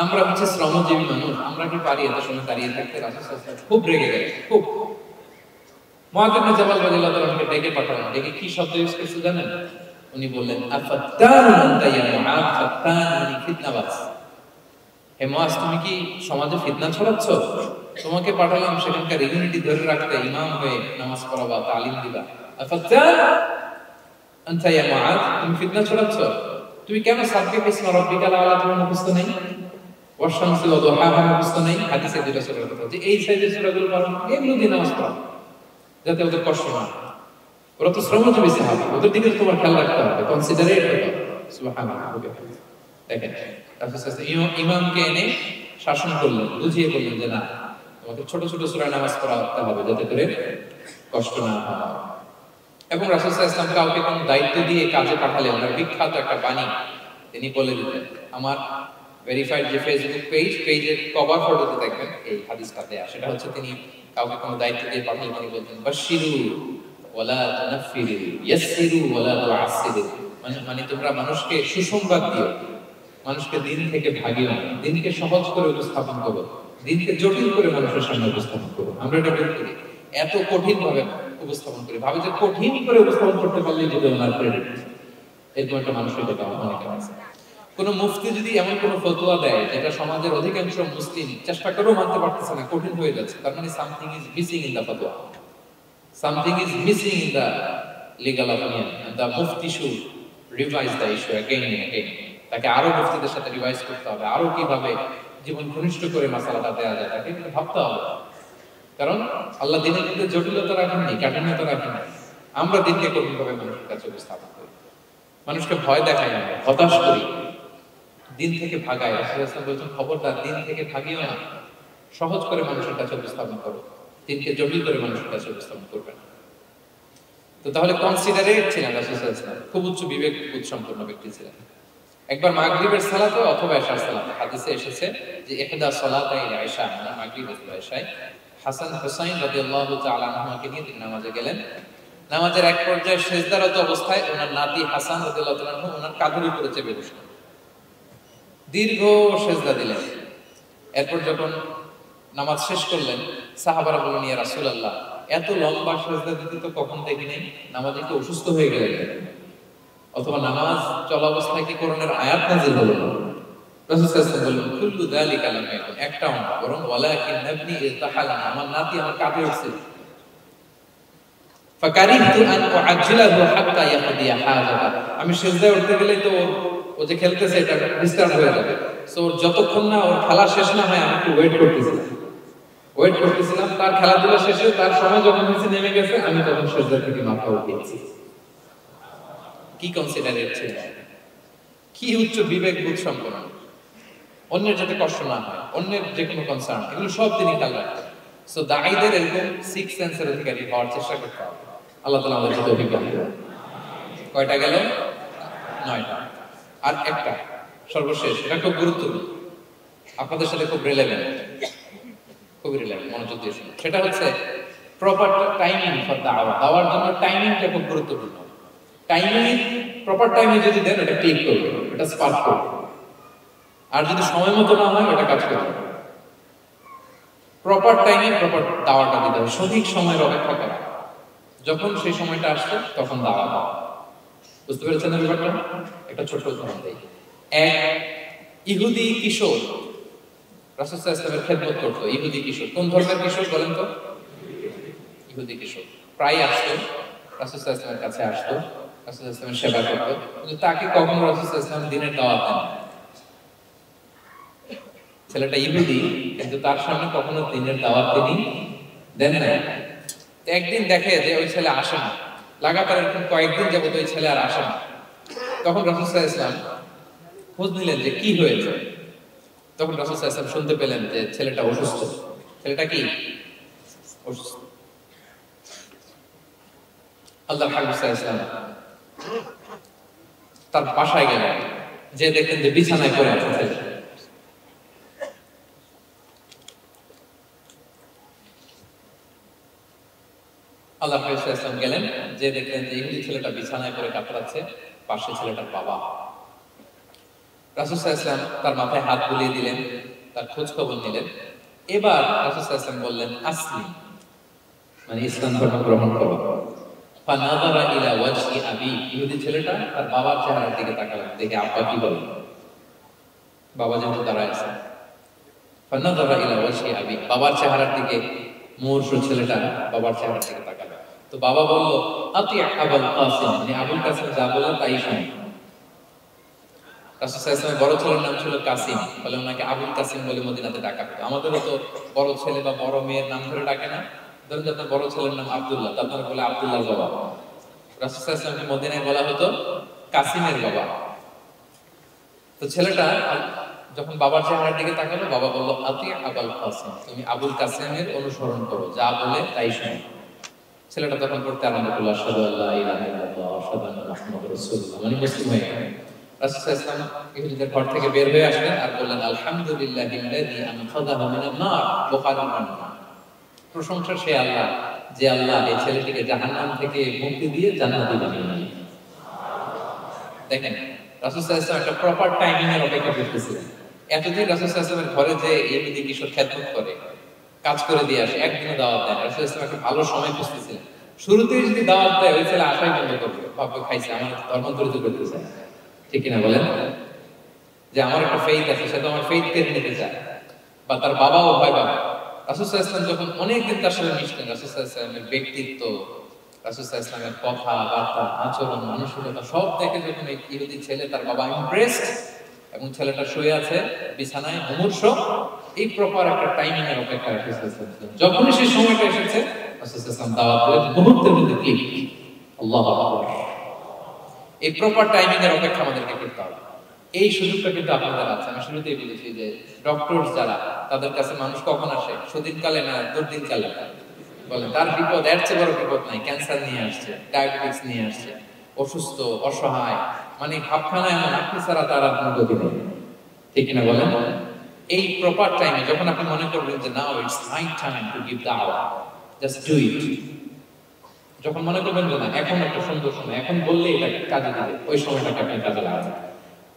আমরা হচ্ছে শ্রমজীবী মানুষ, আমরা কি পারি এত সময় দাঁড়িয়ে থাকতে? রাসূলুল্লাহ খুব রেগে গেলেন, খুব। মুআয ইবনে জাবাল রাদিয়াল্লাহু তাআলাকে ডেকে পাঠালেন, ডেকে কি শব্দ ইউজ করছে জানেন? উনি বললেন আফাত্তান আনতা ইয়া মুআয, ফাত্তান মানে ফিতনাবাজ। হে মুআয, তুমি কি সমাজে ফিতনা ছড়াচ্ছ? তোমাকে পাঠালাম সেখানকার ইউনিটি ধরে রাখতে, ইমাম হয়ে নামাজ পড়াবা, তালিম দিবা। আফাত্তান আনতা ইয়া মুআয, তুমি ফিতনা ছড়াচ্ছ? তুমি কেন সাব্বিহ ইসমা রাব্বিকাল আলা তোমার মুখস্থ নেই? ওয়াশ-শামসি ওয়া দুহাহা মুখস্থ নেই? হাদিসে দুটো সূরার কথা, যে এই সাইজের সূরাগুলো পড়ো, এগুলো দিয়ে নামাজ পড়ো, যাতে ওদের কষ্ট না হয়। ওরা তো শ্রমজীবী সাহাবা, ওদের দিকে তোমার খেয়াল রাখতে হবে, কনসিডারেট হতে হবে। সুবহানাল্লাহ। দেখেন ইমামকে এনে শাসন করলেন, বুঝিয়ে বললেন যে না, তোমাকে ছোট ছোট সূরা নামাজ পড়াতে হবে যাতে করে কষ্ট না হয়। এবং রাসূল সাল্লাল্লাহু আলাইহি ওয়াসাল্লাম কাউকে কোনো দায়িত্ব দিয়ে কাজে পাঠালে ওনার বিখ্যাত একটা বাণী তিনি বলে দিতেন। আমার ভেরিফাইড যে ফেসবুক পেজের কভার ফটোতে দেখবেন এই হাদিসটা দেয়া, সেটা হচ্ছে তিনি কাউকে কোনো দায়িত্ব দিয়ে পাঠালে তিনি বলতেন বাশশিরু ওয়ালা তুনাফফিরু, ইয়াসসিরু ওয়ালা তুআসসিরু। মানে তোমরা মানুষকে সুসংবাদ দিও, মানুষকে দিন থেকে ভাগিও না, দিনকে সহজ করে উপস্থাপন করো, দিনকে জটিল করে মানুষের সামনে উপস্থাপন করো। আমরা এটা ভুল করি, এত কঠিন ভাবে উপস্থাপন করি, ভাবে যে কঠিন করে উপস্থাপন করতে পারলেই যদি ওনার ক্রেডিট। এরকম একটা মানসিকতা অনেকের আছে। কোন মুফতি যদি এমন কোন ফতোয়া দেয় যেটা সমাজের অধিকাংশ মুসলিম চেষ্টা করেও মানতে পারতেছে না, কঠিন হয়ে যাচ্ছে, তার মানে something is missing in the ফতোয়া, something is missing in the legal opinion, and the মুফতি should revise the issue again and again. তাকে আরো মুফতিদের সাথে রিভাইজ করতে হবে, আরো কিভাবে জীবন ঘনিষ্ঠ করে মাসালাটা দেওয়া যায় তাকে ভাবতে হবে। কারণ আল্লাহ দিনের মধ্যে জটিলতা রাখেননি, কাঠিন্যতা রাখেননি। আমরা দিনকে কঠিনভাবে মানুষের কাছে উপস্থাপন করি, মানুষকে ভয় দেখাই না, হতাশ করি, দিন থেকে ভাগাই। রাসূলুল্লাহ বলেছেন খবরদার দিন থেকে ভাগিও না, সহজ করে মানুষের কাছে উপস্থাপন করো, দিনকে জটিল করে মানুষের কাছে উপস্থাপন করবে না। তো তাহলে কনসিডারেট ছিলেন রাসূলুল্লাহ, খুব উচ্চ বিবেকবোধ সম্পন্ন ব্যক্তি ছিলেন। একবার মাগরিবের সালাতে অথবা এশার সালাতে হাদিসে এসেছে যে ইহদা সালাতাই ইশা, মানে মাগরিব অথবা এশায় হাসান হুসাইন রাদিয়াল্লাহু তাআলা আনহুকে নিয়ে তিনি নামাজে গেলেন। নামাজের এক পর্যায়ে সিজদারত অবস্থায় ওনার নাতি হাসান রাদিয়াল্লাহু তাআলা আনহু ওনার কাঁধের উপরে চেপে বসলেন, দীর্ঘ সিজদা দিলেন। এরপর যখন নামাজ শেষ করলেন, সাহাবারা বললেন ইয়া রাসূলুল্লাহ, এত লম্বা সিজদা দিতে তো কখন দেখি নাই, নামাজে কি অসুস্থ হয়ে গেলেন অথবা নামাজ চলা অবস্থায় কি কোরআনের আয়াত নাযিল হলো? রাসূল সাল্লাল্লাহু আলাইহি ওয়াসাল্লাম বললেন কুল্লু যালিকা লাম ইয়াকুন, একটাও না, বরং ওয়ালাকিন নাবনি ইরতাহালানা, আমার নাতি আমার কাঁধে উঠছে। ফাকারিহতু আন উআজ্জিলাহু হাত্তা ইয়াকদিয়া হাজাতা, আমি সিজদায় উঠতে গেলে তো ও যে খেলতেছে এটা ডিস্টার্ব হয়ে যাবে, সো যতক্ষণ না ওর খেলা শেষ না হয় আমি একটু ওয়েট করতেছিলাম। তার খেলাধুলা শেষে তার সময় যখন নিচে নেমে গেছে আমি তখন সিজদা থেকে মাথা উঠিয়েছি। কি কনসিডারেট ছিল, কি উচ্চ বিবেকবোধ সম্পন্ন, অন্যের যাতে কষ্ট না হয়, অন্যের যে কোনো কনসার্ন, এগুলো সব তিনি খেয়াল রাখতেন। সো দাঈদের এরকম সিক্স সেন্সের অধিকারী হওয়ার চেষ্টা করতে হবে। আল্লাহ তাআলা আমাদের সাথে অভিজ্ঞতা দেন। কয়টা গেল? 9টা। আর একটা সর্বশেষ, এটা খুব গুরুত্বপূর্ণ, আপনাদের সাথে খুব রিলেভেন্ট, খুবই রিলেভেন্ট, মনোযোগ দিয়ে শুনুন। সেটা হচ্ছে প্রপার টাইমিং ফর দাওয়া। দাওয়ার জন্য টাইমিংটা খুব গুরুত্বপূর্ণ। টাইমিং প্রপার টাইমে যদি দেন এটা ক্লিক করবে, এটা স্পার্ক করবে। আর যদি সময় মতো না হয় এটা কাজ করবে। প্রপার টাইমে প্রপার দাওয়াটা দিতে হবে, সঠিক সময়ের অপেক্ষা করা, যখন সেই সময়টা আসছে তখন দাওয়া দেওয়া। বুঝতে পেরেছেন না ব্যাপারটা? একটা ছোট উদাহরণ দেই। এক ইহুদি কিশোর রাসূল সাল্লাল্লাহু আলাইহি ওয়াসাল্লামের খেদমত করতো। ইহুদি কিশোর, কোন ধর্মের কিশোর বলেন তো? ইহুদি কিশোর। প্রায় আসতো রাসূল সাল্লাল্লাহু আলাইহি ওয়াসাল্লামের কাছে, আসতো রাসূলুল্লাহ সাল্লাল্লাহু আলাইহি ওয়াসাল্লামের সেবা করত, কিন্তু তাকে কখনো রাসূলুল্লাহ সাল্লাল্লাহু আলাইহি ওয়াসাল্লাম দিনের দাওয়াত দেন। ছেলেটা ইহুদি, কিন্তু তার সামনে কখনো দিনের দাওয়াত তিনি দেন না। একদিন দেখে যে ওই ছেলে আসে না, লাগাতার এরকম কয়েকদিন যাবত ওই ছেলে আর আসে না। তখন রাসূল সাল্লাল্লাহু আলাইহি ওয়াসাল্লাম খোঁজ নিলেন যে কি হয়েছে। তখন রাসূল সাল্লাল্লাহু আলাইহি ওয়াসাল্লাম শুনতে পেলেন যে ছেলেটা অসুস্থ। ছেলেটা কি অসুস্থ। আল্লাহর হাবিব সাল্লাল্লাহু আলাইহি ওয়াসাল্লাম তার বাসায় গেলেন, যে দেখলেন যে বিছানায় পড়ে আছে ছেলে। আল্লাহর হাবিব সাল্লাল্লাহু আলাইহি ওয়াসাল্লাম গেলেন, যে দেখলেন যে ইহুদি ছেলেটা বিছানায় পড়ে কাতরাচ্ছে, পাশে ছেলেটার বাবা। রাসূল সাল্লাল্লাহু আলাইহি ওয়াসাল্লাম তার মাথায় হাত বুলিয়ে দিলেন, তার খোঁজ খবর নিলেন। এবার রাসূল সাল্লাল্লাহু আলাইহি ওয়াসাল্লাম বললেন আসলিম, মানে ইসলাম ধর্ম গ্রহণ করো। ফানাযারা ইলা ওয়াজহি আবি, ইহুদি ছেলেটা তার বাবার চেহারার দিকে তাকালেন, দেখে আব্বা কি বলে। বাবা যেহেতু দাঁড়ায় আছে, ফানাযারা ইলা ওয়াজহি আবি, বাবার চেহারার দিকে মুমূর্ষু ছেলেটা বাবার চেহারার দিকে তাকালো। তো বাবা বলল আতি আবুল কাসিম, মানে আবুল কাসিম যা বলে তাই শুনি। রাসূল সাল্লাল্লাহু আলাইহি ওয়াসাল্লামের বড় ছেলের নাম ছিল কাসিম, বলে ওনাকে আবুল কাসিম বলে মদিনাতে ডাকা হতো। আমাদেরও তো বড় ছেলে বা বড় মেয়ের নাম ধরে ডাকে না। ধরুন যে আপনার বড় ছেলের নাম আব্দুল্লাহ, তারপরে বলে আব্দুল্লাহর বাবা। রাসূল সাল্লাল্লাহু আলাইহি ওয়াসাল্লামকে মদিনায় বলা হতো কাসিমের বাবা। তো ছেলেটা যখন বাবার চেহারার দিকে তাকালো, বাবা বলল আতি আবুল কাসিম, তুমি আবুল কাসিমের অনুসরণ করো, যা বলে তাই শোনো। ছেলেটা তখন পড়তে আরম্ভ করলো আশহাদু আল্লা ইলাহা ইল্লাল্লাহ ওয়া আশহাদু আন্না মুহাম্মাদুর রাসূলুল্লাহ, মানে মুসলিম হয়ে গেল। রাসূল সাল্লাল্লাহু আলাইহি ওয়াসাল্লাম ইহুদিদের ঘর থেকে বের হয়ে আসলেন আর বললেন আলহামদুলিল্লাহিল্লাযী আনকাযাহু মিনান নার, বুখারীর বর্ণনা। প্রশংসা সে আল্লাহ, যে আল্লাহ এই ছেলেটিকে জাহান্নাম থেকে মুক্তি দিয়ে জান্নাতে বানিয়ে দিলেন। দেখেন রাসূল সাল্লাল্লাহু আলাইহি ওয়াসাল্লাম একটা প্রপার টাইমিং এর অপেক্ষা করতেছিলেন। এতদিন রাসূল সাল্লাল্লাহু আলাইহি ওয়াসাল্লামের ঘরে যে ইহুদি কিশোর খেদমত করে, কাজ করে দিয়ে আসে, একদিনও দাওয়াত দেয়। রাসূল সাল্লাল্লাহু আলাইহি ওয়াসাল্লাম একটা ভালো সময় খুঁজতেছিলেন। শুরুতেই যদি দাওয়াত দেয়, ওই ছেলে আশাই বন্ধ করবে, ভাববে খাইছে, আমার ধর্মান্তরিত করতেছে। ঠিক কিনা বলেন? যে আমার একটা ফেইথ আছে, সে তো আমার ফেইথ কেড়ে নিতে চায়, বা তার বাবাও ভয় পাবে। রাসূল সাল্লাল্লাহু আলাইহি ওয়াসাল্লাম যখন অনেকদিন তার সাথে মিশলেন, রাসূল সাল্লাল্লাহু আলাইহি ওয়াসাল্লামের ব্যক্তিত্ব, রাসূল সাল্লাল্লাহু আলাইহি ওয়াসাল্লামের কথা বার্তা, আচরণ, মানসিকতা সব দেখে যখন এই ইহুদি ছেলে তার বাবা ইমপ্রেসড, এবং ছেলেটা শুয়ে আছে বিছানায় মুমূর্ষ, এই প্রপার একটা টাইমিং এর অপেক্ষা রাসূল সাল্লাল্লাহু আলাইহি ওয়াসাল্লাম। যখনই সেই সময়টা এসেছে, রাসূল সাল্লাল্লাহু আলাইহি ওয়াসাল্লাম দাওয়াত দিলেন, মুহূর্তের মধ্যে ক্লিক। আল্লাহু আকবার। এই প্রপার টাইমিং এর অপেক্ষা আমাদেরকে করতে হবে। এই সুযোগটা কিন্তু আপনাদের আছে। আমি শুরুতেই বলেছি যে ডক্টরস যারা, তাদের কাছে মানুষ কখন আসে? সুদিনকালে না দুর্দিনকালে? বলেন তার বিপদ, এর চেয়ে বড় বিপদ নাই। ক্যান্সার নিয়ে আসছে, ডায়াবেটিস নিয়ে আসছে, অসুস্থ, অসহায়, মানে ভাবখানা এমন, আপনি ছাড়া তার আর কোনো গতি নেই। ঠিক কিনা বলেন? এই প্রপার টাইমে যখন আপনি মনে করবেন যে now it's my time to give দাওয়াত, জাস্ট ডু ইট। যখন মনে করবেন যে না এখন একটা সুন্দর সময়, এখন বললে এটা কাজে দিবে, ওই সময়টাকে আপনি কাজে লাগাবেন।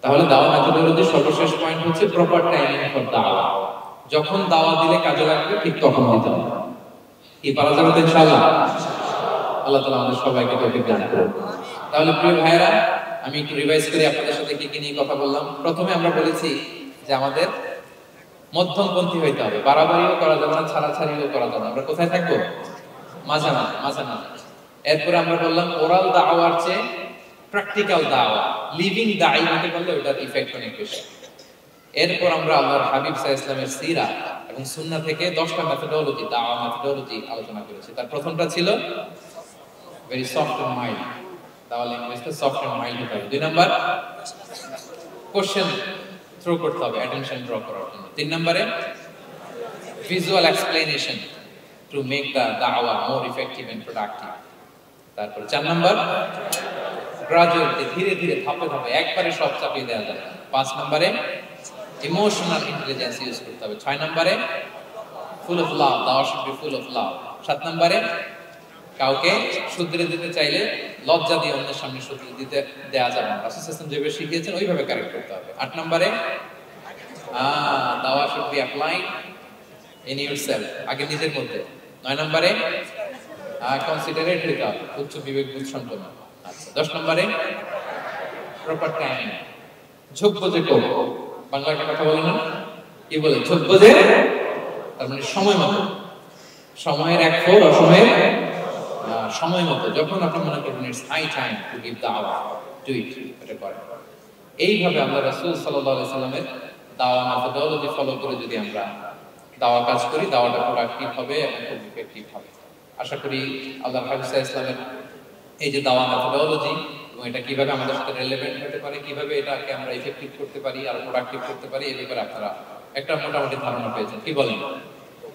তাহলে দাওয়া মেথোডোলজির সর্বশেষ পয়েন্ট হচ্ছে প্রপার টাইমিং ফর দাওয়া। যখন দাওয়া দিলে কাজে লাগবে, ঠিক তখন দিতে হবে। কি পারা যাবে তো ইনশাআল্লাহ? আল্লাহ তাআলা আমাদের সবাইকে তৌফিক দান করুন। তাহলে প্রিয় ভাইরা, আমি একটু রিভাইজ করি আপনাদের সাথে কি কি নিয়ে কথা বললাম। প্রথমে আমরা বলেছি যে আমাদের মধ্যমপন্থী হইতে হবে, বাড়াবাড়িও করা যাবে না, ছাড়াছাড়িও করা যাবে না। আমরা কোথায় থাকবো? মাঝামাঝি, মাঝামাঝি। এরপরে আমরা বললাম ওরাল দাওয়ার চেয়ে প্র্যাকটিক্যাল দাওয়া, লিভিং দাই হতে পারলে ওটার ইফেক্ট অনেক বেশি। এরপর আমরা আল্লাহর হাবিব সাল্লাল্লাহু আলাইহি ওয়াসাল্লামের সিরাত এবং সুন্নাহ থেকে 10টা মেথোডোলজি, দাওয়া মেথোডোলজি আলোচনা করেছি। তার প্রথমটা ছিল ভেরি সফট এন্ড মাইল্ড, দাওয়া ল্যাঙ্গুয়েজটা সফট এন্ড মাইল্ড হতে হবে। 2 নাম্বার কোশ্চেন থ্রো করতে হবে, অ্যাটেনশন ড্র করার জন্য। 3 নম্বরে visual explanation to make the দাওয়া মোর ইফেক্টিভ এন্ড প্রোডাক্টিভ। তারপর 4 নাম্বার গ্রাজুয়ালি, ধীরে ধীরে, ধাপে ধাপে, একবারে সব চাপিয়ে দেওয়া যাবে। 5 নম্বরে ইমোশনাল ইন্টেলিজেন্স ইউজ করতে হবে। 6 নম্বরে ফুল অফ লাভ, দাওয়া should be full of love. 7 নম্বরে কাউকে শুধরে দিতে চাইলে লজ্জা দিয়ে অন্যের সামনে শুধরে দিতে দেওয়া যাবে না, রাসূল সাল্লাল্লাহু আলাইহি ওয়াসাল্লাম যেভাবে শিখিয়েছেন ওইভাবে কারেক্ট করতে হবে। 8 নম্বরে দাওয়া should be applied in yourself, আগে নিজের মধ্যে। 9 নম্বরে কনসিডারেট হতে হবে, উচ্চ বিবেকবোধ সম্পন্ন। 10 নম্বরে প্রপার টাইমিং, ঝোঁকবো যে করব, বাংলা একটা কথা বলে না, কি বলে? ঝোঁকবো যে, তার মানে সময় মতো, সময়ের এক ফোর, অসময়ের সময় মতো যখন আপনি মনে করবেন it's high time to give দাওয়া, ডু ইট, এটা করেন। এইভাবে আমরা রাসূল সাল্লাল্লাহু আলাইহি সাল্লামের দাওয়া মেথোডোলজি ফলো করে যদি আমরা দাওয়া কাজ করি, দাওয়াটা প্রোডাক্টিভ হবে এবং খুব ইফেক্টিভ হবে। আশা করি আল্লাহর হাবিব সাল্লাল্লাহু আলাইহি সাল্লামের এই যে দাওয়া মেথোডোলজি এবং এটা কিভাবে আমাদের সাথে রিলেভেন্ট হতে পারে, কিভাবে এটাকে আমরা ইফেক্টিভ করতে পারি আর প্রোডাক্টিভ করতে পারি, এই ব্যাপারে আপনারা একটা মোটামুটি ধারণা পেয়েছেন। কি বলেন,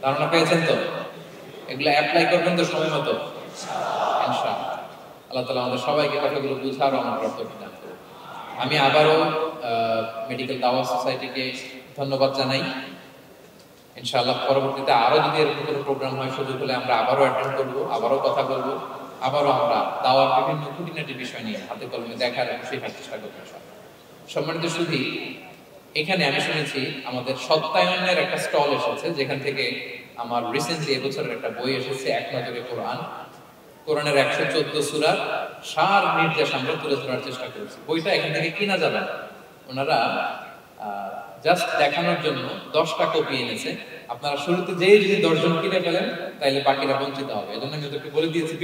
ধারণা পেয়েছেন তো? এগুলো অ্যাপ্লাই করবেন তো সময় মতো ইনশাআল্লাহ। আল্লাহ তাআলা আমাদের সবাইকে কথাগুলো বুঝার ও আমল করার তৌফিক দান করুন। আমি আবারও মেডিকেল দাওয়া সোসাইটিকে ধন্যবাদ জানাই। ইনশাআল্লাহ পরবর্তীতে আরো যদি এরকম কোনো প্রোগ্রাম হয়, সুযোগ হলে আমরা আবারও অ্যাটেন্ড করবো, আবারও কথা বলবো, আবারও আমরা দাওয়ার বিভিন্ন খুঁটিনাটি বিষয় নিয়ে হাতে কলমে দেখার এবং শেখার চেষ্টা করবো। সম্মানিত সুধী, এখানে আমি শুনেছি আমাদের সত্যায়নের একটা স্টল এসেছে, যেখান থেকে আমার রিসেন্টলি এবছরের একটা বই এসেছে, এক নজরে কোরআন। কোরআনের 114 সূরার সার নির্দেশ আমরা তুলে ধরার চেষ্টা করেছি। বইটা এখান থেকে কিনা যাবে না, ওনারা জাস্ট দেখানোর জন্য 10টা কপি এনেছে। আপনারা শুরুতে যেই যদি 10 জন কিনে ফেলেন তাহলে বাকিরা বঞ্চিত হবে। এজন্য আমি ওদেরকে বলে দিয়েছি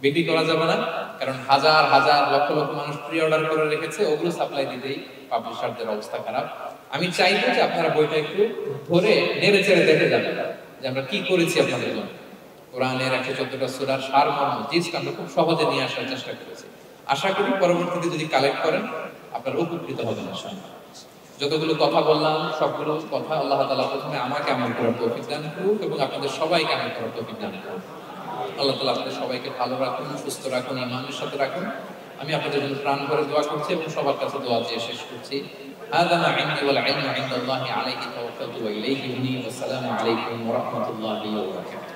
বিক্রি করা যাবে না, কারণ হাজার হাজার লক্ষ লক্ষ মানুষ প্রি অর্ডার করে রেখেছে, ওগুলো সাপ্লাই দিতেই পাবলিশারদের অবস্থা খারাপ। আমি চাইবো যে আপনারা বইটা একটু ধরে নেড়ে চেড়ে দেখে যাবেন যে আমরা কি করেছি আপনাদের জন্য। কোরআনের 114টা সূরার সারমর্ম জিনিসটা আমরা খুব সহজে নিয়ে আসার চেষ্টা করেছি। আশা করি পরবর্তীতে যদি কালেক্ট করেন আপনারা উপকৃত হবেন ইনশাআল্লাহ। যতগুলো কথা বললাম সবগুলো কথা আল্লাহ তাআলা প্রথমে আমাকে আমল করার তৌফিক দান করুন এবং আপনাদের সবাইকে আমল করার তৌফিক দান করুন। আল্লাহ তাআলা আপনাদের সবাইকে ভালো রাখুন, সুস্থ রাখুন, ঈমানের সাথে রাখুন। আমি আপনাদের জন্য প্রাণ ভরে দোয়া করছি এবং সবার কাছে দোয়া চেয়ে শেষ করছি। হাযা মা ইনদি ওয়াল ইলমু ইনদাল্লাহি আলাইহি তাওয়াক্কালতু ওয়া ইলাইহি উনী। ওয়াসসালামু আলাইকুম ওয়া রাহমাতুল্লাহি ওয়া বারাকাতুহু।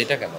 এটা কেন?